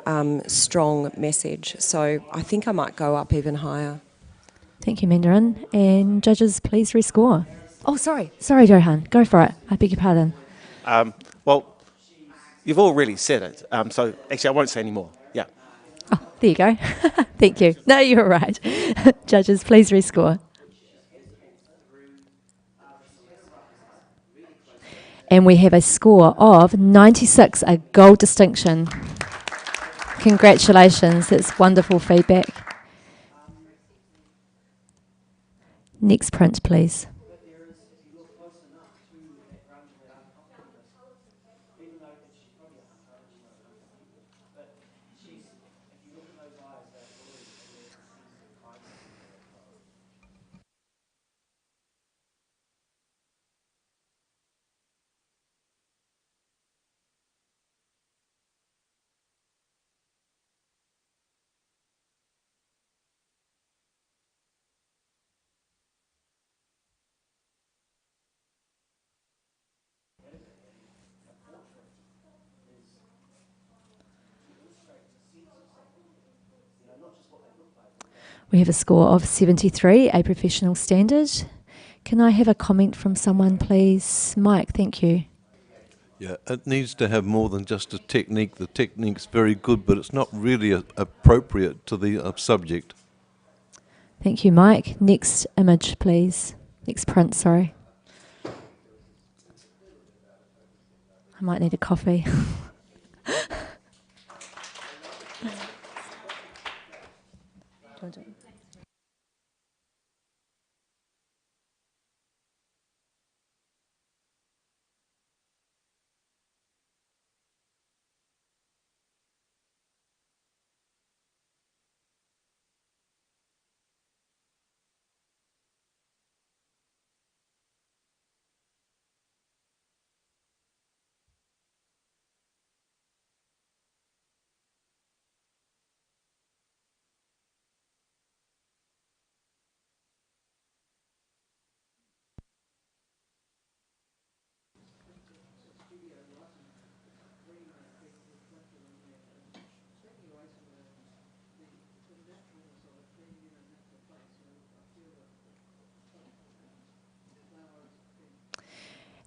strong message. So I think I might go up even higher. Thank you, Mandarin. And judges, please rescore. Oh, sorry, Johan. Go for it. I beg your pardon. Well, you've all really said it, so actually I won't say any more. Yeah. Oh, there you go. Thank you. No, you're right. Judges, please rescore. And we have a score of 96, a gold distinction. Congratulations, that's wonderful feedback. Next print, please. We have a score of 73, a professional standard. Can I have a comment from someone, please? Mike, thank you. Yeah, it needs to have more than just a technique. The technique's very good, but it's not really appropriate to the subject. Thank you, Mike. Next image, please. Next print, sorry. I might need a coffee.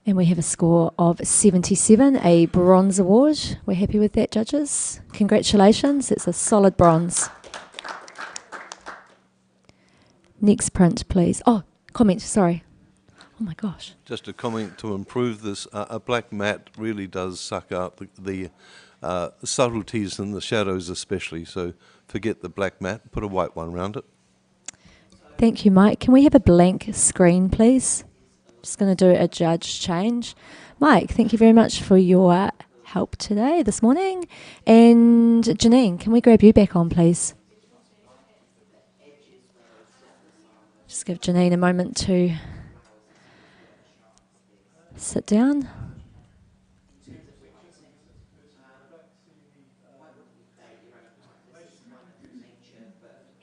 And we have a score of 77, a bronze award. We're happy with that, judges. Congratulations, it's a solid bronze. Next print, please. Oh, comment, sorry. Oh my gosh. Just a comment to improve this. A black mat really does suck out the subtleties and the shadows especially, so forget the black mat, put a white one around it. Thank you, Mike. Can we have a blank screen, please? Just going to do a judge change. Mike, thank you very much for your help today, this morning. And Janine, can we grab you back on, please? Just give Janine a moment to sit down.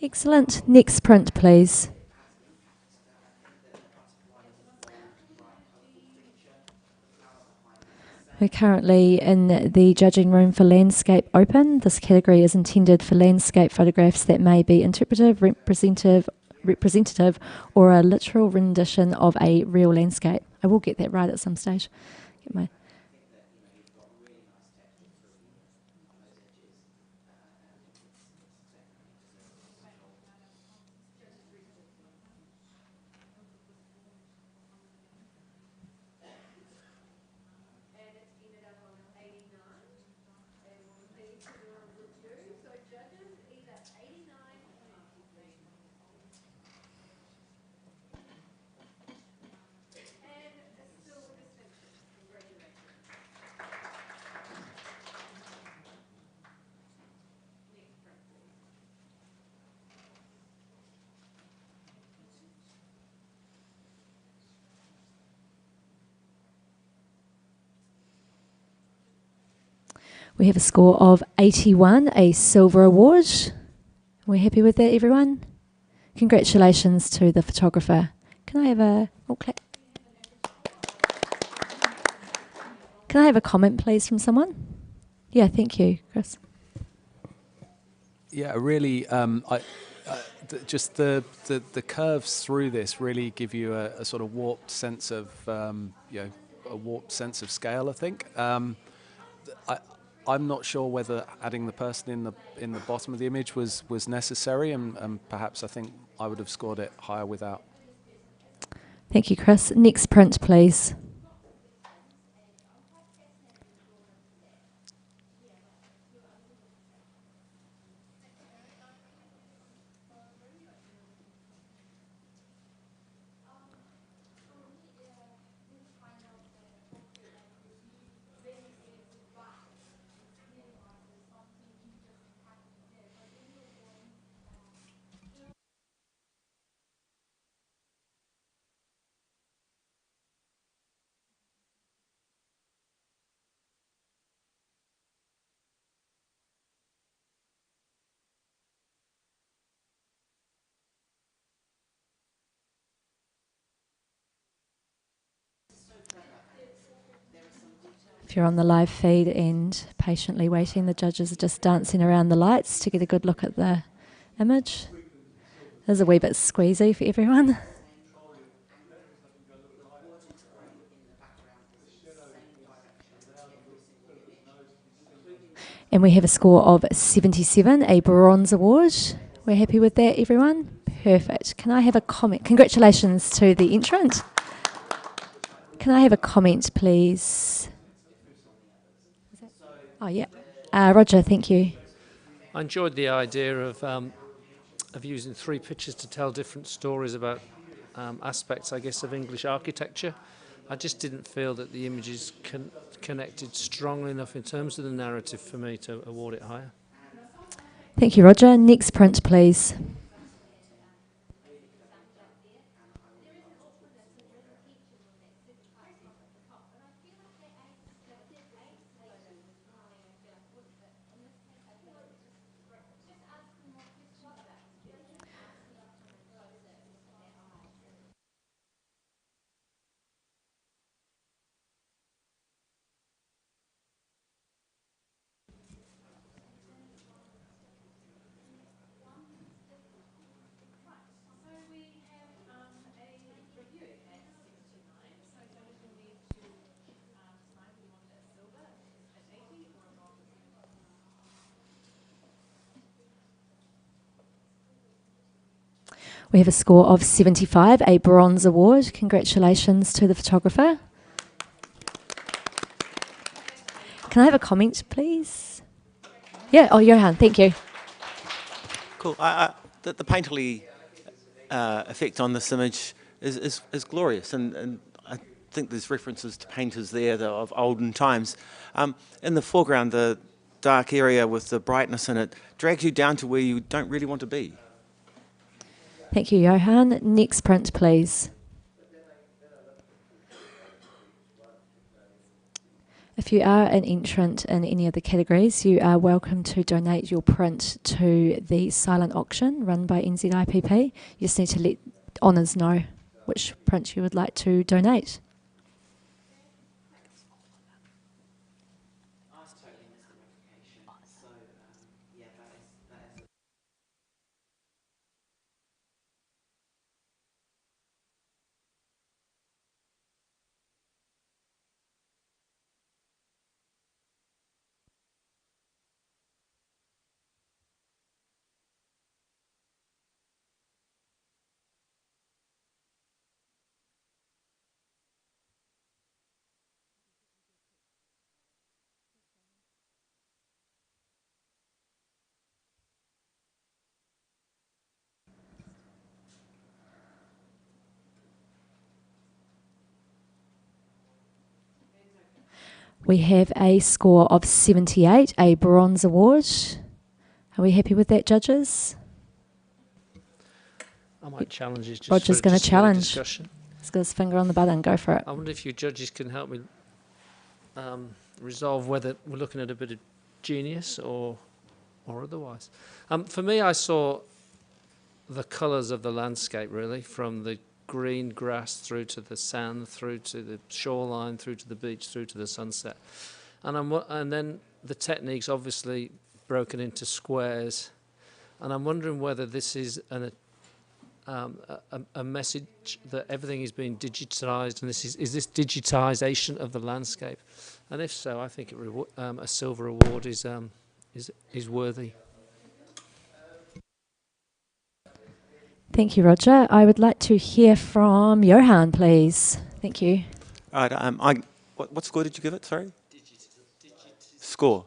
Excellent. Next print, please. We're currently in the judging room for landscape open. This category is intended for landscape photographs that may be interpretive, representative, or a literal rendition of a real landscape. I will get that right at some stage. Get my We have a score of 81, a silver award. We're happy with that, everyone? Congratulations to the photographer. Can I have a clap? Can I have a comment, please, from someone? Yeah, thank you, Chris. Yeah, really, just the curves through this really give you a sort of warped sense of, a warped sense of scale, I think. I'm not sure whether adding the person in the bottom of the image was necessary, and perhaps I think I would have scored it higher without. Thank you, Chris. Next print, please. If you're on the live feed and patiently waiting, the judges are just dancing around the lights to get a good look at the image. There's a wee bit squeezy for everyone. And we have a score of 77, a bronze award. We're happy with that, everyone? Perfect. Can I have a comment? Congratulations to the entrant. Can I have a comment, please? Oh, yeah. Roger, thank you. I enjoyed the idea of using 3 pictures to tell different stories about aspects, I guess, of English architecture. I just didn't feel that the images connected strongly enough in terms of the narrative for me to award it higher. Thank you, Roger. Next print, please. We have a score of 75, a bronze award. Congratulations to the photographer. Can I have a comment, please? Yeah, oh, Johan, thank you. Cool. The painterly effect on this image is glorious, and I think there's references to painters there of olden times. In the foreground, the dark area with the brightness in it drags you down to where you don't really want to be. Thank you, Johan. Next print, please. If you are an entrant in any of the categories, you are welcome to donate your print to the silent auction run by NZIPP. You just need to let honours know which print you would like to donate. We have a score of 78, a bronze award. Are we happy with that, judges? I might challenge you just Roger's for going to just a bit of challenge. discussion. He's got his finger on the button. Go for it. I wonder if you judges can help me resolve whether we're looking at a bit of genius or otherwise. For me, I saw the colours of the landscape, really, from the green grass through to the sand, through to the shoreline, through to the beach, through to the sunset. And then the technique's obviously broken into squares. And I'm wondering whether this is a message that everything is being digitised, and is this digitisation of the landscape? And if so, I think a silver award is worthy. Thank you, Roger. I would like to hear from Johan, please. Thank you. All right. What score did you give it? Sorry. Score.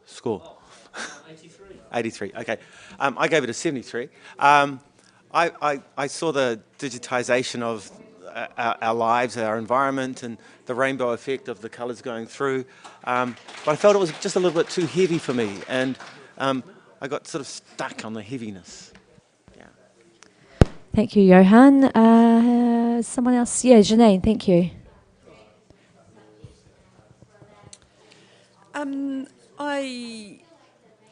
83. 83. Okay. I gave it a 73. I saw the digitisation of our lives, our environment, and the rainbow effect of the colours going through. But I felt it was just a little bit too heavy for me, and I got sort of stuck on the heaviness. Yeah. Thank you, Johan. Someone else? Yeah, Janine, thank you.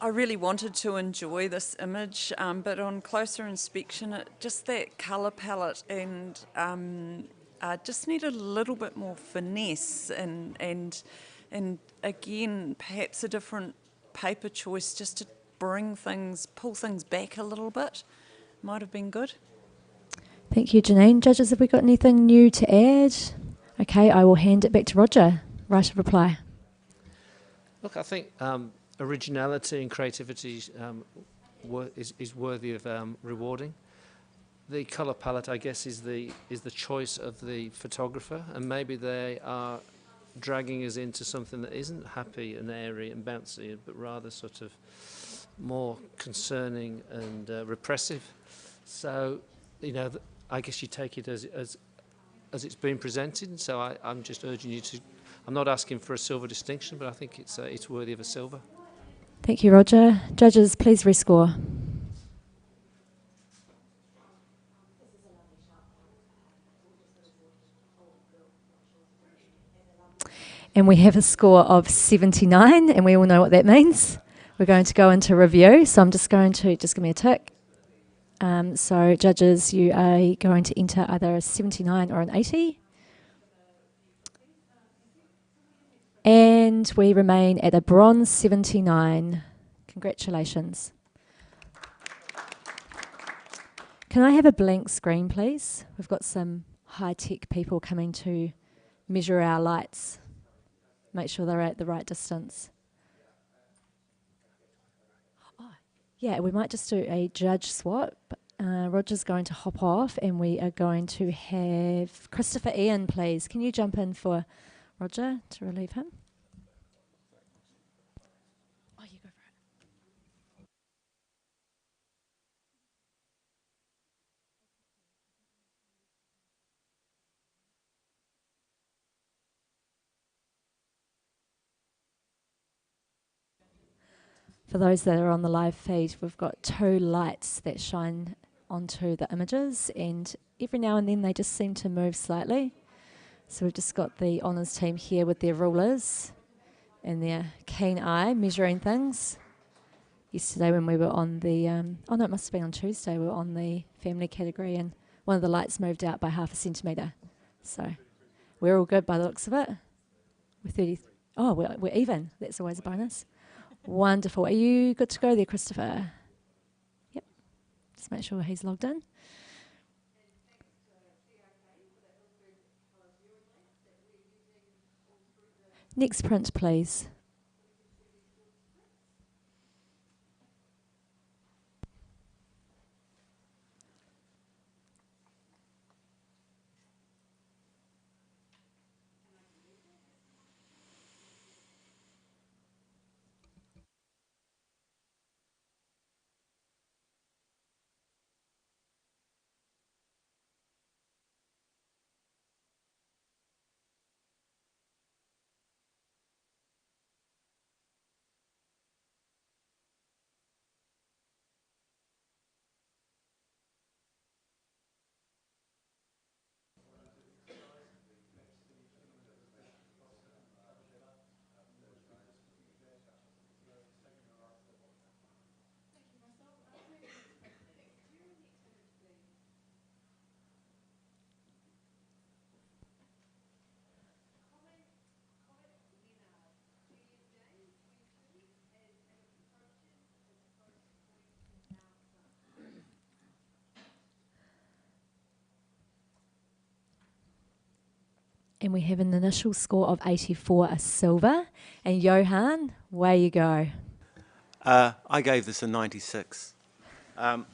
I really wanted to enjoy this image, but on closer inspection, just that colour palette and just needed a little bit more finesse and again, perhaps a different paper choice just to pull things back a little bit. Might have been good. Thank you, Janine. Judges, have we got anything new to add? Okay, I will hand it back to Roger. Right of reply. Look, I think originality and creativity is worthy of rewarding. The colour palette, I guess, is the choice of the photographer, and maybe they are dragging us into something that isn't happy and airy and bouncy, but rather sort of more concerning and repressive. So, I guess you take it as it's been presented. So I'm just urging you to. I'm not asking for a silver distinction, but I think it's worthy of a silver. Thank you, Roger. Judges, please rescore. And we have a score of 79, and we all know what that means. We're going to go into review, so I'm just going to give me a tick. So, judges, you are going to enter either a 79 or an 80. And we remain at a bronze 79. Congratulations. Can I have a blank screen, please? We've got some high-tech people coming to measure our lights. Make sure they're at the right distance. Oh, yeah, we might just do a judge swap. Roger's going to hop off, and we are going to have Christopher Ian, please. Can you jump in for Roger to relieve him? Oh, you go for it. For those that are on the live feed, we've got 2 lights that shine onto the images, and every now and then they just seem to move slightly. So we've just got the honours team here with their rulers and their keen eye measuring things. Yesterday when we were on the, oh no, it must have been on Tuesday, we were on the family category, and one of the lights moved out by 0.5 centimetre. So we're all good by the looks of it. We're 30, oh, we're even. That's always a bonus. Wonderful. Are you good to go there, Christopher? Yep. Just make sure he's logged in. Next print, please. And we have an initial score of 84, a silver. And Johan, way you go. I gave this a 96. The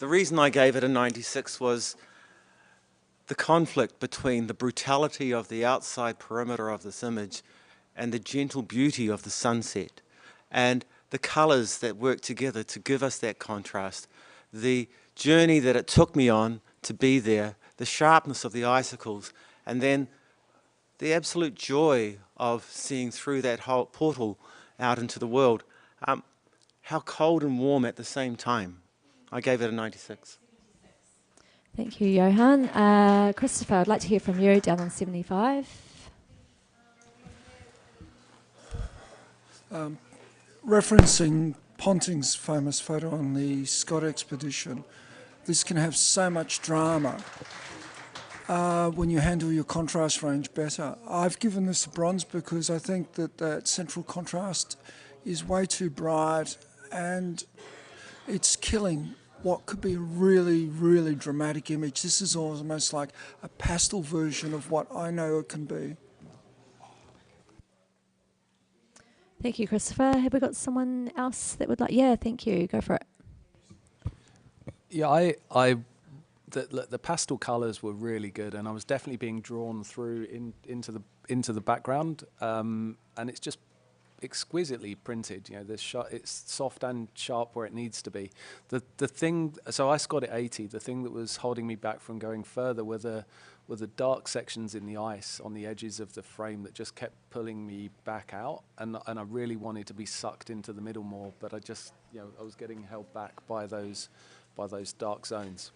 reason I gave it a 96 was the conflict between the brutality of the outside perimeter of this image and the gentle beauty of the sunset, and the colours that work together to give us that contrast, the journey that it took me on to be there, the sharpness of the icicles, and then the absolute joy of seeing through that whole portal out into the world. How cold and warm at the same time. I gave it a 96. Thank you, Johan. Christopher, I'd like to hear from you down on 75. Referencing Ponting's famous photo on the Scott expedition, this can have so much drama when you handle your contrast range better. I've given this a bronze because I think that that central contrast is way too bright and it's killing what could be a really, really dramatic image. This is almost like a pastel version of what I know it can be. Thank you, Christopher. Have we got someone else that would like? Yeah, thank you. Go for it. Yeah, the pastel colours were really good, and I was definitely being drawn through into the background, and it's just exquisitely printed. You know, it's soft and sharp where it needs to be. The thing, so I scored it 80. The thing that was holding me back from going further were the dark sections in the ice on the edges of the frame that just kept pulling me back out, and I really wanted to be sucked into the middle more, but I was getting held back by those dark zones.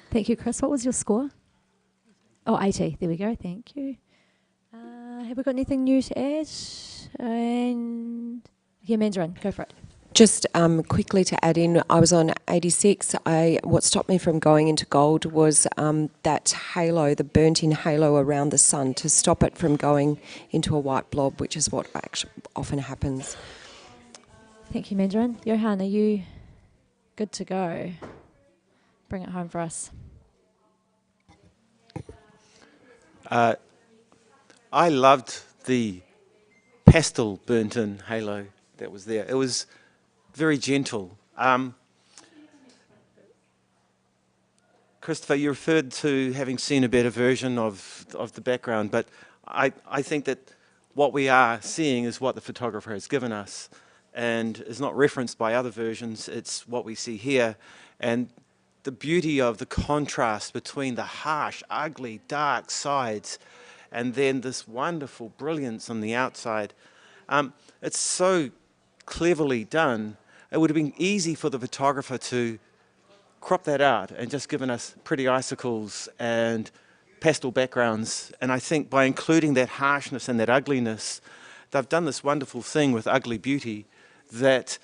Thank you, Chris. What was your score? Oh, 80. There we go. Thank you. Have we got anything new to add? And yeah, Mandarin, go for it. Just quickly to add in, I was on 86. What stopped me from going into gold was that halo, the burnt-in halo around the sun, to stop it from going into a white blob, which is what actually often happens. Thank you, Mandarin. Johan, are you good to go? Bring it home for us. I loved the pastel burnt-in halo that was there. It was very gentle. Christopher, you referred to having seen a better version of the background, but I think that what we are seeing is what the photographer has given us and is not referenced by other versions. It's what we see here. And the beauty of the contrast between the harsh, ugly, dark sides and then this wonderful brilliance on the outside. It's so cleverly done. It would have been easy for the photographer to crop that out and just given us pretty icicles and pastel backgrounds. And I think by including that harshness and that ugliness, they've done this wonderful thing with ugly beauty that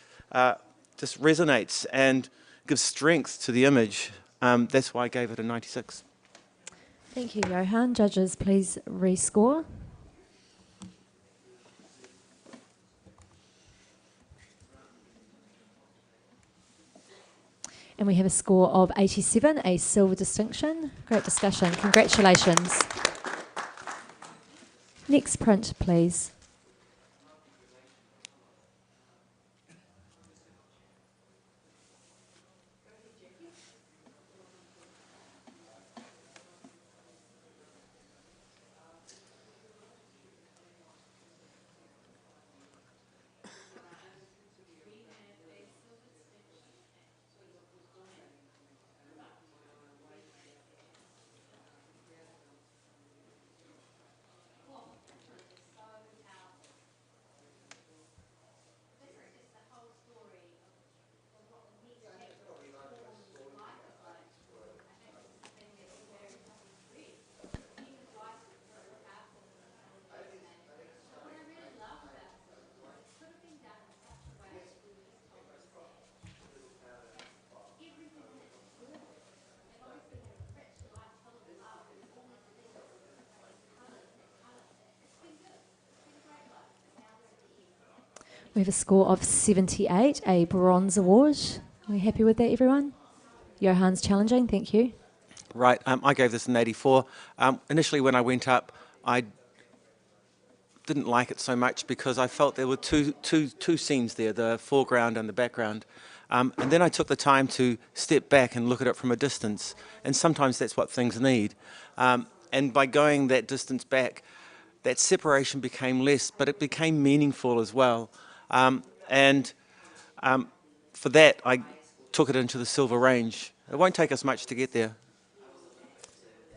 just resonates and gives strength to the image. That's why I gave it a 96. Thank you, Johan. Judges, please rescore. And we have a score of 87, a silver distinction. Great discussion. Congratulations. Next print, please. We have a score of 78, a bronze award. Are we happy with that, everyone? Johan's challenging, thank you. Right, I gave this an 84. Initially when I went up, I didn't like it so much because I felt there were two scenes there, the foreground and the background. And then I took the time to step back and look at it from a distance. And sometimes that's what things need. And by going that distance back, that separation became less, but it became meaningful as well. For that, I took it into the silver range. It won't take us much to get there.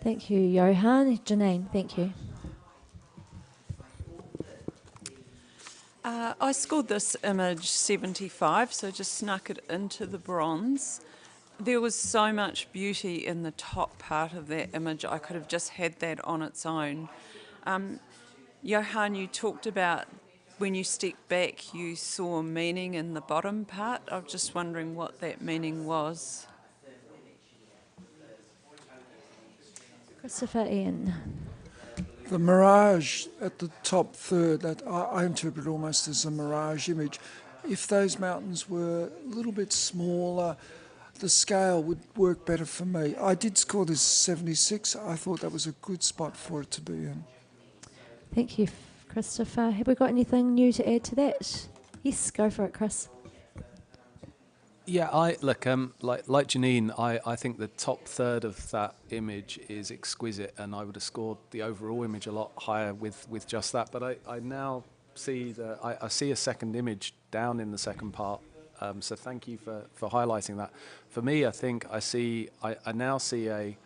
Thank you, Johan. Janine, thank you. I scored this image 75, so just snuck it into the bronze. There was so much beauty in the top part of that image, I could have just had that on its own. Johan, you talked about when you stepped back, you saw meaning in the bottom part. I was just wondering what that meaning was. Christopher, Ian. The mirage at the top third, that I interpret almost as a mirage image. If those mountains were a little bit smaller, the scale would work better for me. I did score this 76. I thought that was a good spot for it to be in. Thank you, Christopher. Have we got anything new to add to that? Yes, go for it, Chris. Yeah, like Janine, I think the top third of that image is exquisite, and I would have scored the overall image a lot higher with just that. But I now see I see a second image down in the second part. So thank you for highlighting that. For me, I think I now see a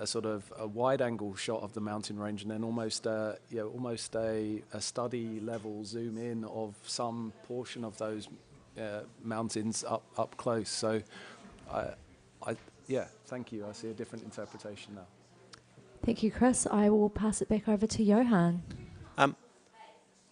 sort of a wide angle shot of the mountain range, and then almost a study level zoom in of some portion of those mountains up close. So thank you. I see a different interpretation now. Thank you, Chris. I will pass it back over to Johan.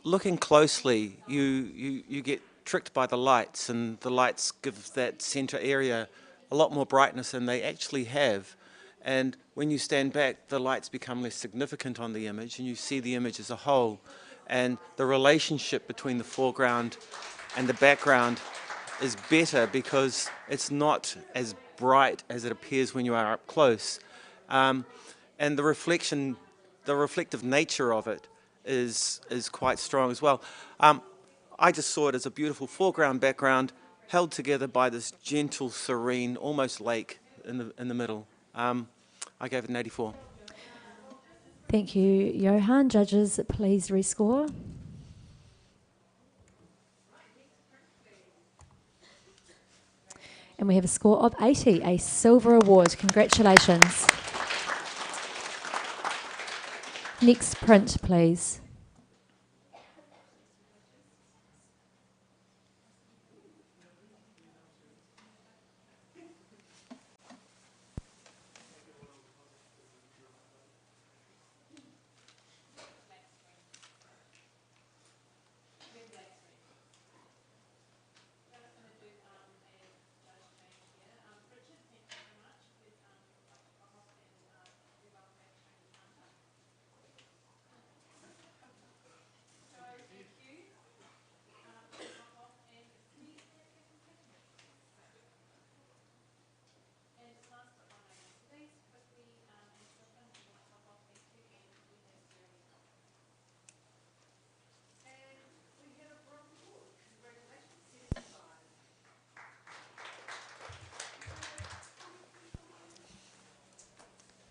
Looking closely, you get tricked by the lights, and the lights give that centre area a lot more brightness than they actually have. And when you stand back, the lights become less significant on the image, and you see the image as a whole. And the relationship between the foreground and the background is better because it's not as bright as it appears when you are up close. And the reflective nature of it is quite strong as well. I just saw it as a beautiful foreground background held together by this gentle, serene, almost lake in the middle. I gave it an 84. Thank you, Johan. Judges, please rescore. And we have a score of 80, a silver award. Congratulations. Next print, please.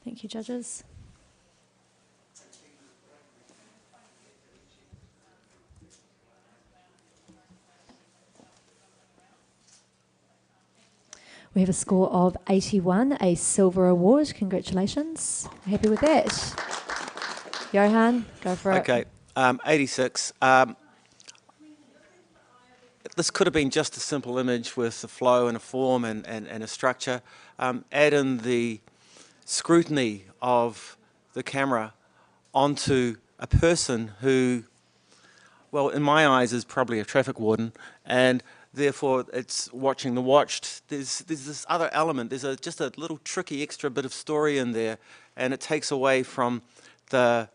Thank you, judges. We have a score of 81, a silver award. Congratulations. Happy with that? Johan, go for it. Okay, 86. This could have been just a simple image with a flow and a form and a structure. Add in the scrutiny of the camera onto a person who, well, in my eyes, is probably a traffic warden, and therefore it's watching the watched. There's this other element. There's just a little tricky extra bit of story in there, and it takes away from the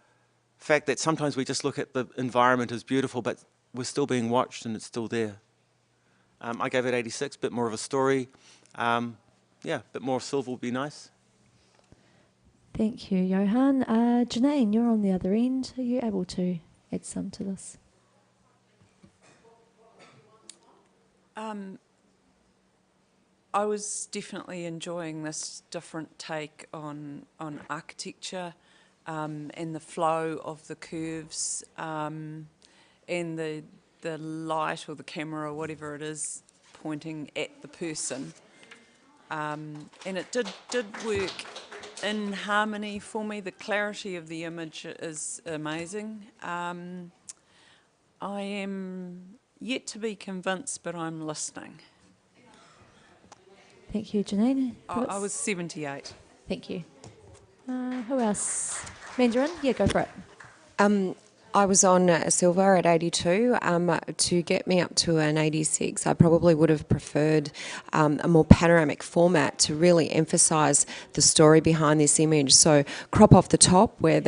fact that sometimes we just look at the environment as beautiful, but we're still being watched and it's still there. I gave it 86, bit more of a story. Yeah, a bit more silver would be nice. Thank you, Johan. Janine, you're on the other end. Are you able to add some to this? I was definitely enjoying this different take on architecture and the flow of the curves and the light or the camera or whatever it is pointing at the person. And it did work in harmony for me. The clarity of the image is amazing. I am yet to be convinced, but I'm listening. Thank you, Janine. I was 78. Thank you. Who else? Mandarin? Yeah, go for it. I was on a silver at 82. To get me up to an 86, I probably would have preferred a more panoramic format to really emphasise the story behind this image. So crop off the top where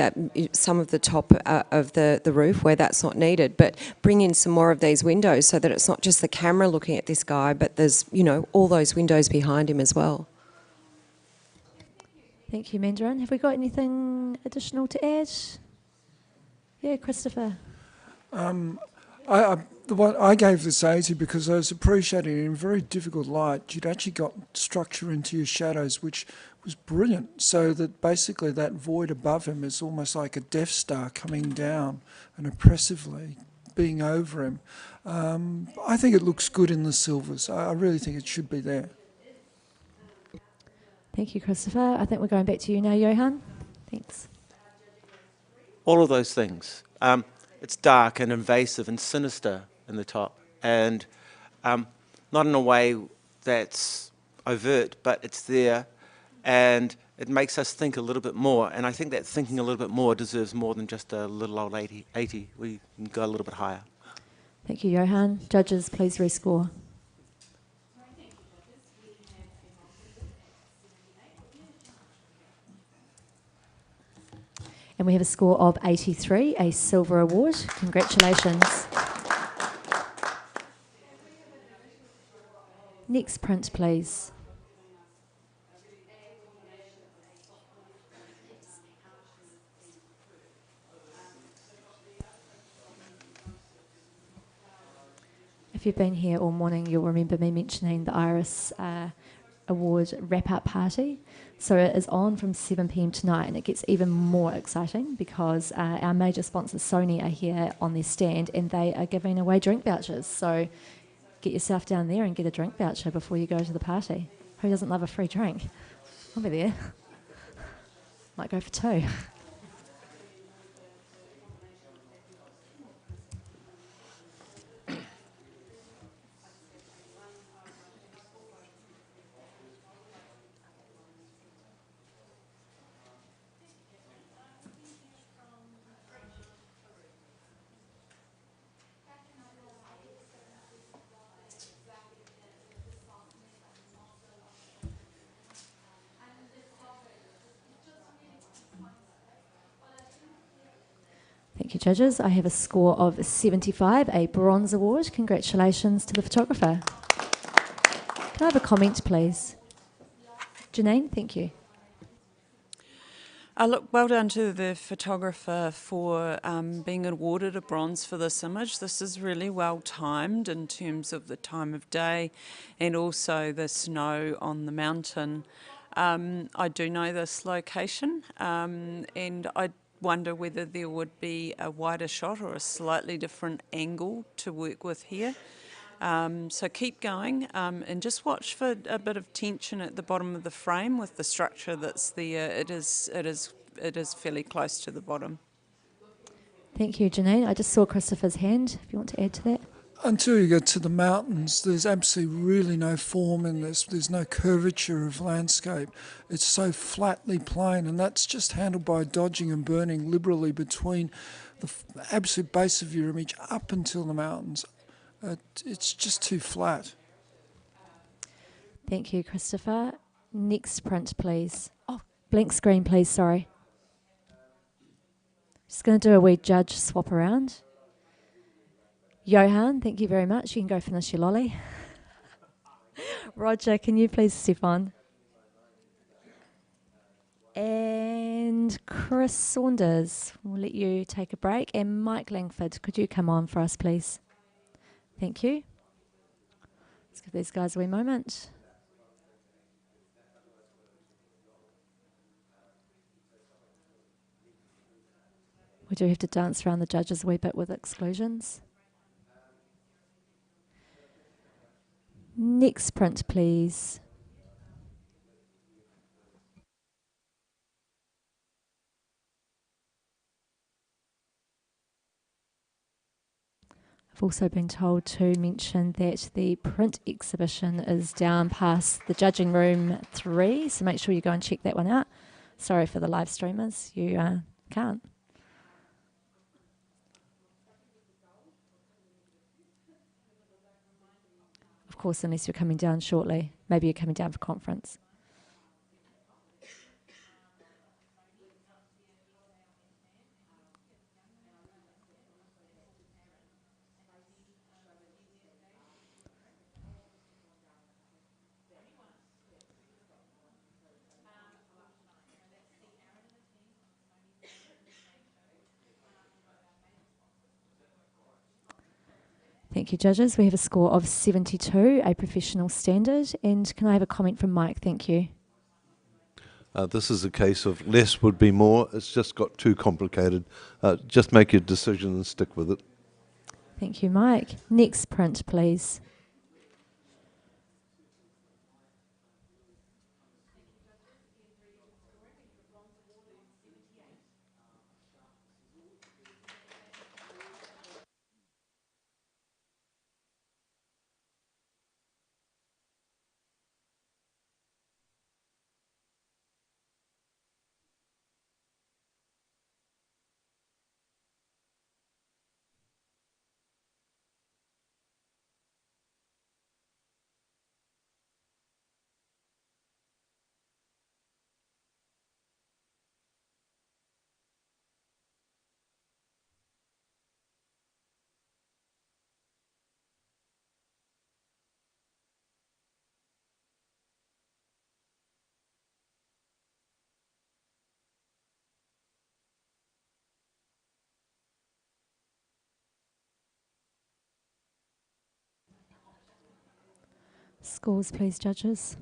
some of the top of the roof where that's not needed, but bring in some more of these windows so that it's not just the camera looking at this guy, but there's, you know, all those windows behind him as well. Thank you, Mandarin. Have we got anything additional to add? Yeah, Christopher. I gave this 80 because I was appreciating in very difficult light. You'd actually got structure into your shadows, which was brilliant. So that basically that void above him is almost like a Death Star coming down and oppressively being over him. I think it looks good in the silvers. I really think it should be there. Thank you, Christopher. I think we're going back to you now, Johan. Thanks. All of those things. It's dark and invasive and sinister in the top, and not in a way that's overt, but it's there, and it makes us think a little bit more. And I think that thinking a little bit more deserves more than just a little old 80. We can go a little bit higher. Thank you, Johan. Judges, please rescore. And we have a score of 83, a silver award. Congratulations. Next print, please. If you've been here all morning, you'll remember me mentioning the iris award wrap-up party. So it is on from 7 p.m. tonight, and it gets even more exciting because our major sponsor Sony are here on their stand, and they are giving away drink vouchers. So get yourself down there and get a drink voucher before you go to the party. Who doesn't love a free drink? I'll be there. Might go for 2. Thank you, judges. I have a score of 75, a bronze award. Congratulations to the photographer. Can I have a comment, please? Janine, thank you. Look, well done to the photographer for being awarded a bronze for this image. This is really well timed in terms of the time of day and also the snow on the mountain. I do know this location and I wonder whether there would be a wider shot or a slightly different angle to work with here. So keep going and just watch for a bit of tension at the bottom of the frame with the structure that's there. It is fairly close to the bottom. Thank you, Janine. I just saw Christopher's hand, if you want to add to that. Until you get to the mountains, there's absolutely really no form in this. There's no curvature of landscape. It's so flatly plain, and that's just handled by dodging and burning liberally between the absolute base of your image up until the mountains. It's just too flat. Thank you, Christopher. Next print, please. Oh, blank screen, please, sorry. Just going to do a wee judge swap around. Johan, thank you very much. You can go finish your lolly. Roger, can you please step on? And Chris Saunders, we'll let you take a break. And Mike Langford, could you come on for us, please? Thank you. Let's give these guys a wee moment. We do have to dance around the judges a wee bit with exclusions. Next print, please. I've also been told to mention that the print exhibition is down past the judging room 3, so make sure you go and check that one out. Sorry for the live streamers, you can't. Of course, unless you're coming down shortly. Maybe you're coming down for conference. Thank you, judges. We have a score of 72, a professional standard. And can I have a comment from Mike? Thank you. This is a case of less would be more. It's just got too complicated. Just make your decision and stick with it. Thank you, Mike. Next print, please. Scores, please, judges.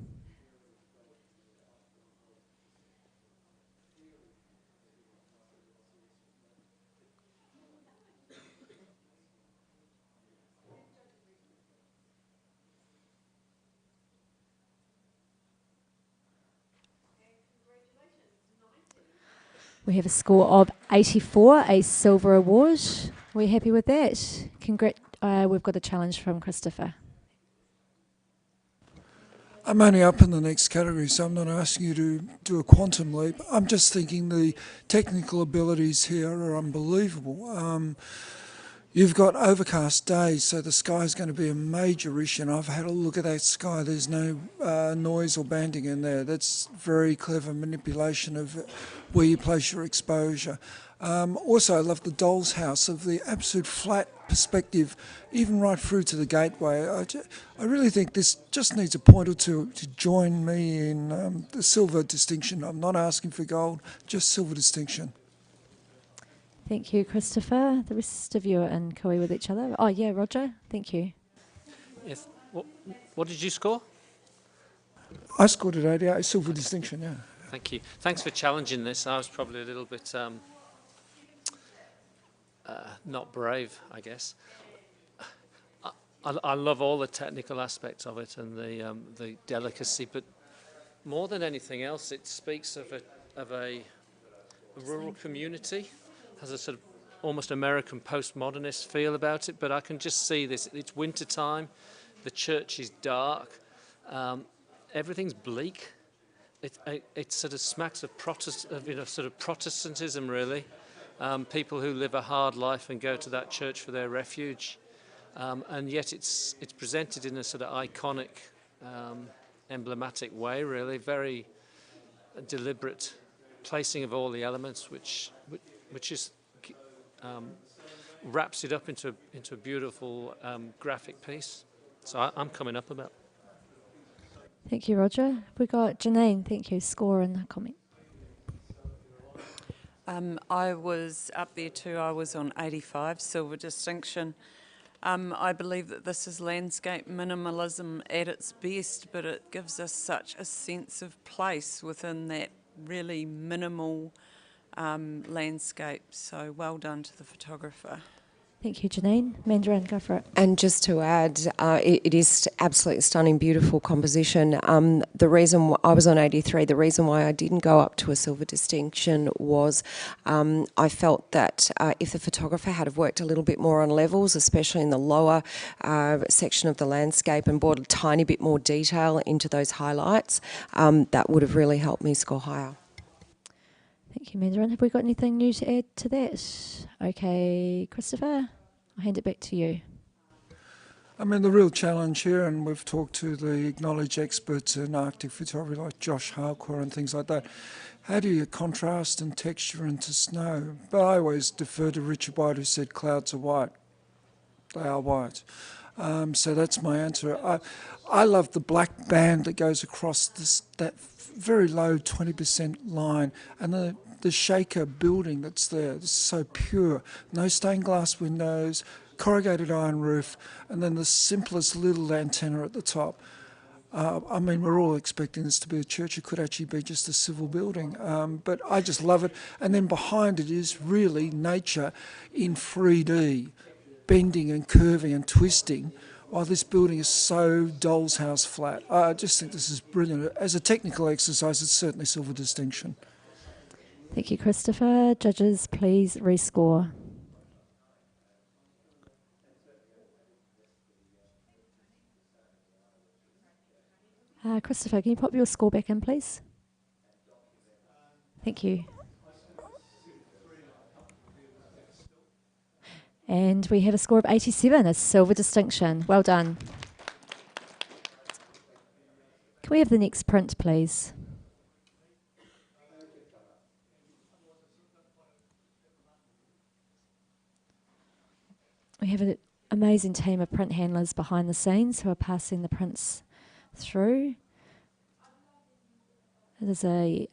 We have a score of 84, a silver award. We're happy with that. We've got a challenge from Christopher. I'm only up in the next category, so I'm not asking you to do a quantum leap. I'm just thinking the technical abilities here are unbelievable. You've got overcast days, so the sky's going to be a major issue, and I've had a look at that sky. There's no noise or banding in there. That's very clever manipulation of where you place your exposure. Also, I love the doll's house of the absolute flat perspective, even right through to the gateway. I really think this just needs a point or two to join me in the silver distinction. I'm not asking for gold, just silver distinction. Thank you, Christopher. The rest of you are in Koe with each other. Oh, yeah, Roger. Thank you. Yes. What did you score? I scored at 88, silver distinction, yeah. Thank you. Thanks for challenging this. I was probably a little bit not brave, I guess. I love all the technical aspects of it and the delicacy, but more than anything else, it speaks of a rural community. Has a sort of almost American postmodernist feel about it, but I can just see this. It's winter time, the church is dark, everything's bleak. It sort of smacks of sort of Protestantism, really. People who live a hard life and go to that church for their refuge, and yet it's presented in a sort of iconic, emblematic way, really. Very deliberate placing of all the elements, which is wraps it up into a beautiful graphic piece. So I'm coming up about. Thank you, Roger. We got Janine. Thank you. Score and a comment. I was up there too. I was on 85, silver distinction. I believe that this is landscape minimalism at its best, but it gives us such a sense of place within that really minimal landscape. So well done to the photographer. Thank you, Janine. Mandarin, go for it. And just to add, it is absolutely stunning, beautiful composition. The reason I was on 83, the reason why I didn't go up to a silver distinction was I felt that if the photographer had have worked a little bit more on levels, especially in the lower section of the landscape, and brought a tiny bit more detail into those highlights, that would have really helped me score higher. Thank you, Mandarin. Have we got anything new to add to that? Okay, Christopher, I'll hand it back to you. I mean, the real challenge here, and we've talked to the acknowledged experts in Arctic photography like Josh Harquhar and things like that, how do you contrast and texture into snow? But I always defer to Richard White, who said clouds are white. They are white. So that's my answer. I love the black band that goes across that very low 20% line, and the Shaker building that's there. It's so pure. No stained glass windows, corrugated iron roof, and then the simplest little antenna at the top. I mean, we're all expecting this to be a church. It could actually be just a civil building. But I just love it. And then behind it is really nature in 3D, bending and curving and twisting, while this building is so doll's house flat. I just think this is brilliant. As a technical exercise, it's certainly silver distinction. Thank you, Christopher. Judges, please rescore. Christopher, can you pop your score back in, please? Thank you. And we have a score of 87, a silver distinction. Well done. Can we have the next print, please? We have an amazing team of print handlers behind the scenes who are passing the prints through. It is a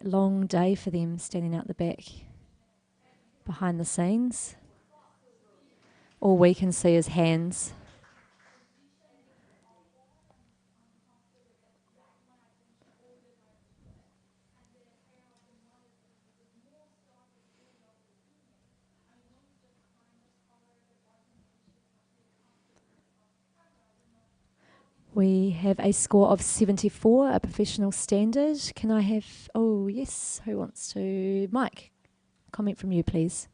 long day for them standing out the back behind the scenes. All we can see is hands. We have a score of 74, a professional standard. Can I have, oh yes, who wants to? Mike, comment from you, please.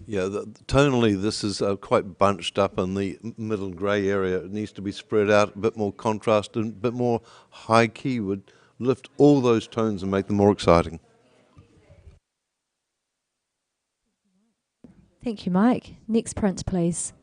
Yeah, tonally this is quite bunched up in the middle grey area. It needs to be spread out, a bit more contrast and a bit more high key would lift all those tones and make them more exciting. Thank you, Mike. Next print, please.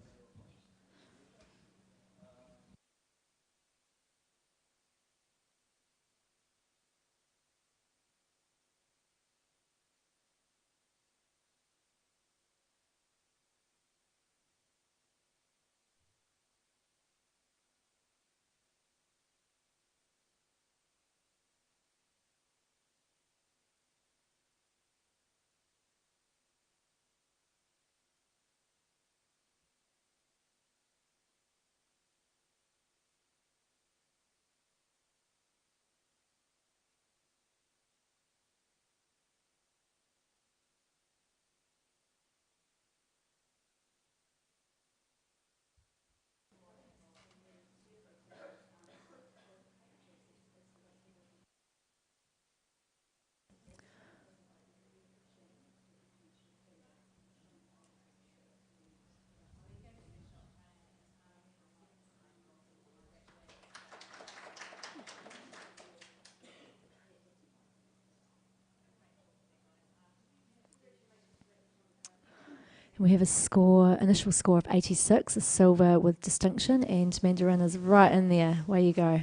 We have a score, initial score of 86, a silver with distinction, and Mandarin is right in there. Where you go.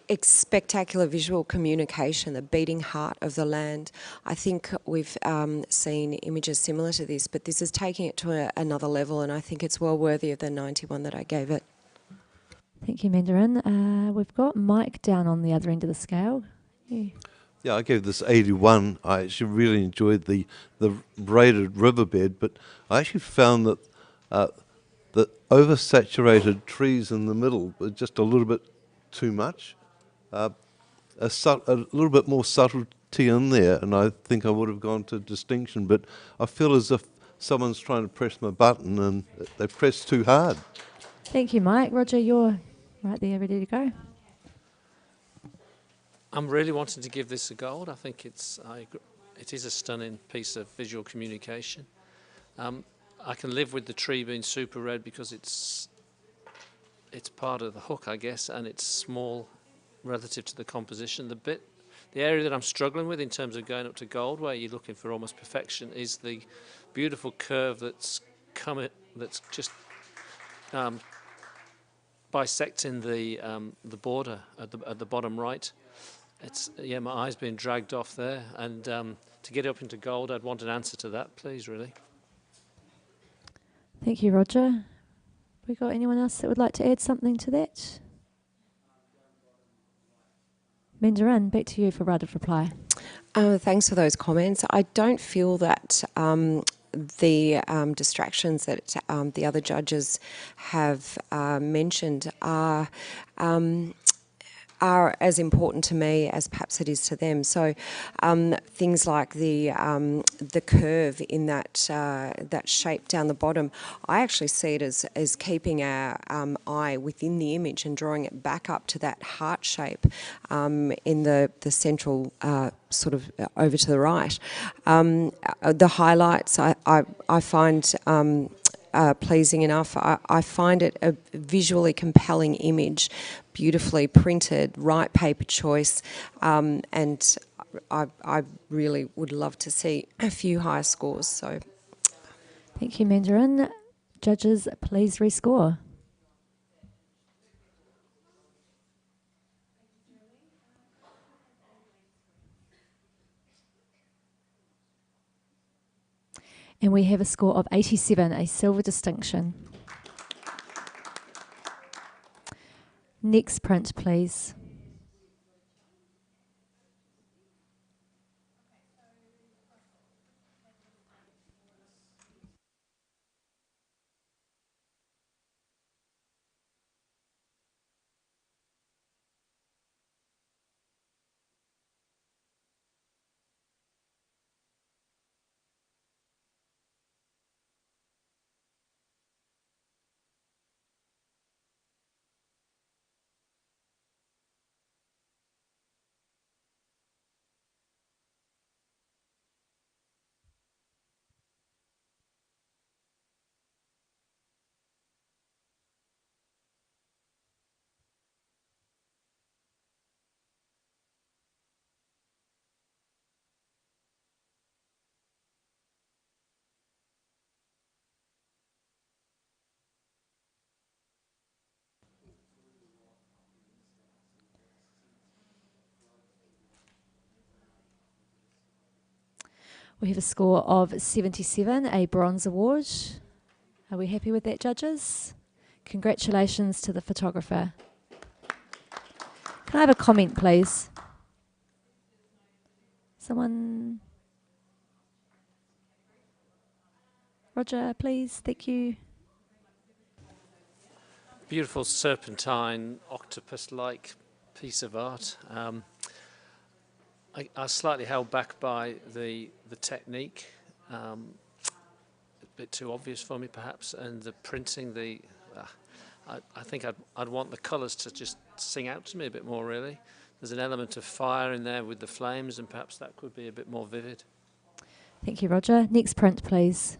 It's spectacular visual communication, the beating heart of the land. I think we've seen images similar to this, but this is taking it to another level, and I think it's well worthy of the 91 that I gave it. Thank you, Mandarin. We've got Mike down on the other end of the scale. Yeah, I gave this 81. I actually really enjoyed the braided riverbed, but I actually found that the oversaturated trees in the middle were just a little bit too much. A little bit more subtlety in there, and I think I would have gone to distinction, but I feel as if someone's trying to press my button and they pressed too hard. Thank you, Mike. Roger, you're right there, ready to go. I'm really wanting to give this a gold. I think it is a stunning piece of visual communication. I can live with the tree being super red because it's part of the hook, I guess, and it's small relative to the composition. The area that I'm struggling with in terms of going up to gold, where you're looking for almost perfection, is the beautiful curve that's just bisecting the border at the bottom right. My eye's been dragged off there, and to get up into gold, I'd want an answer to that, please, really. Thank you, Roger. We got anyone else that would like to add something to that? Mandarin, back to you for right of reply. Thanks for those comments. I don't feel that the distractions that the other judges have mentioned are as important to me as perhaps it is to them. So things like the curve in that shape down the bottom, I actually see it as keeping our eye within the image and drawing it back up to that heart shape in the central sort of over to the right. The highlights I find pleasing enough. I find it a visually compelling image, beautifully printed, right paper choice, and I really would love to see a few higher scores. So, thank you, Mandarin. Judges, please rescore. And we have a score of 87, a silver distinction. Next print, please. We have a score of 77, a bronze award. Are we happy with that, judges? Congratulations to the photographer. Can I have a comment, please? Someone? Roger, please. Thank you. Beautiful serpentine, octopus-like piece of art. I was slightly held back by the technique, a bit too obvious for me perhaps, and the printing. I think I'd want the colours to just sing out to me a bit more. Really, there's an element of fire in there with the flames, and perhaps that could be a bit more vivid. Thank you, Roger. Next print, please.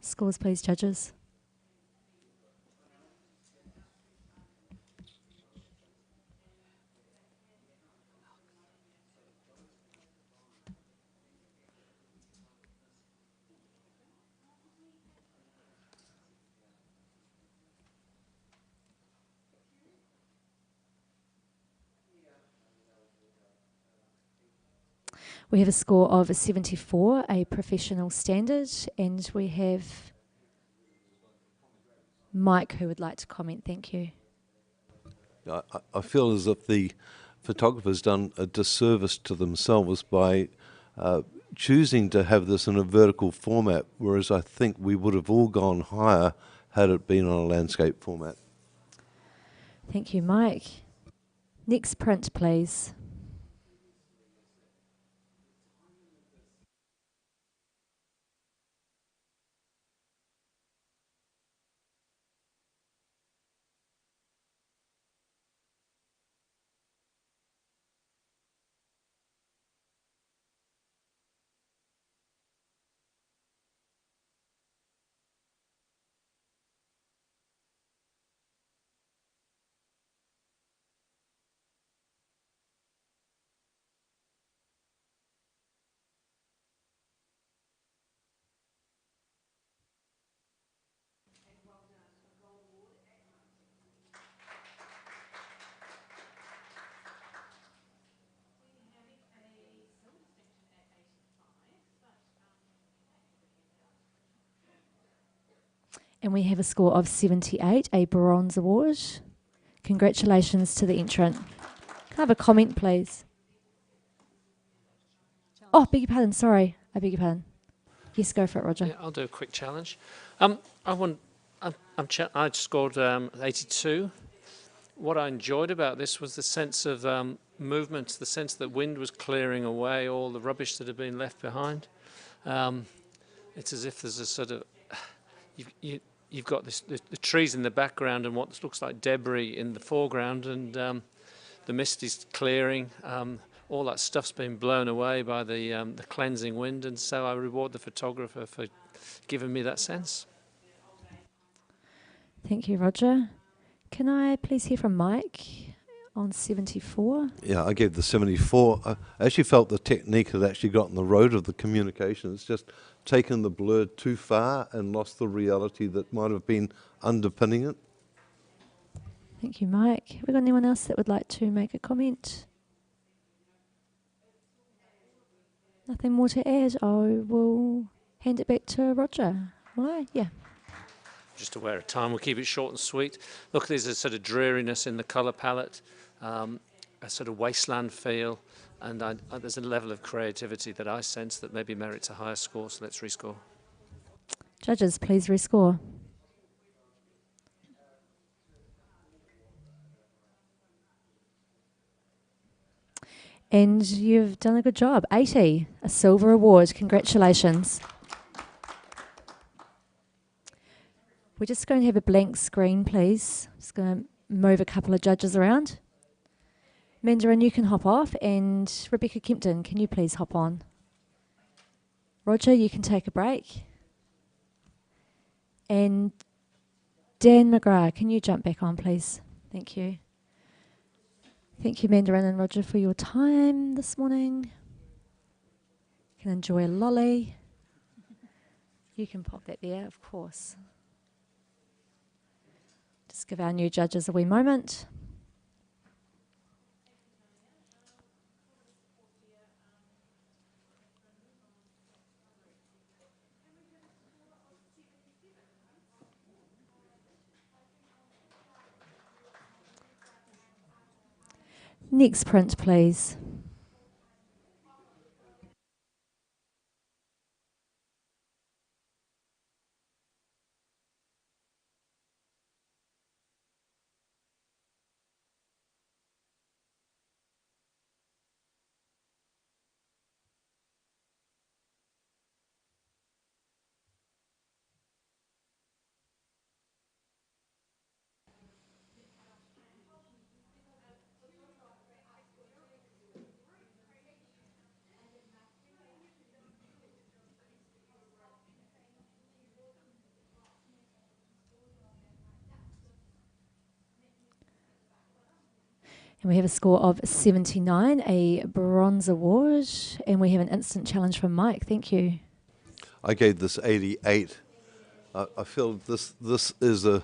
Scores, please, judges. We have a score of 74, a professional standard, and we have Mike who would like to comment. Thank you. I feel as if the photographer's done a disservice to themselves by choosing to have this in a vertical format, whereas I think we would have all gone higher had it been on a landscape format. Thank you, Mike. Next print, please. And we have a score of 78, a bronze award. Congratulations to the entrant. Can I have a comment, please? Oh, beg your pardon, sorry. I beg your pardon. Yes, go for it, Roger. Yeah, I'll do a quick challenge. I scored 82. What I enjoyed about this was the sense of movement, the sense that wind was clearing away all the rubbish that had been left behind. It's as if there's a sort of you've got the trees in the background and what looks like debris in the foreground, and the mist is clearing. All that stuff's been blown away by the cleansing wind, and so I reward the photographer for giving me that sense. Thank you, Roger. Can I please hear from Mike on 74? Yeah, I gave the 74. I actually felt the technique had actually got in the road of the communication. It's just taken the blur too far and lost the reality that might have been underpinning it. Thank you, Mike. Have we got anyone else that would like to make a comment? Nothing more to add? I will hand it back to Roger. Will I? Yeah. Just aware of time, we'll keep it short and sweet. Look, there's a sort of dreariness in the colour palette, a sort of wasteland feel, and there's a level of creativity that I sense that maybe merits a higher score, so let's rescore. Judges, please rescore. And you've done a good job. 80, a silver award. Congratulations. We're just going to have a blank screen, please. Just going to move a couple of judges around. Mandarin, you can hop off, and Rebecca Kempton, can you please hop on? Roger, you can take a break. And Dan McGrath, can you jump back on, please? Thank you. Thank you, Mandarin and Roger, for your time this morning. You can enjoy a lolly. You can pop that there, of course. Just give our new judges a wee moment. Next print, please. And we have a score of 79, a bronze award, and we have an instant challenge from Mike. Thank you. I gave this 88. I feel this is a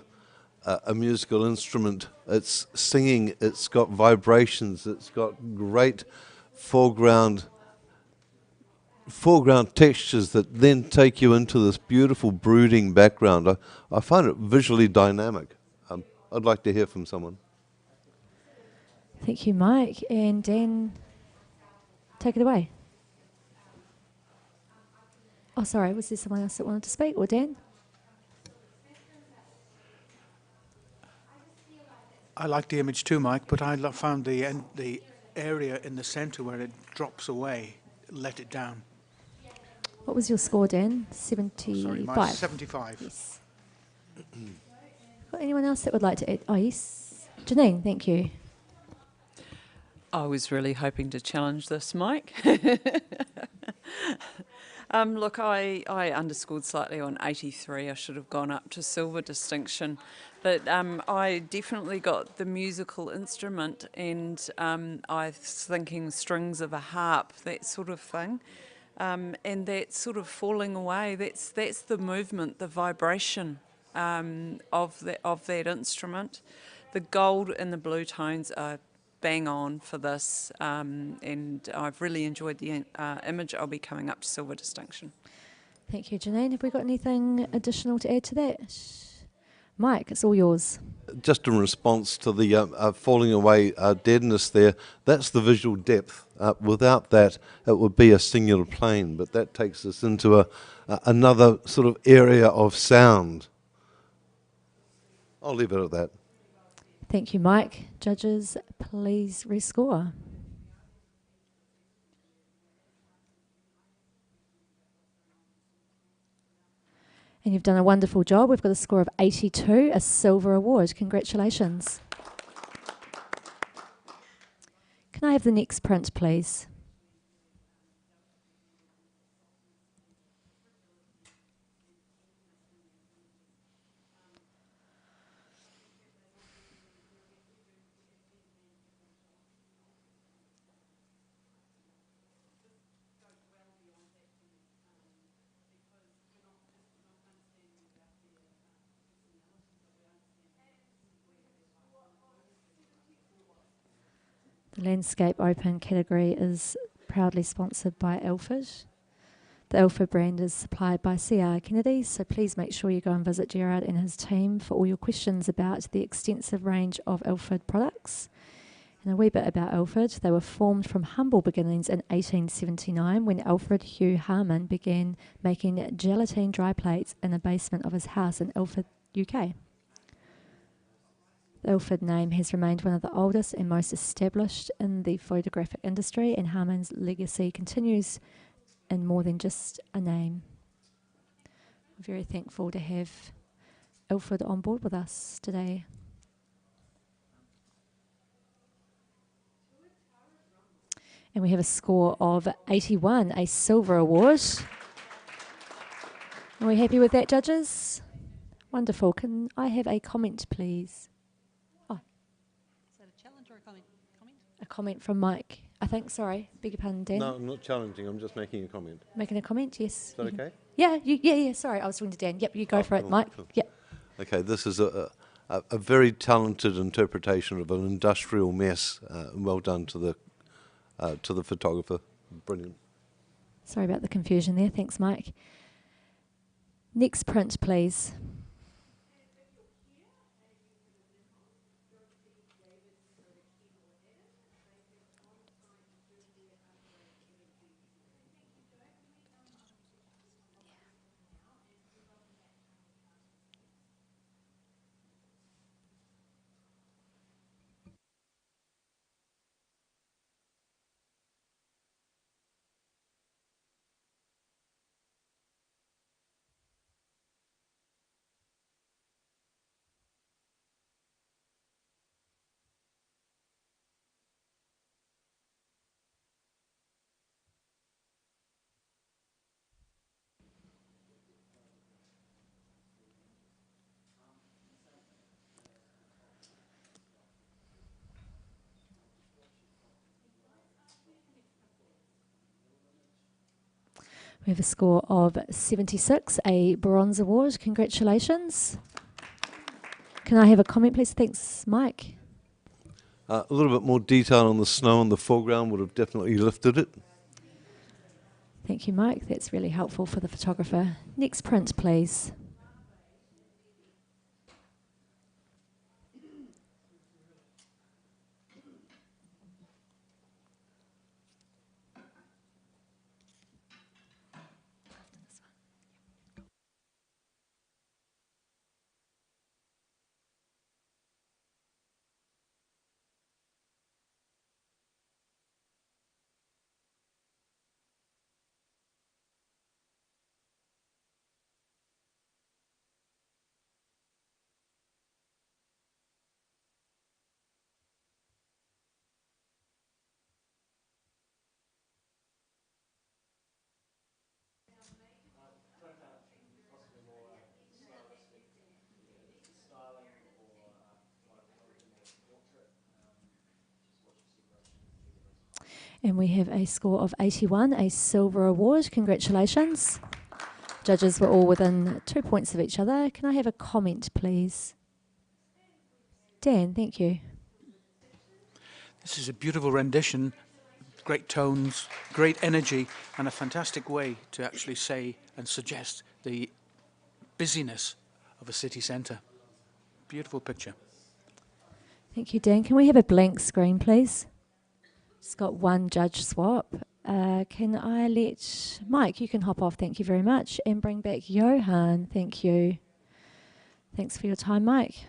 musical instrument. It's singing, it's got vibrations, it's got great foreground textures that then take you into this beautiful brooding background. I find it visually dynamic. I'd like to hear from someone. Thank you, Mike. And Dan, take it away. Oh, sorry, was there someone else that wanted to speak? Or Dan? I like the image too, Mike, but I found the area in the centre where it drops away let it down. What was your score, Dan? 75? Sorry, my 75. Yes. Got anyone else that would like to add? Oh, yes. Janine, thank you. I was really hoping to challenge this, Mike. Look, I underscored slightly on 83. I should have gone up to silver distinction. But I definitely got the musical instrument, and I was thinking strings of a harp, that sort of thing. And that sort of falling away, that's the movement, the vibration of that instrument. The gold and the blue tones are bang on for this, and I've really enjoyed the image. I'll be coming up to silver distinction. Thank you, Janine. Have we got anything additional to add to that? Mike, it's all yours. Just in response to the falling away deadness there, that's the visual depth. Without that, it would be a singular plane, but that takes us into another sort of area of sound. I'll leave it at that. Thank you, Mike. Judges, please rescore. And you've done a wonderful job. We've got a score of 82, a silver award. Congratulations. Can I have the next print, please? The Landscape Open category is proudly sponsored by Alfred. The Ilford brand is supplied by CR Kennedy, so please make sure you go and visit Gerard and his team for all your questions about the extensive range of Ilford products. And a wee bit about Ilford. They were formed from humble beginnings in 1879 when Alfred Hugh Harman began making gelatine dry plates in the basement of his house in Ilford, UK. The Ilford name has remained one of the oldest and most established in the photographic industry, and Harman's legacy continues in more than just a name. I'm very thankful to have Ilford on board with us today. And we have a score of 81, a silver award. Are we happy with that, judges? Wonderful. Can I have a comment, please? Oh. Is that a challenge or a comment? A comment from Mike. I think, sorry, beg your pardon, Dan. No, I'm not challenging, I'm just making a comment. Making a comment, yes. Is that okay? Yeah, sorry, I was talking to Dan. Yep, you go for it, cool, Mike. cool. Yep. Okay, this is a very talented interpretation of an industrial mess. Well done to the photographer. Brilliant. Sorry about the confusion there. Thanks, Mike. Next print, please. We have a score of 76, a bronze award. Congratulations. Can I have a comment, please? Thanks, Mike. A little bit more detail on the snow in the foreground would have definitely lifted it. Thank you, Mike. That's really helpful for the photographer. Next print, please. And we have a score of 81, a silver award. Congratulations. Judges were all within 2 points of each other. Can I have a comment, please? Dan, thank you. This is a beautiful rendition, great tones, great energy, and a fantastic way to actually say and suggest the busyness of a city centre. Beautiful picture. Thank you, Dan. Can we have a blank screen, please? It's got one judge swap. Can I let Mike, you can hop off, thank you very much, and bring back Johan, thank you. Thanks for your time, Mike.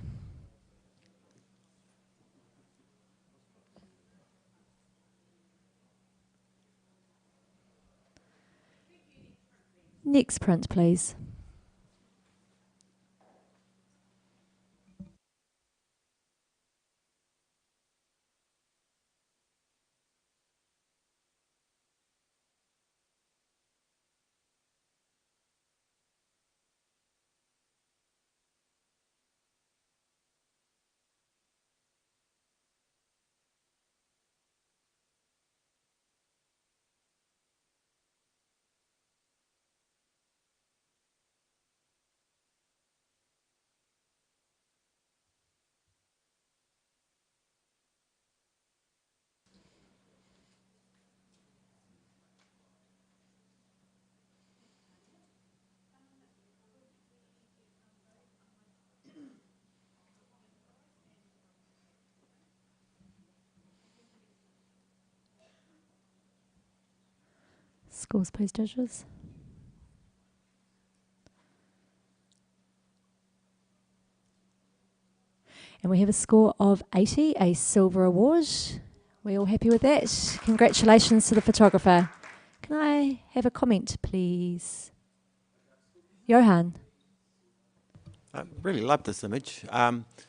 Next print, please. Scores, please, judges. And we have a score of 80, a silver award. We all happy with that? Congratulations to the photographer. Can I have a comment, please? Johan. I really loved this image.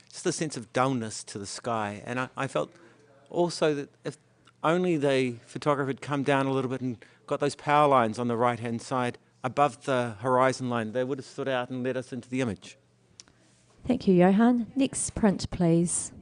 Just a sense of dullness to the sky. And I felt also that if only the photographer had come down a little bit and got those power lines on the right-hand side above the horizon line, they would have stood out and led us into the image. Thank you, Johan. Next print, please.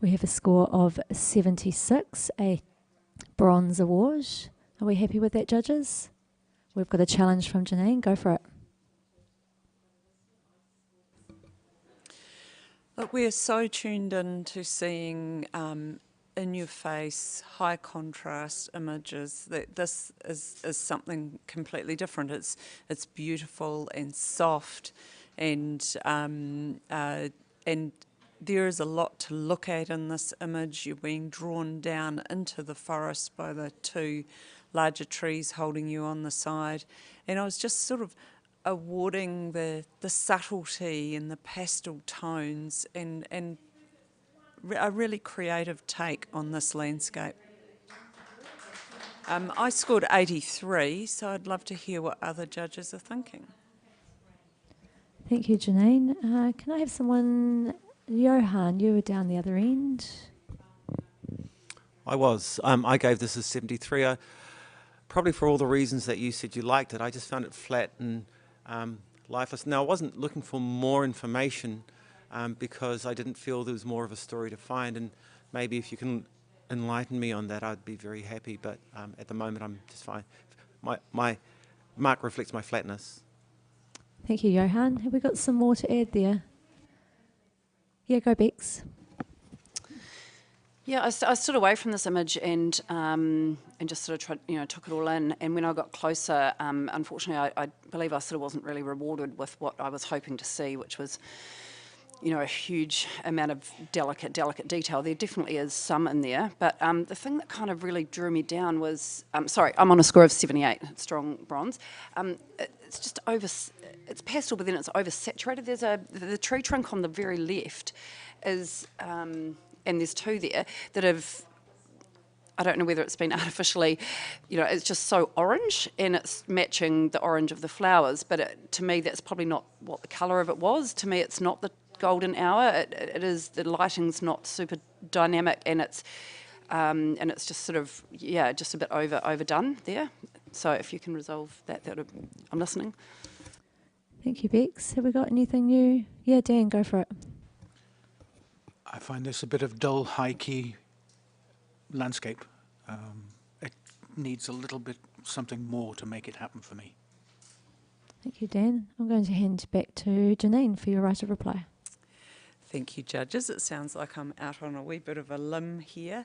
We have a score of 76, a bronze award. Are we happy with that, judges? We've got a challenge from Janine. Go for it. Look, we are so tuned in to seeing in-your-face, high contrast images that this is something completely different. It's beautiful and soft, and there is a lot to look at in this image. You're being drawn down into the forest by the two larger trees holding you on the side. And I was just sort of awarding the subtlety and the pastel tones and a really creative take on this landscape. I scored 83, so I'd love to hear what other judges are thinking. Thank you, Janine. Can I have someone... Johan, you were down the other end. I was. I gave this a 73. Probably for all the reasons that you said you liked it. I just found it flat and lifeless. Now, I wasn't looking for more information because I didn't feel there was more of a story to find. And maybe if you can enlighten me on that, I'd be very happy. But at the moment, I'm just fine. My mark reflects my flatness. Thank you, Johan. Have we got some more to add there? Yeah, go Bex. Yeah, I stood away from this image and just sort of tried, took it all in. And when I got closer, unfortunately, I believe I sort of wasn't really rewarded with what I was hoping to see, which was, a huge amount of delicate detail. There definitely is some in there, but the thing that kind of really drew me down was, I'm on a score of 78, strong bronze. It's just it's pastel, but then it's oversaturated. There's the tree trunk on the very left is. And there's two there that have, I don't know whether it's been artificially, it's just so orange and it's matching the orange of the flowers. But to me, that's probably not what the colour of it was. To me, it's not the golden hour. It is, the lighting's not super dynamic and it's just sort of, just a bit overdone there. So if you can resolve that, I'm listening. Thank you, Bex. Have we got anything new? Yeah, Dan, go for it. I find this a bit of dull, high-key landscape. It needs a little bit something more to make it happen for me. Thank you, Dan. I'm going to hand back to Janine for your right of reply. Thank you, judges. It sounds like I'm out on a wee bit of a limb here.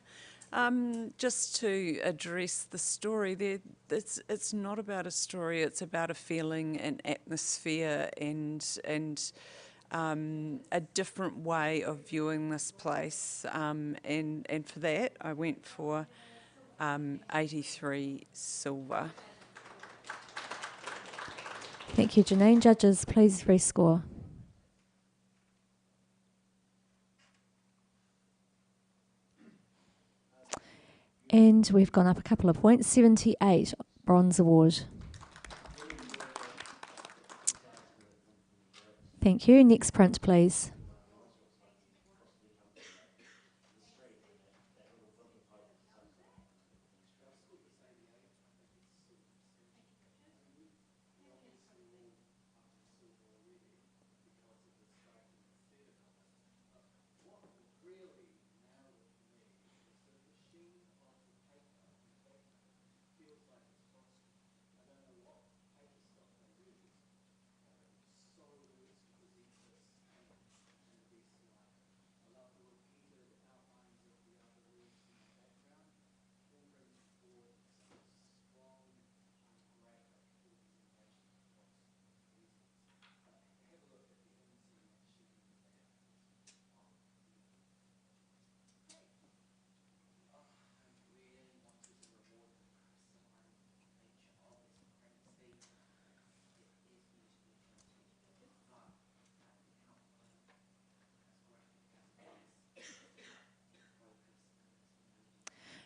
Just to address the story, it's not about a story. It's about a feeling, an atmosphere, and a different way of viewing this place, and for that I went for 83 silver. Thank you, Janine. Judges, please rescore. And we've gone up a couple of points, 78, bronze award. Thank you. Next print, please.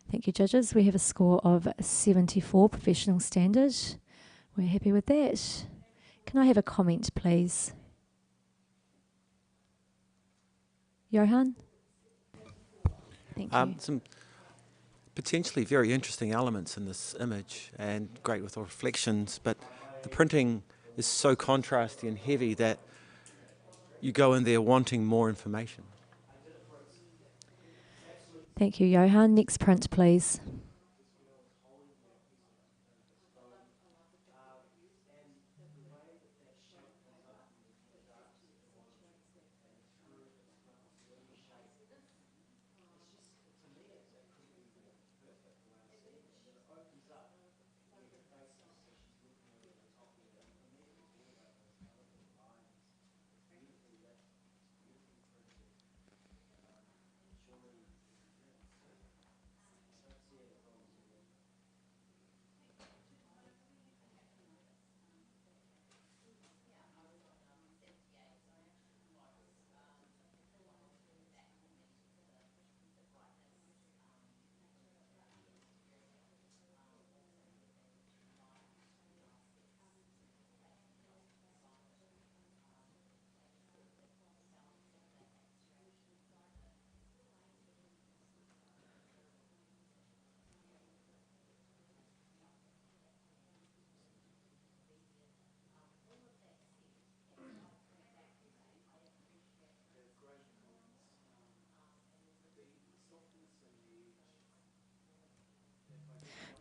Thank you, judges. We have a score of 74, professional standard. We're happy with that. Can I have a comment, please? Johan? Thank you. Some potentially very interesting elements in this image and great with the reflections, but the printing is so contrasty and heavy that you go in there wanting more information. Thank you, Johan. Next print, please.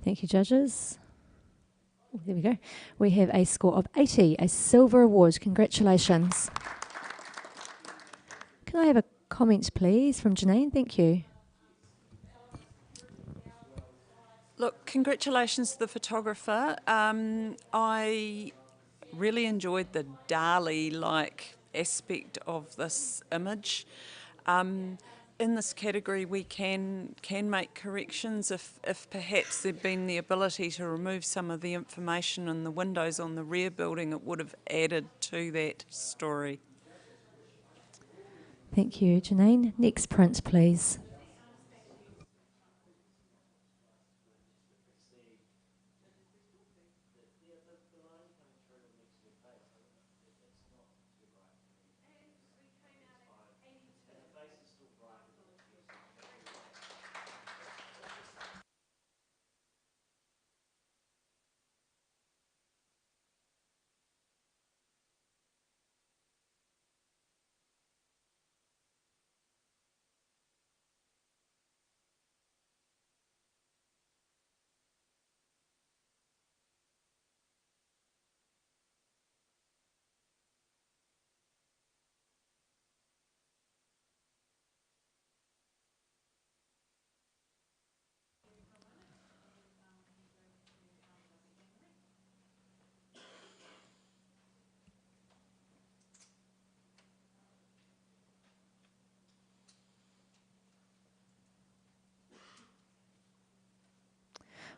Thank you, judges. Oh, there we go. We have a score of 80, a silver award. Congratulations. Can I have a comment, please, from Janine? Thank you. Look, congratulations to the photographer. I really enjoyed the Dali-like aspect of this image. In this category, we can make corrections if perhaps there'd been the ability to remove some of the information in the windows on the rear building, it would have added to that story. Thank you, Janine. Next print, please.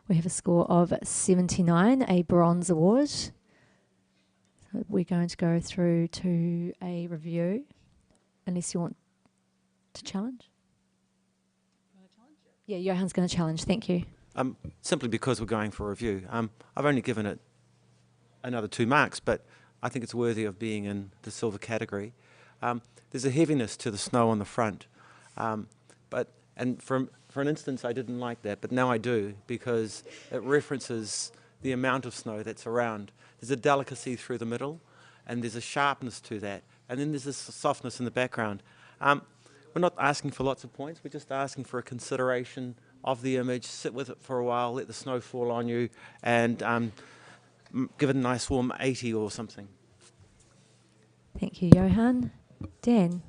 We have a score of 79, a bronze award. So we're going to go through to a review, unless you want to challenge. Yeah, Johan's going to challenge. Thank you. Simply because we're going for a review. I've only given it another 2 marks, but I think it's worthy of being in the silver category. There's a heaviness to the snow on the front, and for an instance I didn't like that, but now I do, because it references the amount of snow that's around. There's a delicacy through the middle, and there's a sharpness to that, and then there's this softness in the background. We're not asking for lots of points, we're just asking for a consideration of the image. Sit with it for a while, let the snow fall on you, and give it a nice warm 80 or something. Thank you, Johan. Dan,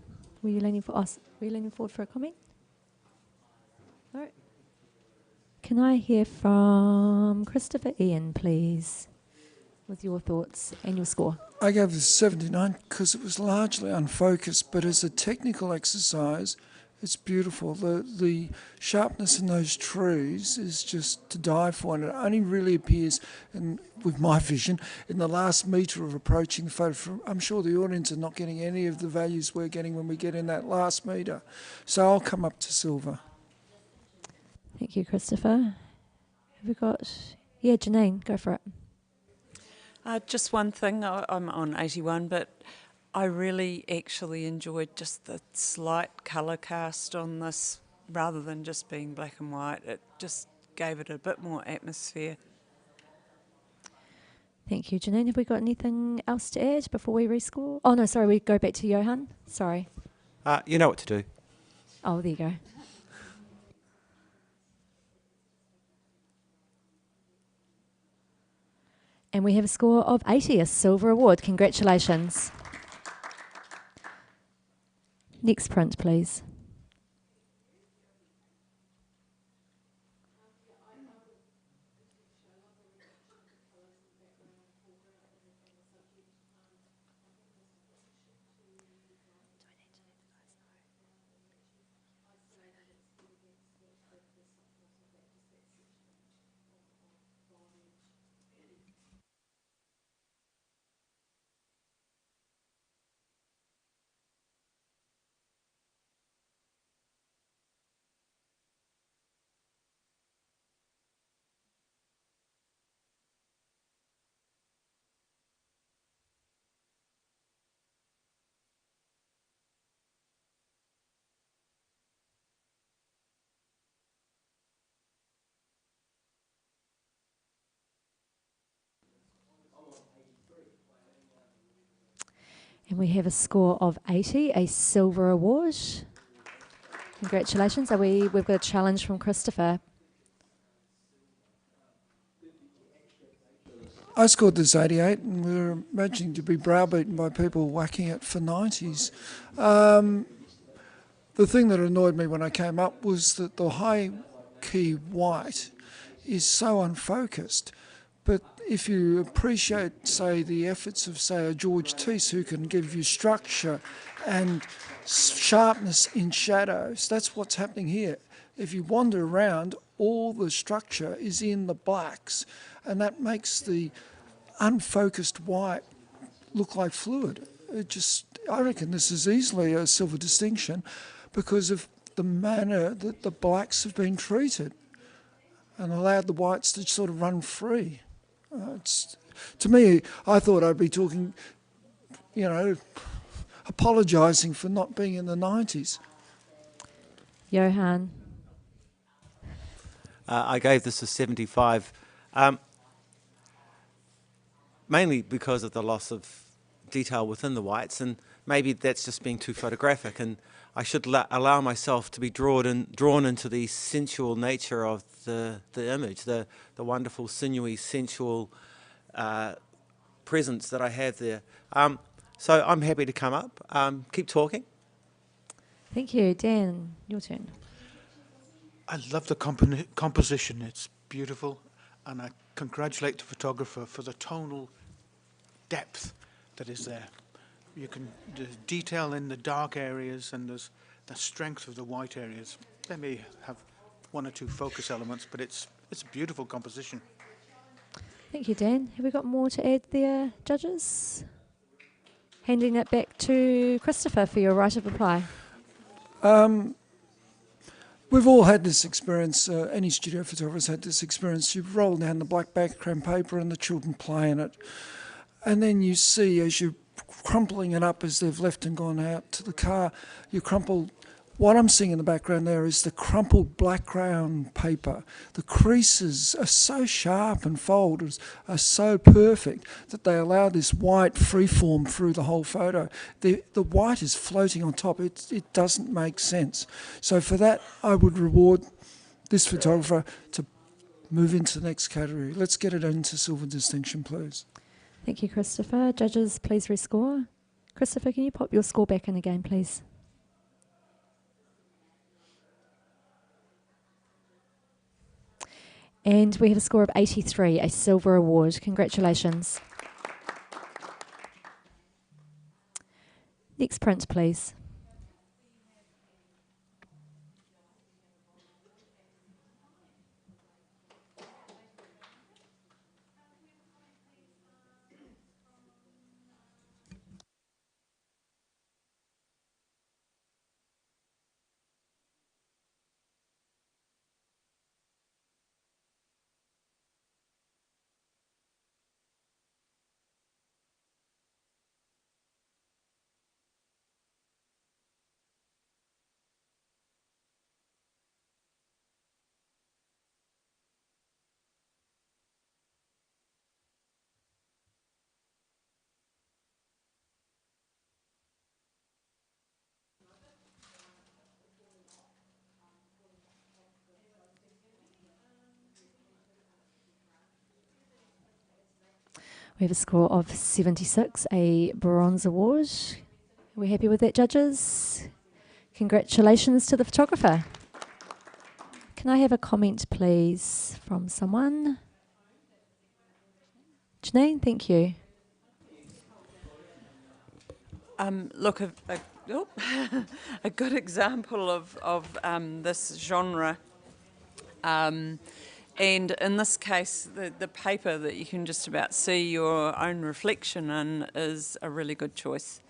were you leaning forward for a comment? No. Can I hear from Christopher Ian, please, with your thoughts and your score? I gave this 79 because it was largely unfocused, but as a technical exercise, it's beautiful. The sharpness in those trees is just to die for, and it only really appears, with my vision, in the last metre of approaching the photo. I'm sure the audience are not getting any of the values we're getting when we get in that last metre. So I'll come up to silver. Thank you, Christopher. Have we got... Yeah, Janine, go for it. Just one thing, I'm on 81, but I really actually enjoyed just the slight colour cast on this, rather than just being black and white. It just gave it a bit more atmosphere. Thank you, Janine. Have we got anything else to add before we rescore? Oh, no, sorry, we go back to Johan. Sorry. You know what to do. Oh, there you go. And we have a score of 80, a silver award. Congratulations. Next print, please. And we have a score of 80, a silver award. Congratulations. We've got a challenge from Christopher. I scored this 88, and we were imagining to be browbeaten by people whacking it for 90s. The thing that annoyed me when I came up was that the high key white is so unfocused. But if you appreciate, say, the efforts of, say, a George Teese, who can give you structure and sharpness in shadows, that's what's happening here. If you wander around, all the structure is in the blacks, and that makes the unfocused white look like fluid. I reckon this is easily a silver distinction because of the manner that the blacks have been treated and allowed the whites to sort of run free. To me, I thought I'd be talking, apologising for not being in the 90s. Johan. I gave this a 75, mainly because of the loss of detail within the whites, and maybe that's just being too photographic, and I should allow myself to be drawn into the sensual nature of the image, the wonderful, sinewy, sensual presence that I have there. So I'm happy to come up. Keep talking. Thank you. Dan, your turn. I love the composition. It's beautiful, and I congratulate the photographer for the tonal depth that is there. The detail in the dark areas, and there's the strength of the white areas. They may have one or two focus elements, but it's a beautiful composition. Thank you, Dan. Have we got more to add there, judges? Handing it back to Christopher for your right of reply. We've all had this experience, any studio photographer's had this experience. You roll down the black background paper and the children play in it. And then you see, as you're crumpling it up, as they've left and gone out to the car, you crumple. What I'm seeing in the background there is the crumpled background paper. The creases are so sharp and folds are so perfect that they allow this white freeform through the whole photo. The white is floating on top. It doesn't make sense. So for that, I would reward this photographer to move into the next category. Let's get it into silver distinction, please. Thank you, Christopher. Judges, please rescore. Christopher, can you pop your score back in again, please? And we have a score of 83, a silver award. Congratulations. Next print, please. We have a score of 76, a bronze award. Are we happy with that, judges? Congratulations to the photographer. Can I have a comment, please, from someone? Janine, thank you. Look, a good example of this genre. And in this case, the paper that you can just about see your own reflection in is a really good choice.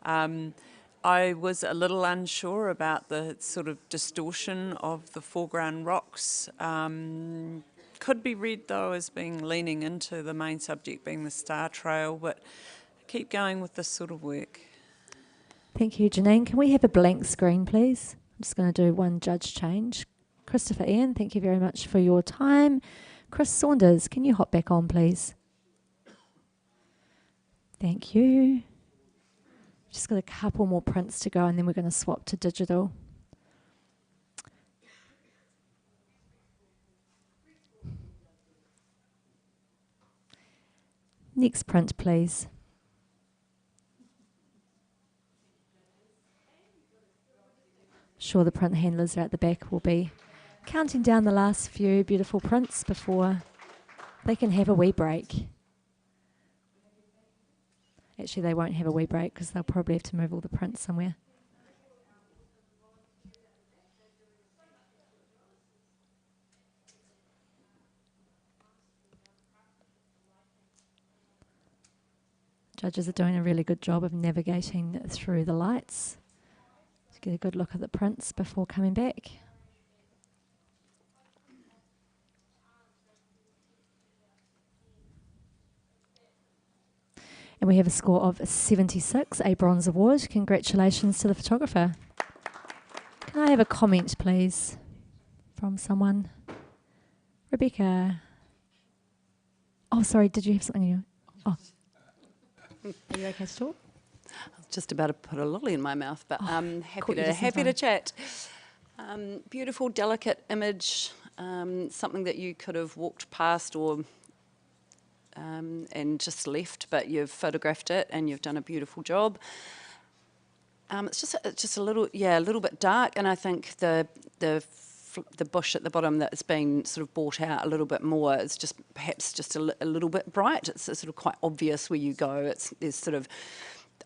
I was a little unsure about the sort of distortion of the foreground rocks. Could be read, though, as being leaning into the main subject being the star trail, but keep going with this sort of work. Thank you, Janine. Can we have a blank screen, please? I'm just going to do one judge change. Christopher Ian, thank you very much for your time. Chris Saunders, can you hop back on, please? Thank you. Just got a couple more prints to go and then we're going to swap to digital. Next print, please. Sure, the print handlers are at the back will be counting down the last few beautiful prints before they can have a wee break. Actually, they won't have a wee break because they'll probably have to move all the prints somewhere. Judges are doing a really good job of navigating through the lights to get a good look at the prints before coming back. And we have a score of 76, a bronze award. Congratulations to the photographer. Can I have a comment, please, from someone? Rebecca. Oh, sorry, did you have something in your... Oh. Are you okay to talk? I was just about to put a lolly in my mouth, but happy time. to chat. Beautiful, delicate image, something that you could have walked past or and just left, but you've photographed it and you've done a beautiful job. It's just a little bit dark, and I think the bush at the bottom that's been sort of brought out a little bit more. It's just perhaps just a little bit bright. It's sort of quite obvious where you go. There's sort of,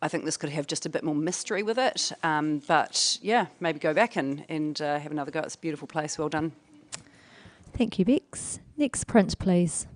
I think this could have just a bit more mystery with it. But yeah, maybe go back and have another go. It's a beautiful place. Well done. Thank you, Bex. Next print, please.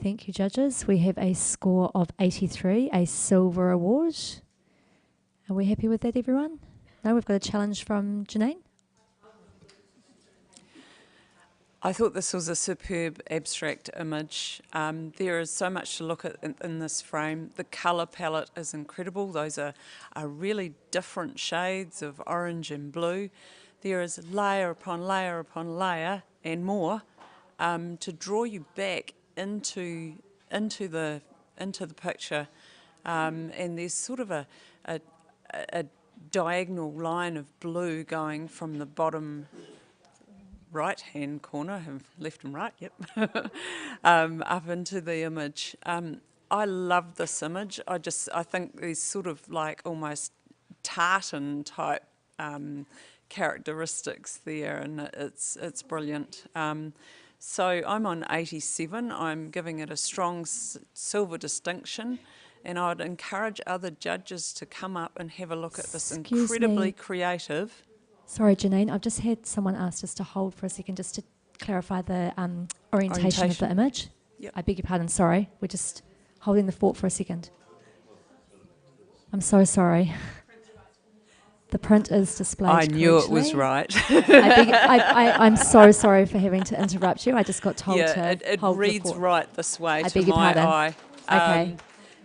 Thank you, judges. We have a score of 83, a silver award. Are we happy with that, everyone? No, we've got a challenge from Janine. I thought this was a superb abstract image. There is so much to look at in this frame. The colour palette is incredible. Those are really different shades of orange and blue. There is layer upon layer upon layer and more to draw you back into the picture. And there's sort of a diagonal line of blue going from the bottom right-hand corner, left and right, yep, up into the image. I love this image. I think there's sort of like almost tartan type characteristics there, and it's brilliant. So I'm on 87. I'm giving it a strong silver distinction, and I would encourage other judges to come up and have a look at this incredibly creative. Sorry, Janine, I've just had someone ask us to hold for a second just to clarify the orientation of the image. Yep. I beg your pardon, sorry. We're just holding the fort for a second. I'm so sorry. The print is displayed I knew correctly. it was right. I'm so sorry for having to interrupt you. I just got told to it hold reads the fort. right this way I to beg your my pardon. eye. Okay.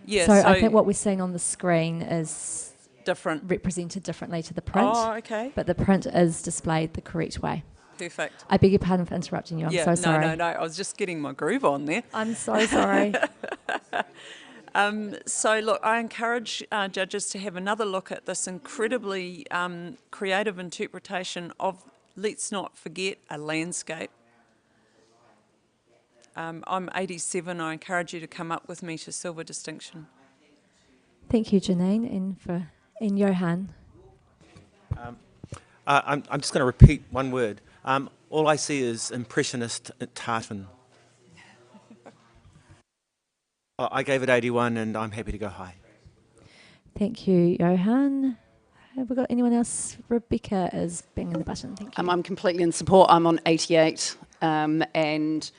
Yeah, so I think what we're seeing on the screen is different, represented differently to the print. Oh, okay. But the print is displayed the correct way. Perfect. I beg your pardon for interrupting you. I'm so sorry. No. I was just getting my groove on there. I'm so sorry. So look, I encourage judges to have another look at this incredibly creative interpretation of, let's not forget, a landscape. I'm 87. I encourage you to come up with me to silver distinction. Thank you, Janine, and Johan. I'm just going to repeat one word. All I see is impressionist tartan. I gave it 81 and I'm happy to go high. Thank you, Johan. Have we got anyone else? Rebecca is banging the button. Thank you. I'm completely in support. I'm on 88 and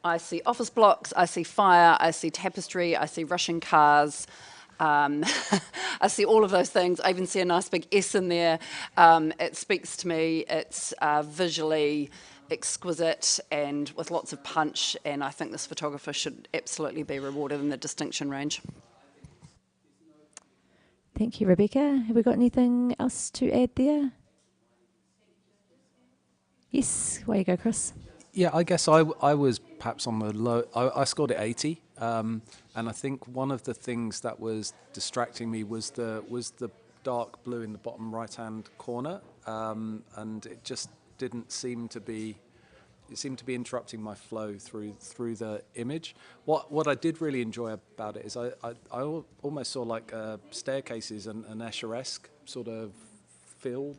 I see office blocks, I see fire, I see tapestry, I see rushing cars. I see all of those things. I even see a nice big S in there. It speaks to me. It's visually exquisite and with lots of punch, and I think this photographer should absolutely be rewarded in the distinction range. Thank you, Rebecca. Have we got anything else to add there? Yes, away you go, Chris. Yeah, I guess I was perhaps on the low. I scored at 80, and I think one of the things that was distracting me was the dark blue in the bottom right-hand corner, and it just didn't seem to be. It seemed to be interrupting my flow through the image. What I did really enjoy about it is I almost saw like staircases and an Escher-esque sort of feel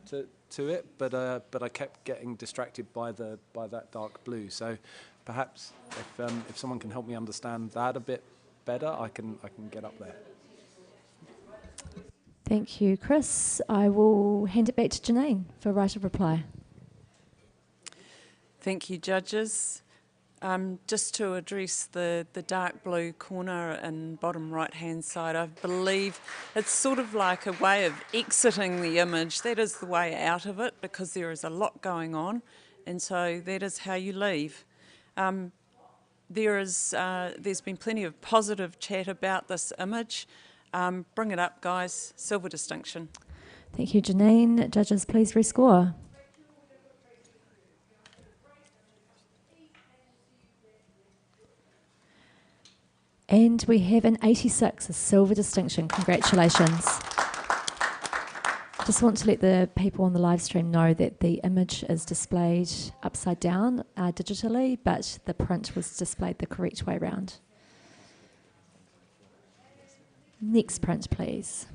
to it, but I kept getting distracted by that dark blue. So perhaps if someone can help me understand that a bit better, I can get up there. Thank you, Chris. I will hand it back to Janine for right of reply. Thank you, judges. Just to address the dark blue corner and bottom right-hand side, I believe it's sort of like a way of exiting the image. That is the way out of it because there is a lot going on, and so that is how you leave. There's been plenty of positive chat about this image. Bring it up, guys. Silver distinction. Thank you, Janine. Judges, please rescore. And we have an 86, a silver distinction. Congratulations. Just want to let the people on the live stream know that the image is displayed upside down digitally, but the print was displayed the correct way round. Next print, please.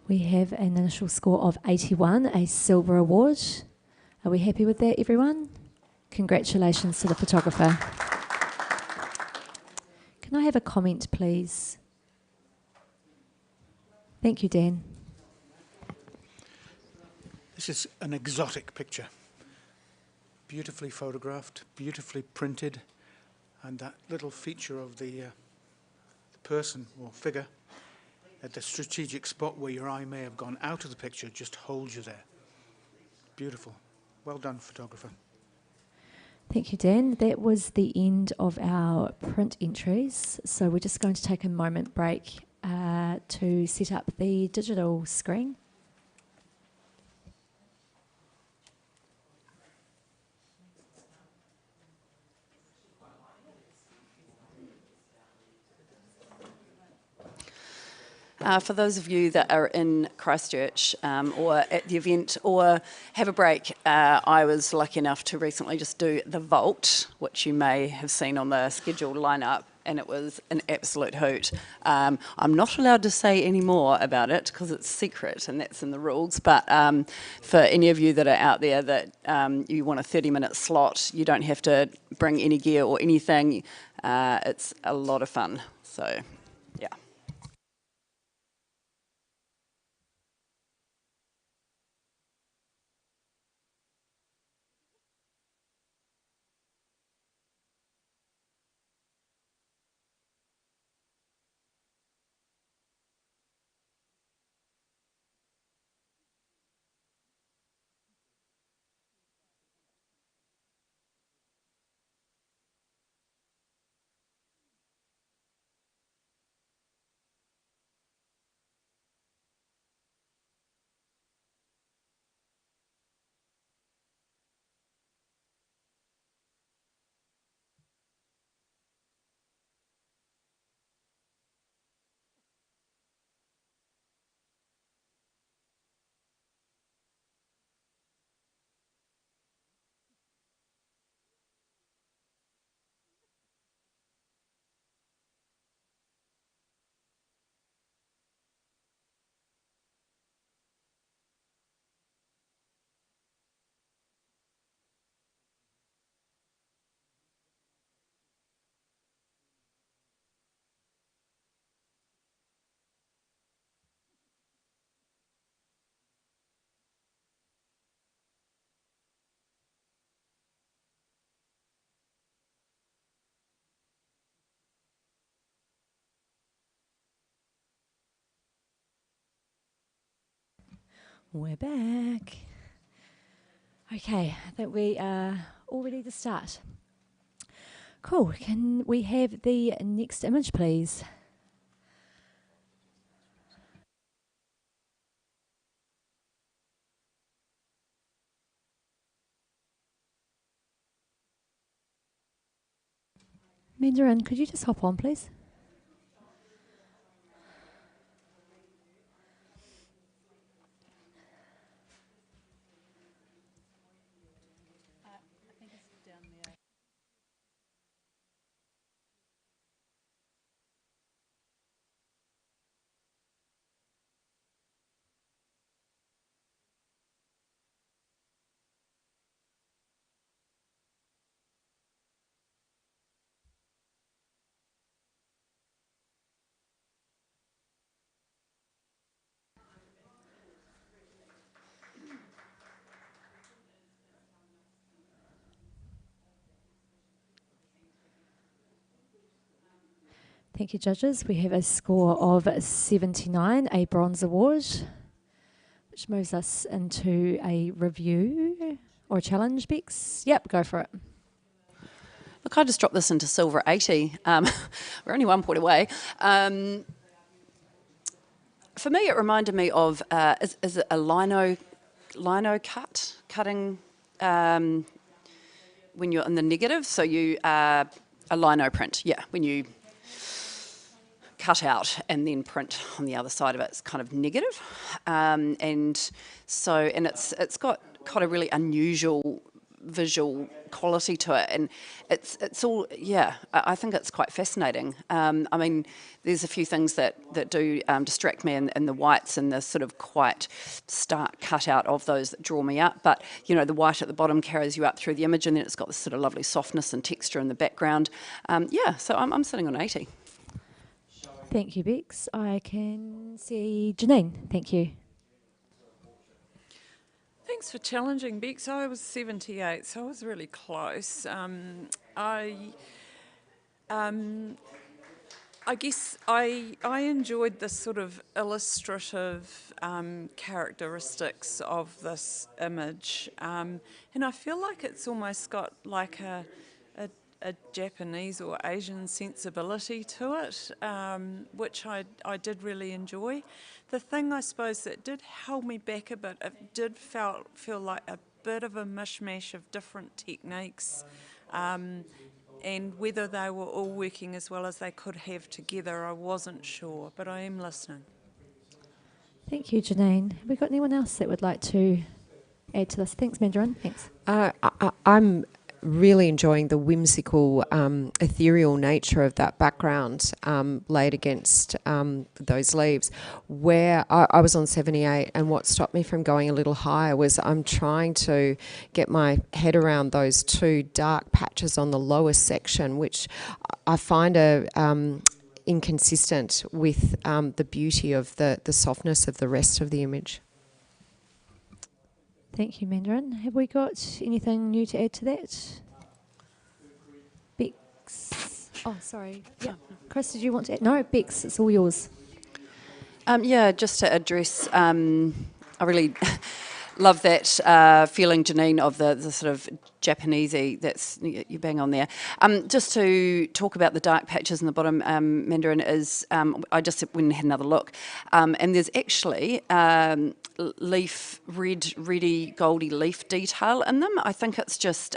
We have an initial score of 81, a silver award. Are we happy with that, everyone? Congratulations to the photographer. Can I have a comment, please? Thank you, Dan. This is an exotic picture. Beautifully photographed, beautifully printed, and that little feature of the person or figure at the strategic spot where your eye may have gone out of the picture just holds you there. Beautiful. Well done, photographer. Thank you, Dan. That was the end of our print entries. So we're just going to take a moment break to set up the digital screen. For those of you that are in Christchurch or at the event or have a break, I was lucky enough to recently just do the Vault, which you may have seen on the scheduled lineup, and it was an absolute hoot. I'm not allowed to say any more about it because it's secret and that's in the rules, but for any of you that are out there that you want a 30-minute slot, you don't have to bring any gear or anything. It's a lot of fun, so yeah. We're back. Okay, I think we are all ready to start. Cool. Can we have the next image, please? Mandarin, could you just hop on, please? Thank you, judges. We have a score of 79, a bronze award, which moves us into a review or a challenge, Bex. Yep, go for it. Look, I just dropped this into silver 80. We're only 1 point away. For me, it reminded me of, is it a lino cutting when you're in the negative? So you, a lino print, yeah, when you cut out and then print on the other side of it, it's kind of negative. And it's got a really unusual visual quality to it, and it's all, yeah, I think it's quite fascinating. I mean, there's a few things that do distract me, and the whites and the sort of quite stark cutout of those that draw me up, but you know, the white at the bottom carries you up through the image, and then it's got this sort of lovely softness and texture in the background. Yeah, so I'm sitting on 80. Thank you, Bex. I can see Janine. Thank you. Thanks for challenging, Bex. I was 78, so I was really close. I guess I enjoyed the sort of illustrative characteristics of this image, and I feel like it's almost got like a Japanese or Asian sensibility to it, which I did really enjoy. The thing I suppose that did hold me back a bit, it did feel like a bit of a mishmash of different techniques. And whether they were all working as well as they could have together, I wasn't sure, but I am listening. Thank you, Janine. Have we got anyone else that would like to add to this? Thanks, Mandarin. Thanks. I'm really enjoying the whimsical, ethereal nature of that background laid against those leaves. Where I was on 78, and what stopped me from going a little higher was I'm trying to get my head around those two dark patches on the lower section, which I find are inconsistent with the beauty of the softness of the rest of the image. Thank you, Mandarin. Have we got anything new to add to that? Bex. Oh, sorry. Yeah. Chris, did you want to add? No, Bex, it's all yours. Yeah, just to address, I really love that feeling, Janine, of the sort of Japanesey, that's, you bang on there. Just to talk about the dark patches in the bottom, Mandarin, is, I just went and had another look, and there's actually leaf, reddy, goldy leaf detail in them. I think it's just,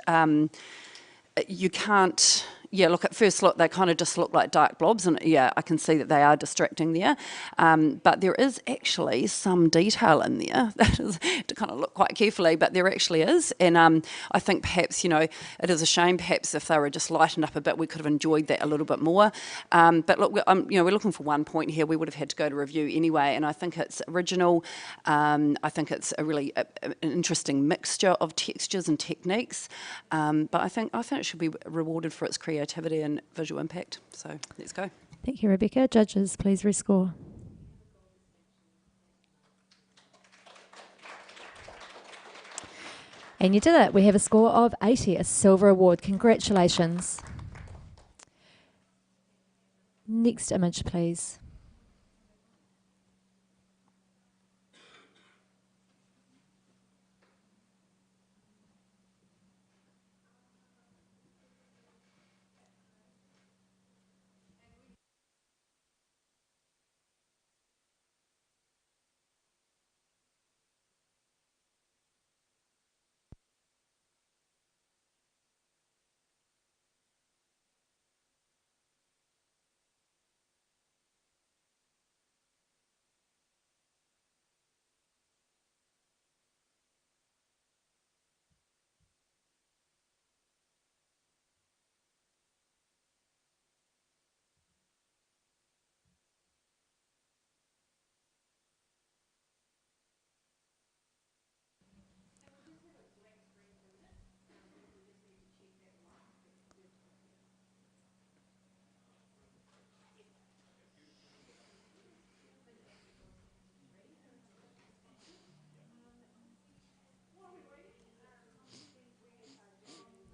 you can't, yeah, look, at first look, they kind of just look like dark blobs, and yeah, I can see that they are distracting there. But there is actually some detail in there that is to kind of look quite carefully, but there actually is. And I think perhaps, you know, it is a shame perhaps if they were just lightened up a bit, we could have enjoyed that a little bit more. But look, you know, we're looking for 1 point here. We would have had to go to review anyway, and I think it's original. I think it's a really an interesting mixture of textures and techniques. But I think it should be rewarded for its creativity and visual impact. So let's go. Thank you, Rebecca. Judges, please rescore. And you did it. We have a score of 80, a silver award. Congratulations. Next image, please.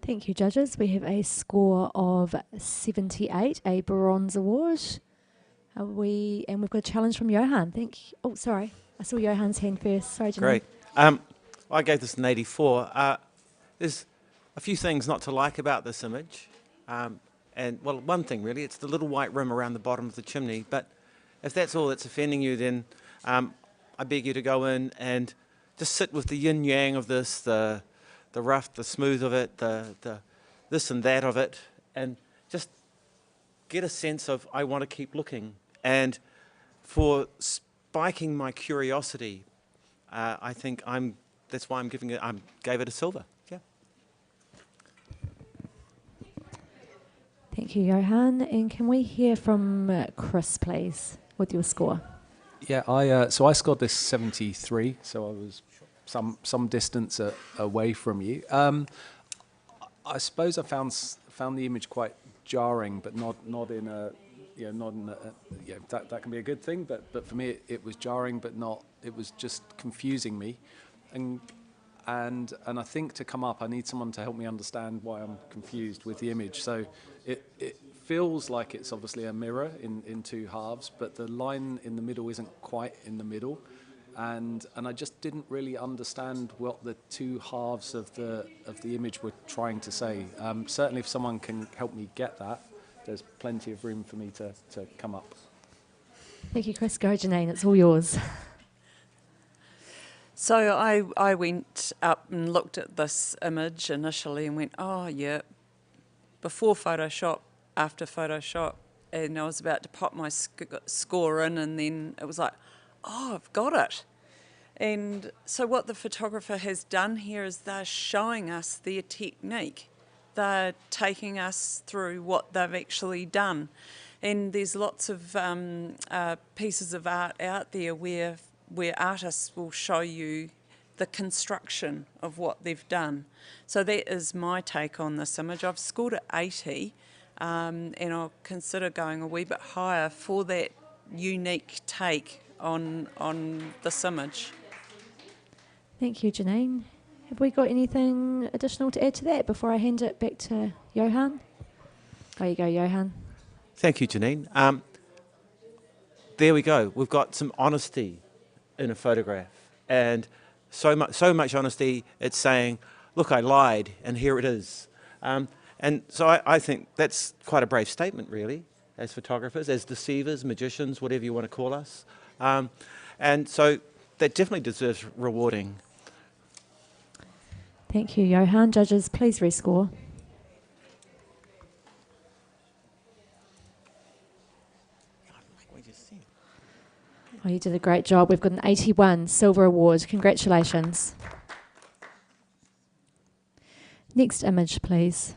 Thank you, judges. We have a score of 78, a bronze award. And we've got a challenge from Johan. Oh, sorry. I saw Johan's hand first. Sorry, Janine. Great. I gave this an 84. There's a few things not to like about this image. And, well, one thing, really, it's the little white rim around the bottom of the chimney. But if that's all that's offending you, then I beg you to go in and just sit with the yin-yang of this, the rough, the smooth of it, the this and that of it, and just get a sense of, I want to keep looking. And for spiking my curiosity, I think that's why I'm giving it, gave it a silver. Yeah. Thank you, Johan. And can we hear from Chris, please, with your score? Yeah, I scored this 73, so I was some distance away from you. I suppose I found the image quite jarring, but not in a that can be a good thing. But for me, it was jarring, but not. It was just confusing me, and I think to come up, I need someone to help me understand why I'm confused with the image. So it feels like it's obviously a mirror in two halves, but the line in the middle isn't quite in the middle. And I just didn't really understand what the two halves of the image were trying to say. Certainly, if someone can help me get that, there's plenty of room for me to come up. Thank you, Chris. Go, Janine, it's all yours. So I went up and looked at this image initially and went, oh yeah, before Photoshop, after Photoshop, and I was about to pop my score in, and then it was like, oh, I've got it. And so what the photographer has done here is they're showing us their technique. They're taking us through what they've actually done. And there's lots of pieces of art out there where artists will show you the construction of what they've done. So that is my take on this image. I've scored at 80, and I'll consider going a wee bit higher for that unique take on this image. Thank you, Janine. Have we got anything additional to add to that before I hand it back to Johan? There you go, Johan. Thank you, Janine. There we go. We've got some honesty in a photograph, and so much honesty. It's saying, "Look, I lied, and here it is." And so I think that's quite a brave statement, really, as photographers, as deceivers, magicians, whatever you want to call us. And so that definitely deserves rewarding. Thank you, Johan. Judges, please rescore. Oh, you did a great job. We've got an 81 Silver Award. Congratulations. Next image, please.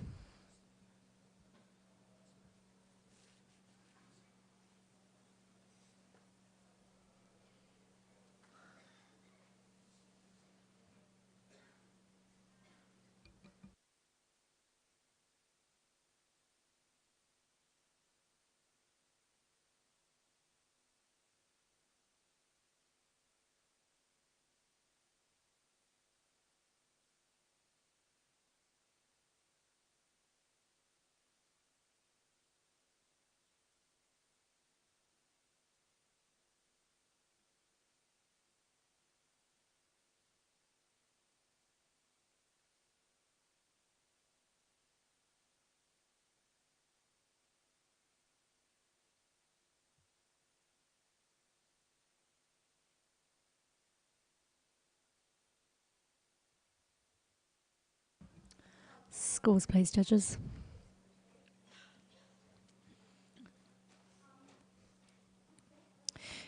Scores, please, judges.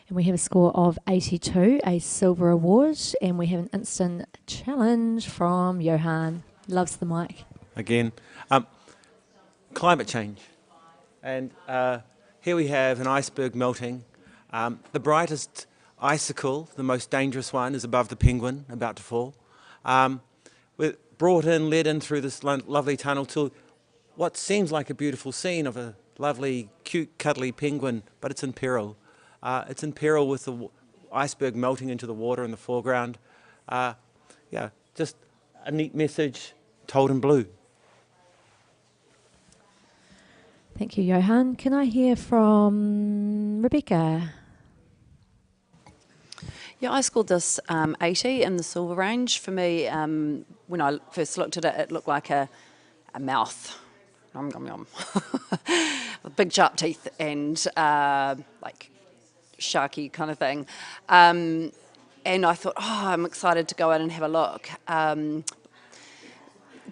And we have a score of 82, a Silver Award, and we have an instant challenge from Johan. Loves the mic. Again, climate change. And here we have an iceberg melting. The brightest icicle, the most dangerous one, is above the penguin, about to fall. We're brought in, led in through this lovely tunnel to what seems like a beautiful scene of a lovely, cute, cuddly penguin, but it's in peril. It's in peril with the iceberg melting into the water in the foreground. Yeah, just a neat message told in blue. Thank you, Johan. Can I hear from Rebecca? Yeah, I scored this 80 in the silver range. For me, when I first looked at it, it looked like a mouth. Nom, nom, nom. With big sharp teeth and like sharky kind of thing. And I thought, oh, I'm excited to go in and have a look.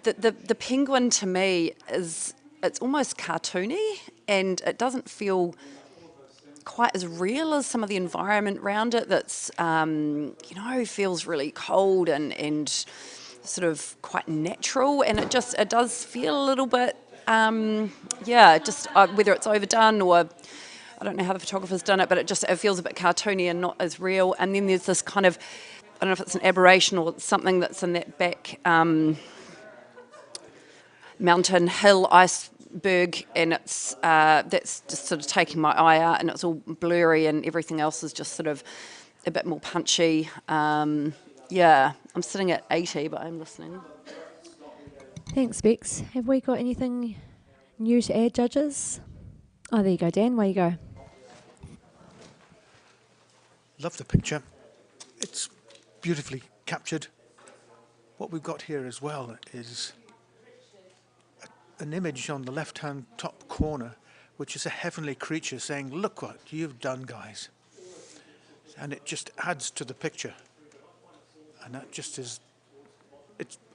The penguin to me it's almost cartoony, and it doesn't feel quite as real as some of the environment around it that's, feels really cold and sort of quite natural, and it does feel a little bit Yeah, just whether it's overdone or I don't know how the photographer's done it, but it feels a bit cartoony and not as real. And then there's this kind of, I don't know if it's an aberration or something that's in that back mountain hill iceberg, and it's that's just sort of taking my eye out, and it's all blurry, and everything else is just sort of a bit more punchy. Yeah, I'm sitting at 80, but I'm listening. Thanks, Bex. Have we got anything new to add, judges? Oh, there you go, Dan. Where you go? Love the picture. It's beautifully captured. What we've got here as well is an image on the left-hand top corner, which is a heavenly creature saying, "Look what you've done, guys." And it just adds to the picture. And that just is,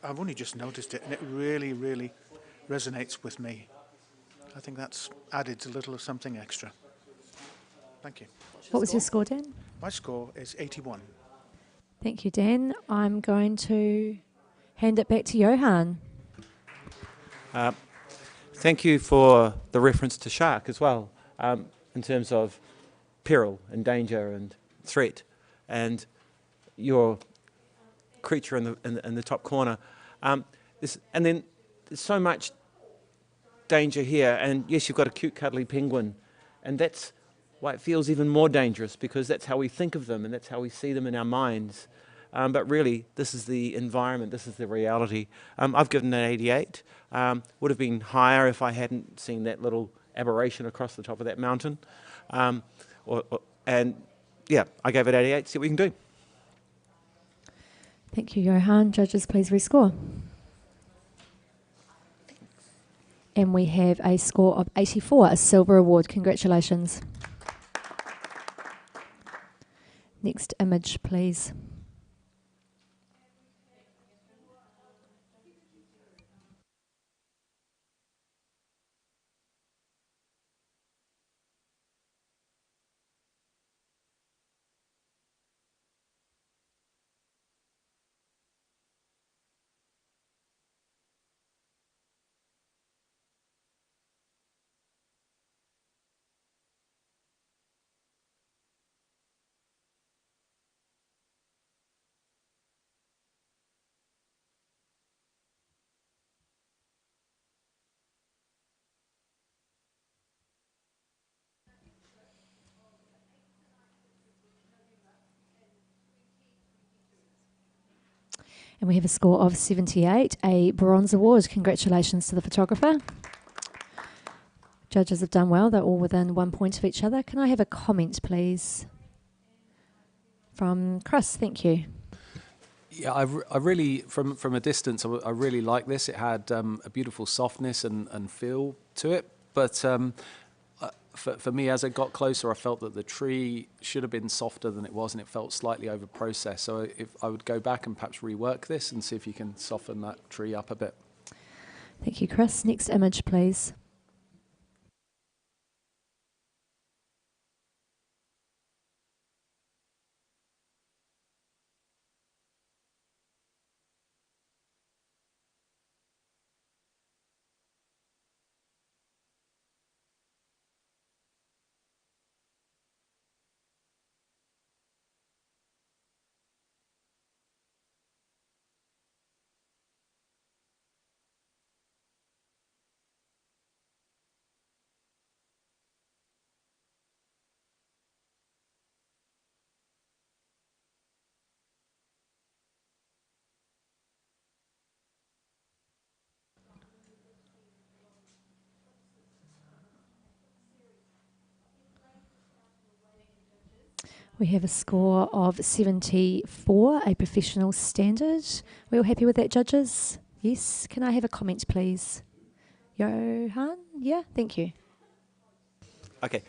I've only just noticed it, and it really, really resonates with me. I think that's added a little of something extra. Thank you. What was your score, Dan? My score is 81. Thank you, Dan. I'm going to hand it back to Johan. Thank you for the reference to shark as well, in terms of peril and danger and threat, and your creature in the top corner. And then there's so much danger here, and yes, you've got a cute cuddly penguin, and that's why it feels even more dangerous, because that's how we think of them and that's how we see them in our minds. But really, this is the environment, this is the reality. I've given it 88. Would have been higher if I hadn't seen that little aberration across the top of that mountain. And yeah, I gave it 88, see what we can do. Thank you, Johan. Judges, please rescore. And we have a score of 84, a silver award. Congratulations. Next image, please. And we have a score of 78, a bronze award. Congratulations to the photographer. Judges have done well. They're all within 1 point of each other. Can I have a comment, please? From Chris, thank you. Yeah, I really, from a distance, I really like this. It had a beautiful softness and feel to it. But for me, as I got closer, I felt that the tree should have been softer than it was, and it felt slightly over-processed. So if I would go back and perhaps rework this and see if you can soften that tree up a bit. Thank you, Chris. Next image, please. We have a score of 74, a professional standard. We're all happy with that, judges? Yes. Can I have a comment, please? Johan? Yeah, thank you. Okay.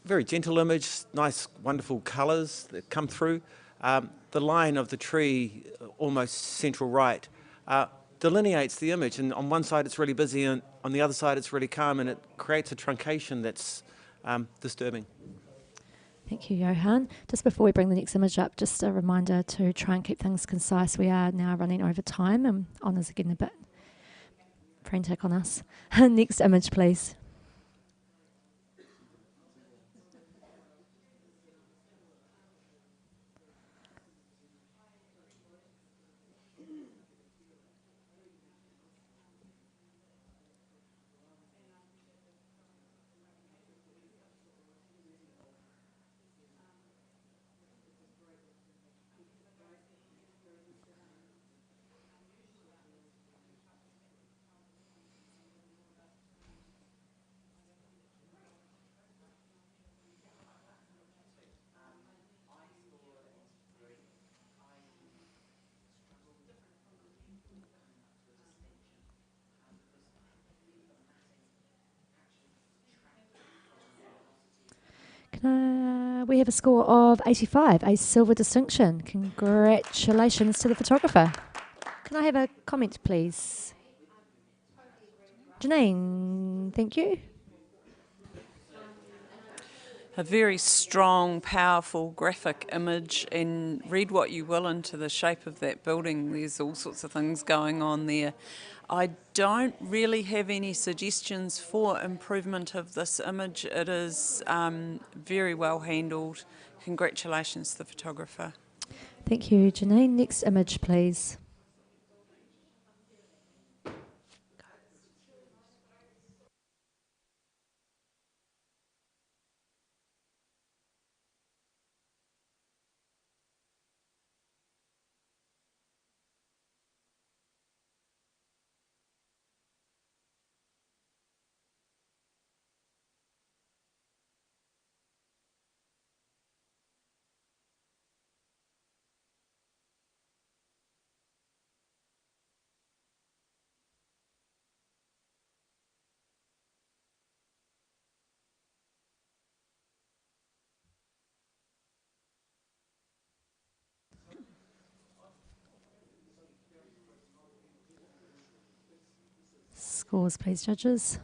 Very gentle image, nice, wonderful colours that come through. The line of the tree, almost central right, delineates the image, and on one side it's really busy, and on the other side it's really calm, and it creates a truncation that's disturbing. Thank you, Johan. Just before we bring the next image up, just a reminder to try and keep things concise. We are now running over time, and honours are getting a bit frantic on us. Next image, please. We have a score of 85, a silver distinction. Congratulations to the photographer. Can I have a comment, please? Janine, thank you. A very strong, powerful graphic image, and read what you will into the shape of that building. There's all sorts of things going on there. I don't really have any suggestions for improvement of this image. It is very well handled. Congratulations to the photographer. Thank you, Janine. Next image, please. Scores, please, judges.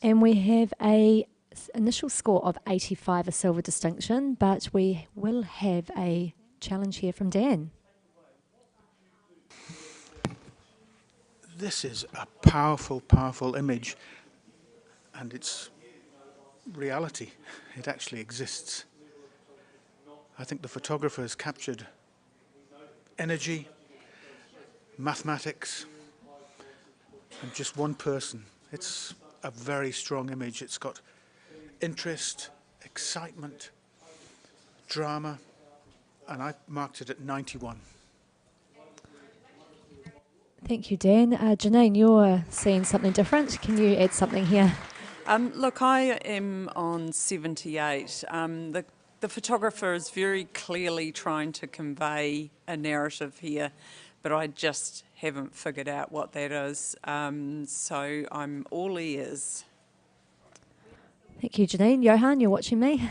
And we have a initial score of 85, a silver distinction, but we will have a challenge here from Dan. This is a powerful, powerful image, and it's reality. It actually exists. I think the photographer has captured energy, mathematics, and just one person. It's a very strong image. It's got interest, excitement, drama, and I marked it at 91. Thank you, Dan. Janine, you're seeing something different. Can you add something here? Look, I am on 78. The photographer is very clearly trying to convey a narrative here, but I just haven't figured out what that is. So I'm all ears. Thank you, Janine. Johan, you're watching me.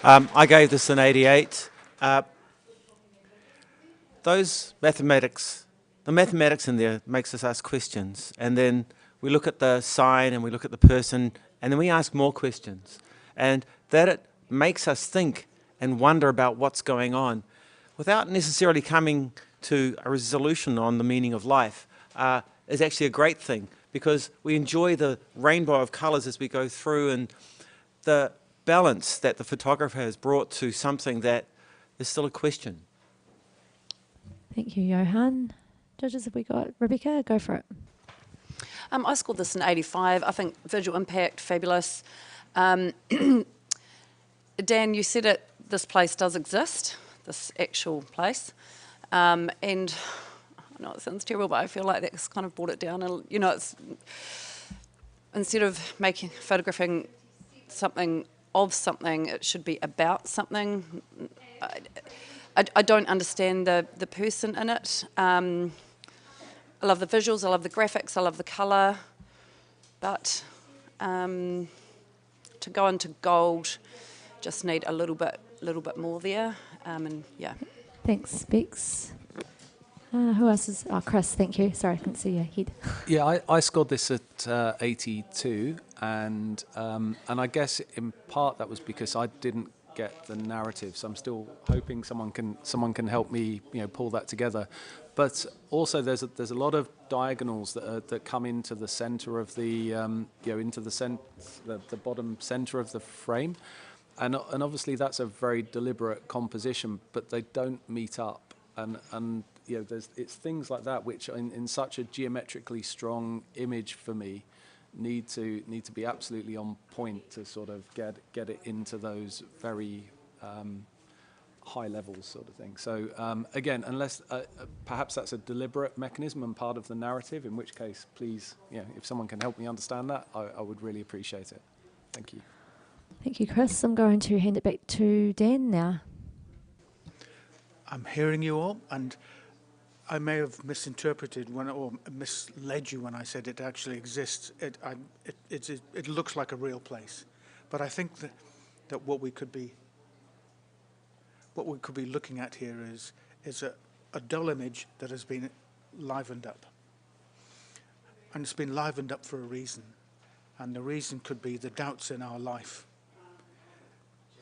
I gave this an 88. Those mathematics, the mathematics in there makes us ask questions, and then we look at the sign and we look at the person, and then we ask more questions, and that it makes us think and wonder about what's going on without necessarily coming to a resolution on the meaning of life is actually a great thing, because we enjoy the rainbow of colours as we go through, and the balance that the photographer has brought to something that is still a question. Thank you, Johan. Judges, have we got Rebecca? Go for it. I scored this an 85. I think visual impact, fabulous. Dan, you said this place does exist, this actual place. And I know it sounds terrible, but I feel like that's kind of brought it down. You know, it's instead of photographing something of something, it should be about something. I don't understand the person in it. I love the visuals, I love the graphics, I love the colour, but to go into gold, just need a little bit more there. And yeah. Thanks, Bex. Who else is? Oh, Chris, thank you. Sorry, I couldn't see your head. Yeah, I scored this at 82. and I guess in part that was because I didn't get the narrative, so I'm still hoping someone can help me, pull that together. But also there's a lot of diagonals that come into the center of the into the bottom center of the frame, and obviously that's a very deliberate composition, but they don't meet up, and it's things like that which in such a geometrically strong image for me need to be absolutely on point to sort of get it into those very high levels sort of thing. So again, unless perhaps that's a deliberate mechanism and part of the narrative, in which case, please, if someone can help me understand that, I would really appreciate it. Thank you. Thank you, Chris. I'm going to hand it back to Dan now. I'm hearing you all, and I may have misinterpreted or misled you when I said it actually exists. It looks like a real place, but I think that what we could be looking at here is a dull image that has been livened up, and it's been livened up for a reason, and the reason could be the doubts in our life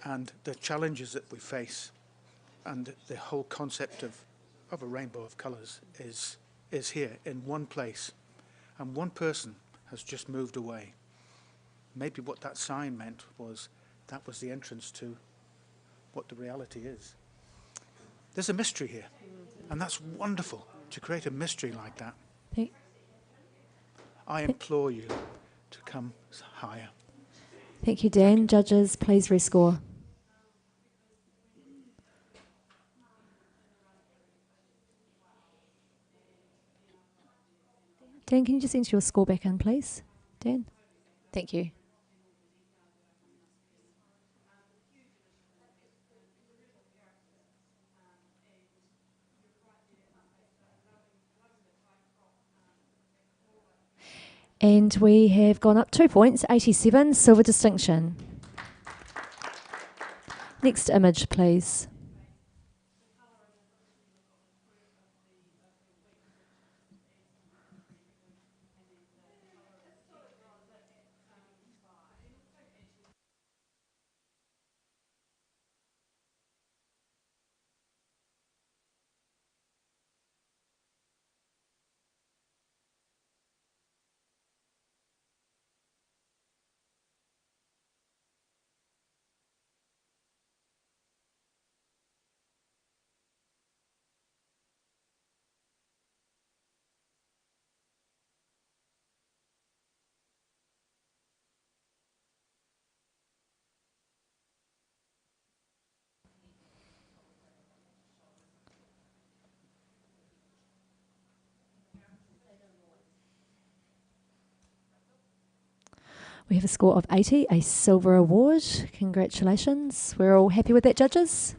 and the challenges that we face, and the whole concept of a rainbow of colours is here in one place, and one person has just moved away. Maybe what that sign meant was that was the entrance to what the reality is. There's a mystery here, and that's wonderful to create a mystery like that. I implore you to come higher. Thank you, Dan. Judges, please rescore. Dan, can you just enter your score back in, please? Dan? Thank you. And we have gone up 2 points, 87, silver distinction. Next image, please. We have a score of 80, a silver award. Congratulations. We're all happy with that, judges?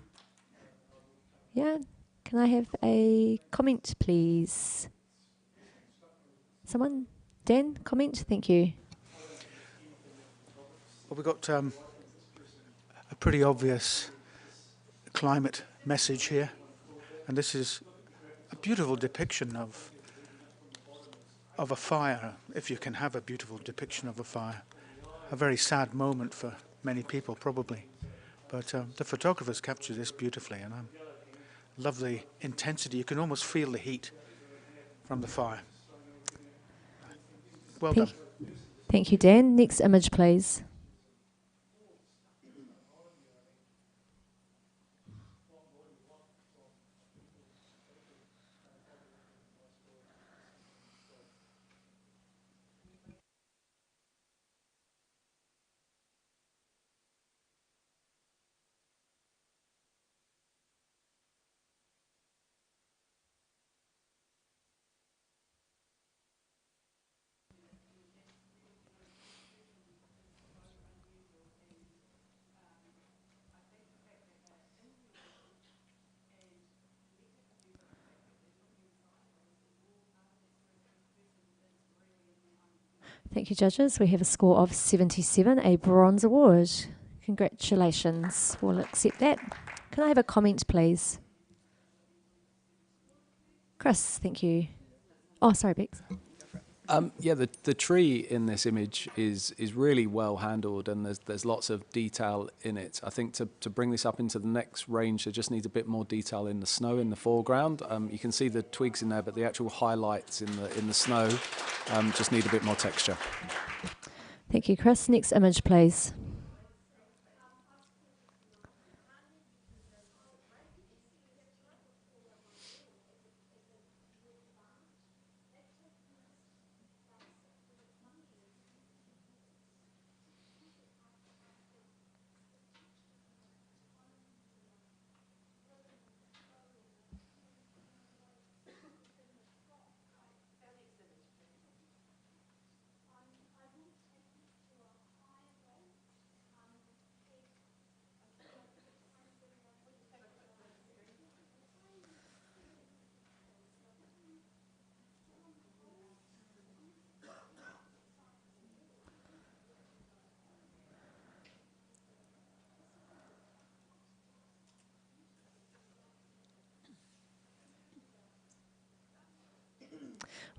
Yeah. Can I have a comment, please? Someone? Dan, comment? Thank you. Well, we've got a pretty obvious climate message here, and this is a beautiful depiction of a fire, if you can have a beautiful depiction of a fire. A very sad moment for many people, probably. But the photographers capture this beautifully, and I love the intensity. You can almost feel the heat from the fire. Well done. Thank you, Dan. Next image, please. Thank you, judges. We have a score of 77, a bronze award. Congratulations. We'll accept that. Can I have a comment, please? Chris, thank you. Oh, sorry, Bex. Yeah, the tree in this image is really well handled, and there's lots of detail in it. I think to bring this up into the next range, there just needs a bit more detail in the snow in the foreground. You can see the twigs in there, but the actual highlights in the snow just need a bit more texture. Thank you, Chris. Next image, please.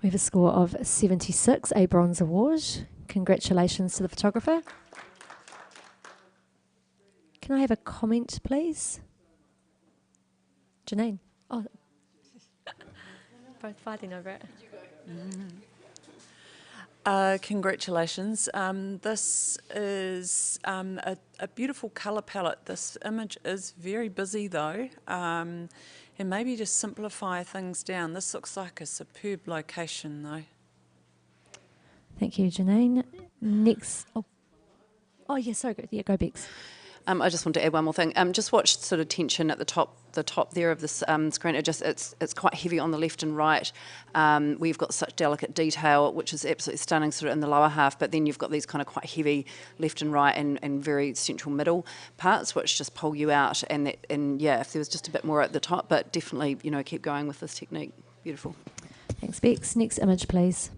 We have a score of 76, a bronze award. Congratulations to the photographer. Can I have a comment, please? Janine. Oh, both fighting over it. Congratulations. This is a beautiful colour palette. This image is very busy though, and maybe just simplify things down. This looks like a superb location though. Thank you, Janine. Next. Oh yes, sorry. Yeah, go Bex. I just want to add one more thing. Just watch sort of tension at the top there of this screen. It's quite heavy on the left and right. We've got such delicate detail, which is absolutely stunning, sort of in the lower half. But then you've got these kind of quite heavy left and right and very central middle parts, which just pull you out. And yeah, if there was just a bit more at the top, but definitely keep going with this technique. Beautiful. Thanks, Bex. Next image, please.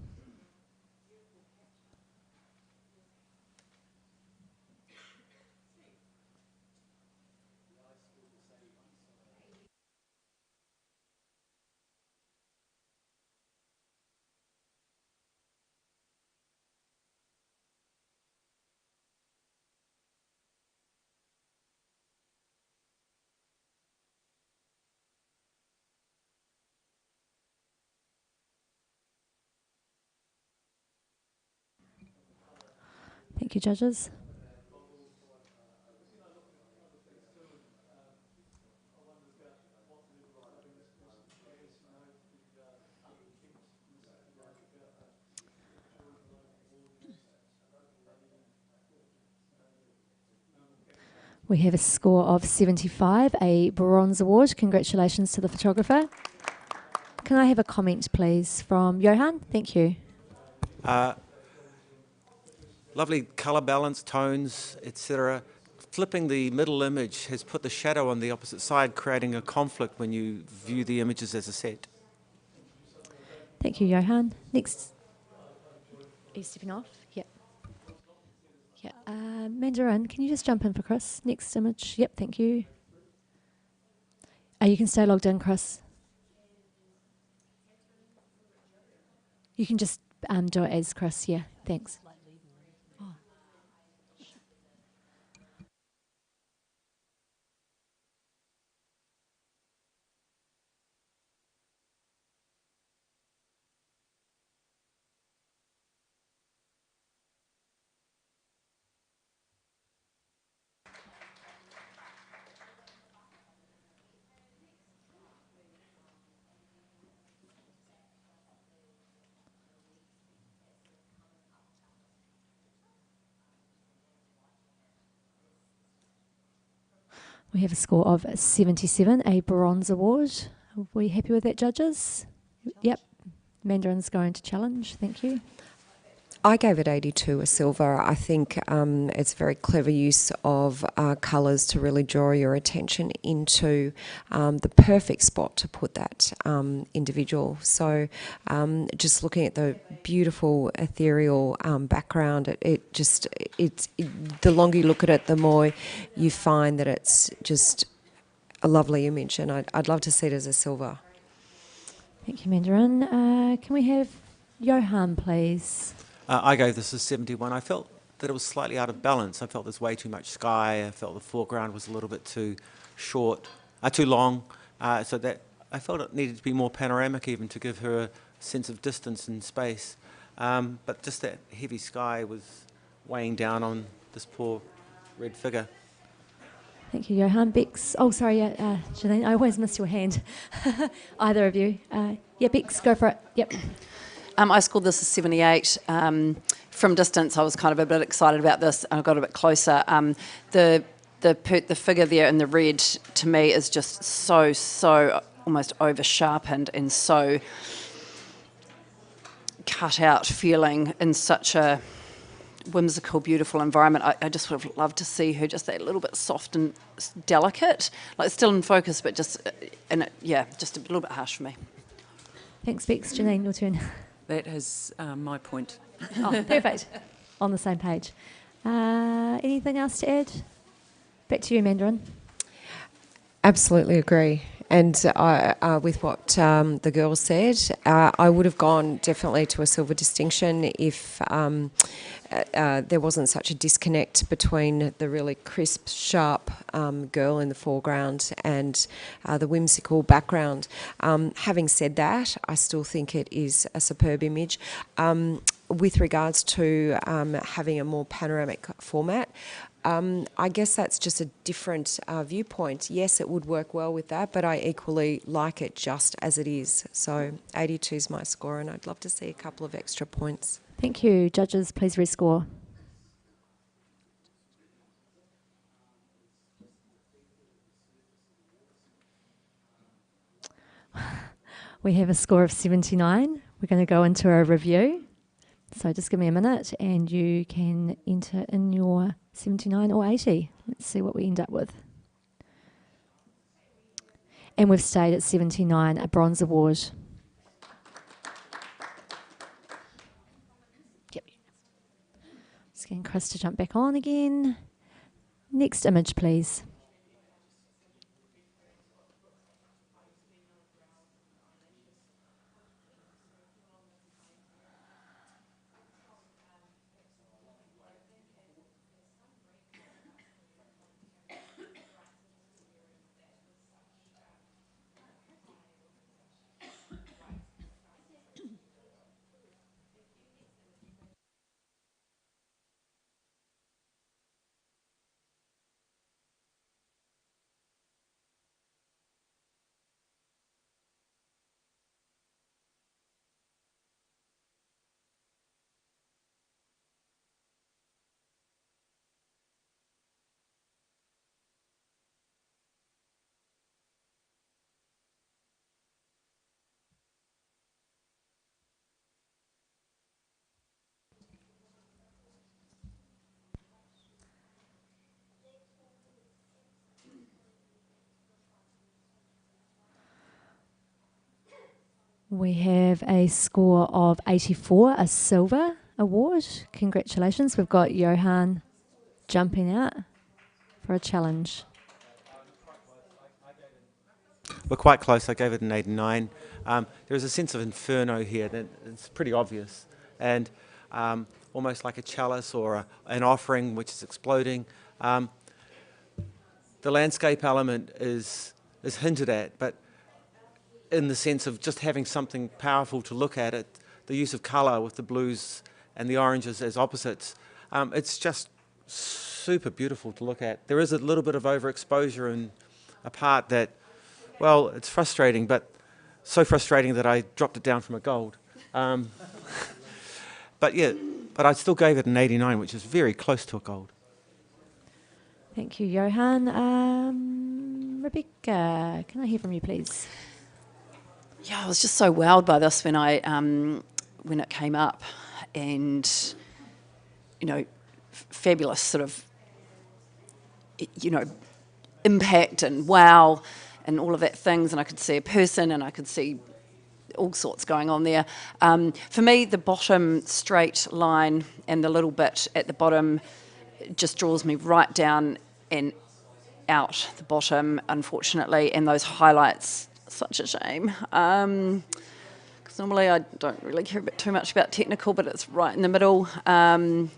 Thank you, judges. We have a score of 75, a bronze award. Congratulations to the photographer. Can I have a comment, please, from Johan? Thank you. Lovely colour balance, tones, etc. Flipping the middle image has put the shadow on the opposite side, creating a conflict when you view the images as a set. Thank you, Johan. Next. Are you stepping off? Yep. Yeah. Mandarin, can you just jump in for Chris? Next image. Yep, thank you. You can stay logged in, Chris. You can just do it as Chris. Yeah, thanks. We have a score of 77, a bronze award. Are we happy with that, judges? Yep. Mandarin's going to challenge. Thank you. I gave it 82, a silver. I think it's a very clever use of colours to really draw your attention into the perfect spot to put that individual. So just looking at the beautiful ethereal background, the longer you look at it, the more you find that it's just a lovely image, and I'd love to see it as a silver. Thank you, Mandarin. Can we have Johan, please. I gave this a 71. I felt that it was slightly out of balance. I felt there's way too much sky. I felt the foreground was a little bit too short, too long. So that I felt it needed to be more panoramic even to give her a sense of distance and space. But just that heavy sky was weighing down on this poor red figure. Thank you, Johan. Bex. Oh, sorry, Janine, I always miss your hand. Either of you. Yeah, Bex, go for it. Yep. I scored this a 78. From distance, I was kind of a bit excited about this, and I got a bit closer. The figure there in the red, to me, is just so almost over-sharpened and so cut out feeling in such a whimsical, beautiful environment. I just would have loved to see her just that little bit soft and delicate, like still in focus, but just, just a little bit harsh for me. Thanks, Bex. Janine, your turn. That is my point. Oh, perfect. On the same page. Anything else to add? Back to you, Mandarin. Absolutely agree. And with what the girl said, I would have gone definitely to a silver distinction if there wasn't such a disconnect between the really crisp, sharp girl in the foreground and the whimsical background. Having said that, I still think it is a superb image. With regards to having a more panoramic format, I guess that's just a different viewpoint. Yes, it would work well with that, but I equally like it just as it is. So 82 is my score, and I'd love to see a couple of extra points. Thank you. Judges, please rescore. We have a score of 79. We're going to go into a review. So just give me a minute and you can enter in your 79 or 80. Let's see what we end up with. And we've stayed at 79, a bronze award. Yep. Just getting Chris to jump back on again. Next image, please. We have a score of 84, a silver award. Congratulations. We've got Johan jumping out for a challenge. We're quite close. I gave it an 89. There's a sense of inferno here that it's pretty obvious, and almost like a chalice or an offering which is exploding. The landscape element is hinted at, but in the sense of just having something powerful to look at, the use of colour with the blues and the oranges as opposites, it's just super beautiful to look at. There is a little bit of overexposure in a part that, well, it's frustrating, but so frustrating that I dropped it down from a gold. But I still gave it an 89, which is very close to a gold. Thank you, Johan. Rebecca, can I hear from you, please? Yeah, I was just so wowed by this when it came up, and fabulous sort of impact and wow and all of that things, and I could see a person and I could see all sorts going on there. For me, the bottom straight line and the little bit at the bottom just draws me right down and out the bottom, unfortunately, and those highlights. Such a shame, because because normally I don't really care too much about technical, but it's right in the middle. And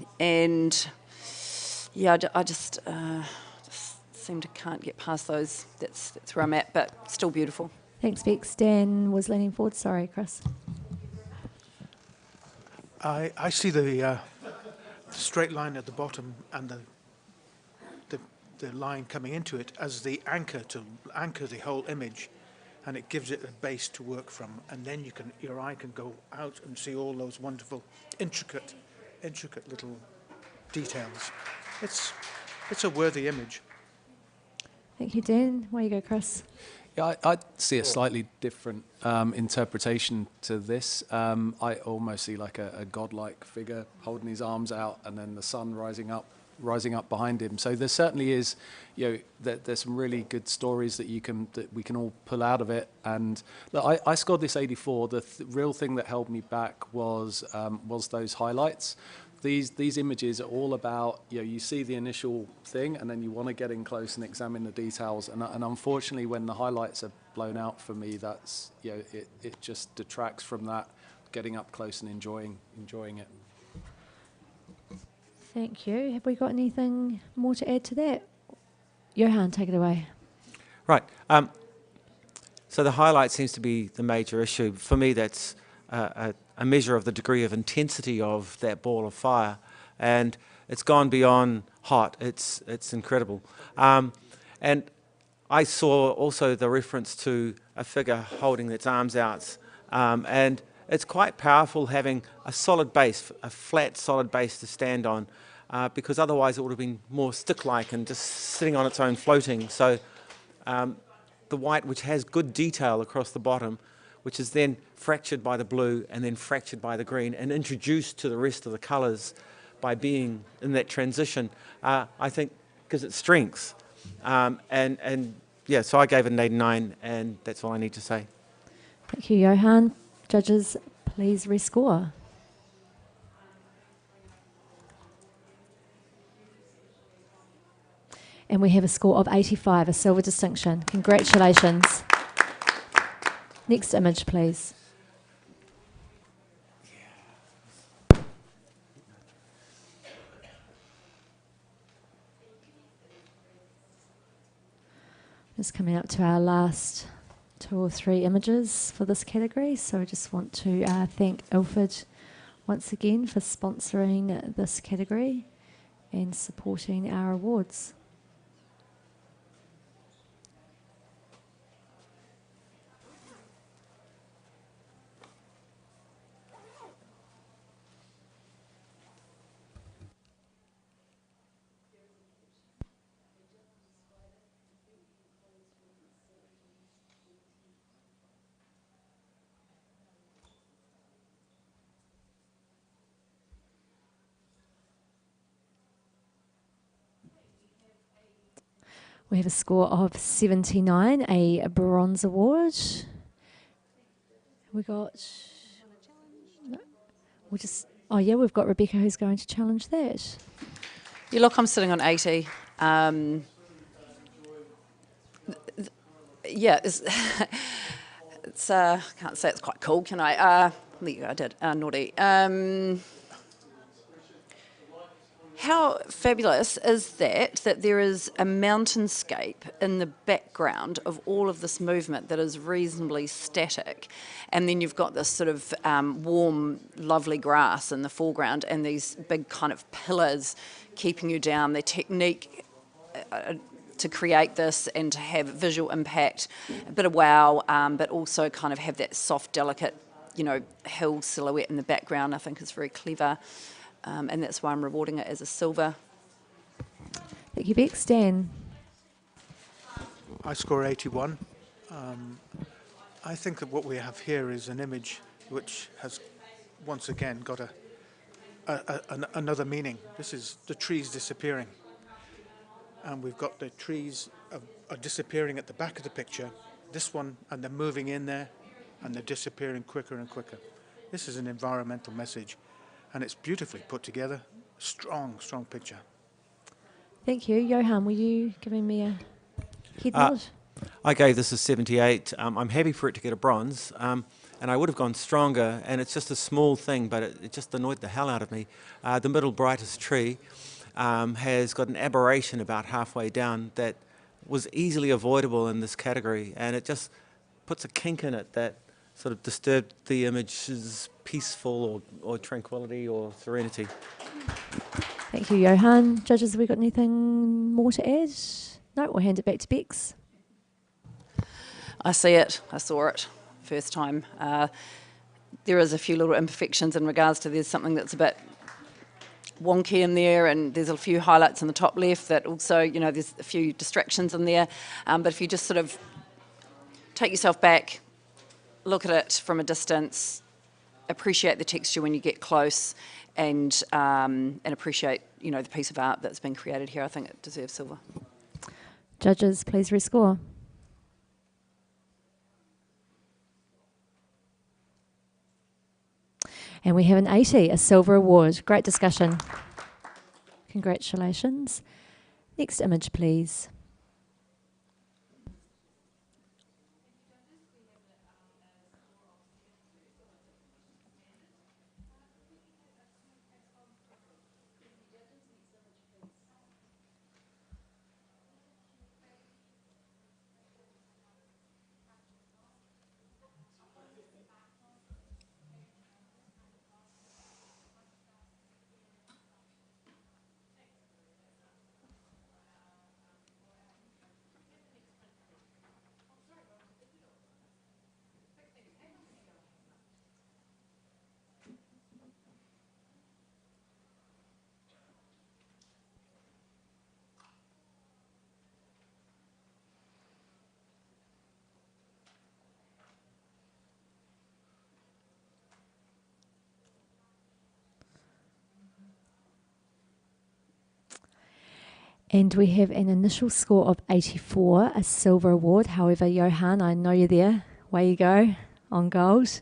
yeah, I just seem to can't get past those. That's where I'm at, but still beautiful. Thanks, Bex. Dan was leaning forward. Sorry, Chris. I see the straight line at the bottom and the line coming into it as the anchor to anchor the whole image, and it gives it a base to work from, and then your eye can go out and see all those wonderful, intricate little details. It's a worthy image. Thank you, Dan. Where you go, Chris? Yeah, I see a slightly different interpretation to this. I almost see like a godlike figure holding his arms out, and then the sun rising up behind him. So there certainly is, there's some really good stories that we can all pull out of it. And look, I scored this 84. The real thing that held me back was those highlights. These images are all about, you see the initial thing and then you want to get in close and examine the details. And unfortunately, when the highlights are blown out for me, that's, it just detracts from that getting up close and enjoying it. Thank you. Have we got anything more to add to that? Johan, take it away. Right. So the highlight seems to be the major issue. For me, that's a measure of the degree of intensity of that ball of fire, and it's gone beyond hot. It's incredible. And I saw also the reference to a figure holding its arms out, and it's quite powerful having a solid base, a flat, solid base to stand on, because otherwise it would have been more stick-like and just sitting on its own floating. So the white, which has good detail across the bottom, which is then fractured by the blue and then fractured by the green and introduced to the rest of the colours by being in that transition, I think, gives it strength. And yeah, so I gave it an 89, and that's all I need to say. Thank you, Johan. Judges, please rescore. And we have a score of 85, a silver distinction. Congratulations. Next image, please. Just coming up to our last 2 or 3 images for this category. So I just want to thank Ilford once again for sponsoring this category and supporting our awards. We have a score of 79, a bronze award. We got... No, we'll just... Oh, yeah, we've got Rebecca who's going to challenge that. Yeah, look, I'm sitting on 80. Yeah, it's can't say it's quite cool, can I? There you go, I did. Naughty. How fabulous is that there is a mountainscape in the background of all of this movement that is reasonably static, and then you've got this sort of warm, lovely grass in the foreground and these big kind of pillars keeping you down. The technique to create this and to have visual impact, a bit of wow, but also kind of have that soft, delicate, hill silhouette in the background, I think is very clever. And that's why I'm rewarding it as a silver. Thank you, Bex. Dan. I score 81. I think that what we have here is an image which has once again got another meaning. This is the trees disappearing. And we've got the trees are disappearing at the back of the picture. This one, and they're moving in there, and they're disappearing quicker and quicker. This is an environmental message. And it's beautifully put together. Strong, strong picture. Thank you. Johan, were you giving me a head nod? I gave this a 78. I'm happy for it to get a bronze. And and I would have gone stronger, and it's just a small thing, but it just annoyed the hell out of me. The middle brightest tree has got an aberration about halfway down that was easily avoidable in this category, and it just puts a kink in it that sort of disturbed the image's peaceful or tranquility or serenity. Thank you, Johan. Judges, have we got anything more to add? No, we'll hand it back to Bex. I see it. I saw it first time. There is a few little imperfections in regards to there's something that's a bit wonky in there, and there's a few highlights in the top left that also, you know, there's a few distractions in there. But if you just sort of take yourself back, look at it from a distance, appreciate the texture when you get close, and appreciate, you know, the piece of art that's been created here, I think it deserves silver. Judges, please rescore. And we have an 80, a silver award. Great discussion. Congratulations. Next image, please. And we have an initial score of 84, a silver award. However, Johan, I know you're there. Way you go on gold.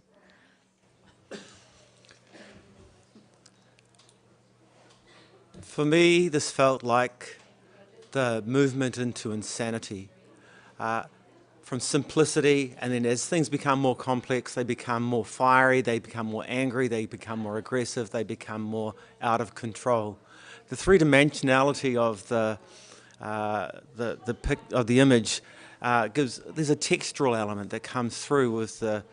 For me, this felt like the movement into insanity. From simplicity, and then as things become more complex, they become more fiery, they become more angry, they become more aggressive, they become more out of control. The three-dimensionality of the image there's a textural element that comes through with the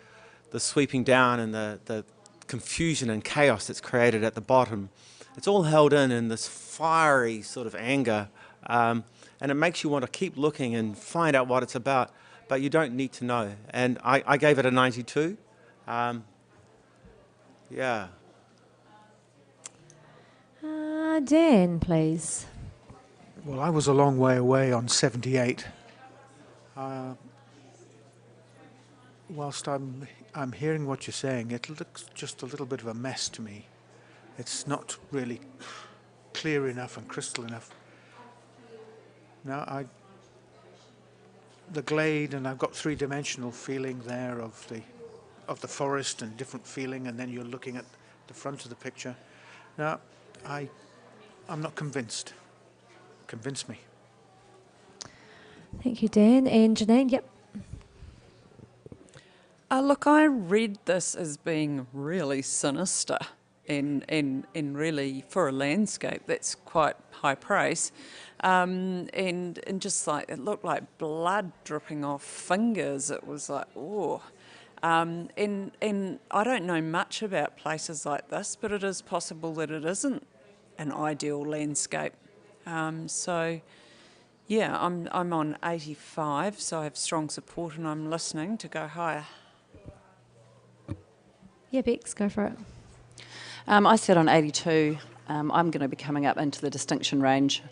sweeping down and the confusion and chaos that's created at the bottom. It's all held in this fiery sort of anger, and it makes you want to keep looking and find out what it's about, but you don't need to know. And I gave it a 92. Yeah. Dan, please. Well, I was a long way away on 78. Whilst I'm hearing what you're saying, it looks just a little bit of a mess to me. It's not really clear enough and crystal enough. Now, the glade, and I've got three-dimensional feeling there of the forest and different feeling, and then you're looking at the front of the picture. Now, I'm not convinced. Convince me. Thank you, Dan. And Janine, yep. Look, I read this as being really sinister and really, for a landscape, that's quite high praise. And just like, it looked like blood dripping off fingers. It was like, oh. And I don't know much about places like this, but it is possible that it isn't an ideal landscape. So, yeah, I'm on 85, so I have strong support and I'm listening to go higher. Yeah, Bex, go for it. I sat on 82. I'm going to be coming up into the distinction range.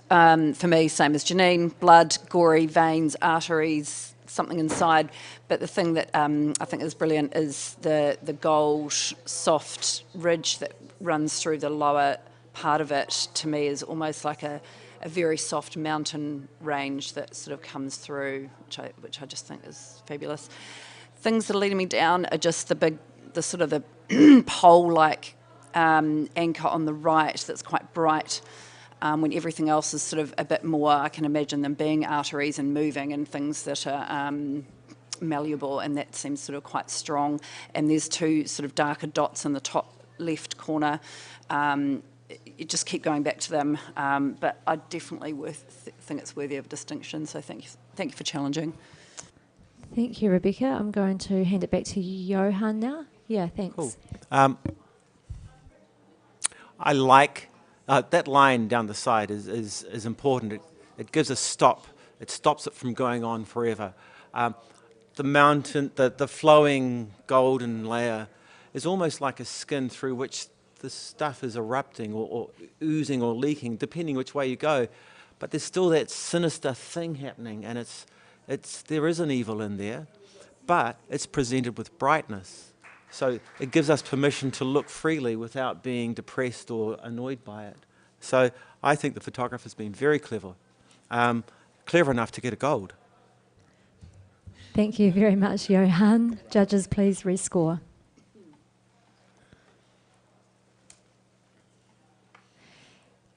For me, same as Janine, blood, gory veins, arteries, something inside. But the thing that I think is brilliant is the gold soft ridge that runs through the lower part of it. To me, is almost like a very soft mountain range that sort of comes through, which I just think is fabulous. Things that are leading me down are just the sort of the pole-like anchor on the right that's quite bright, when everything else is sort of a bit more, I can imagine them being arteries and moving and things that are malleable, and that seems sort of quite strong. And there's two sort of darker dots in the top left corner. You just keep going back to them, but I definitely think it's worthy of distinction. So thank you for challenging. Thank you, Rebecca. I'm going to hand it back to Johan now. Yeah, thanks. Cool. I like that line down the side is important. It gives a stop. It stops it from going on forever. The mountain, the flowing golden layer is almost like a skin through which the stuff is erupting or oozing or leaking, depending which way you go. But there's still that sinister thing happening, and there is an evil in there, but it's presented with brightness. So it gives us permission to look freely without being depressed or annoyed by it. So I think the photographer's been very clever, clever enough to get a gold. Thank you very much, Johan. Judges, please rescore.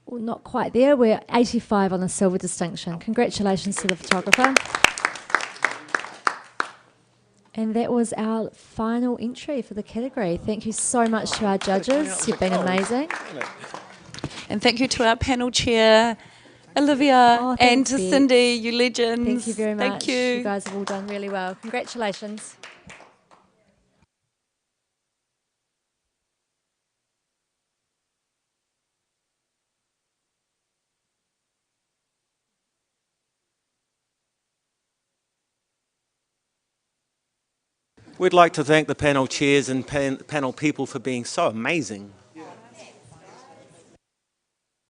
Well, not quite there. We're 85 on a silver distinction. Congratulations to the photographer. And that was our final entry for the category. Thank you so much to our judges. You've been amazing. And thank you to our panel chair, Olivia, and to Cindy, you legends. Thank you very much. Thank you. You guys have all done really well. Congratulations. We'd like to thank the panel chairs and panel people for being so amazing.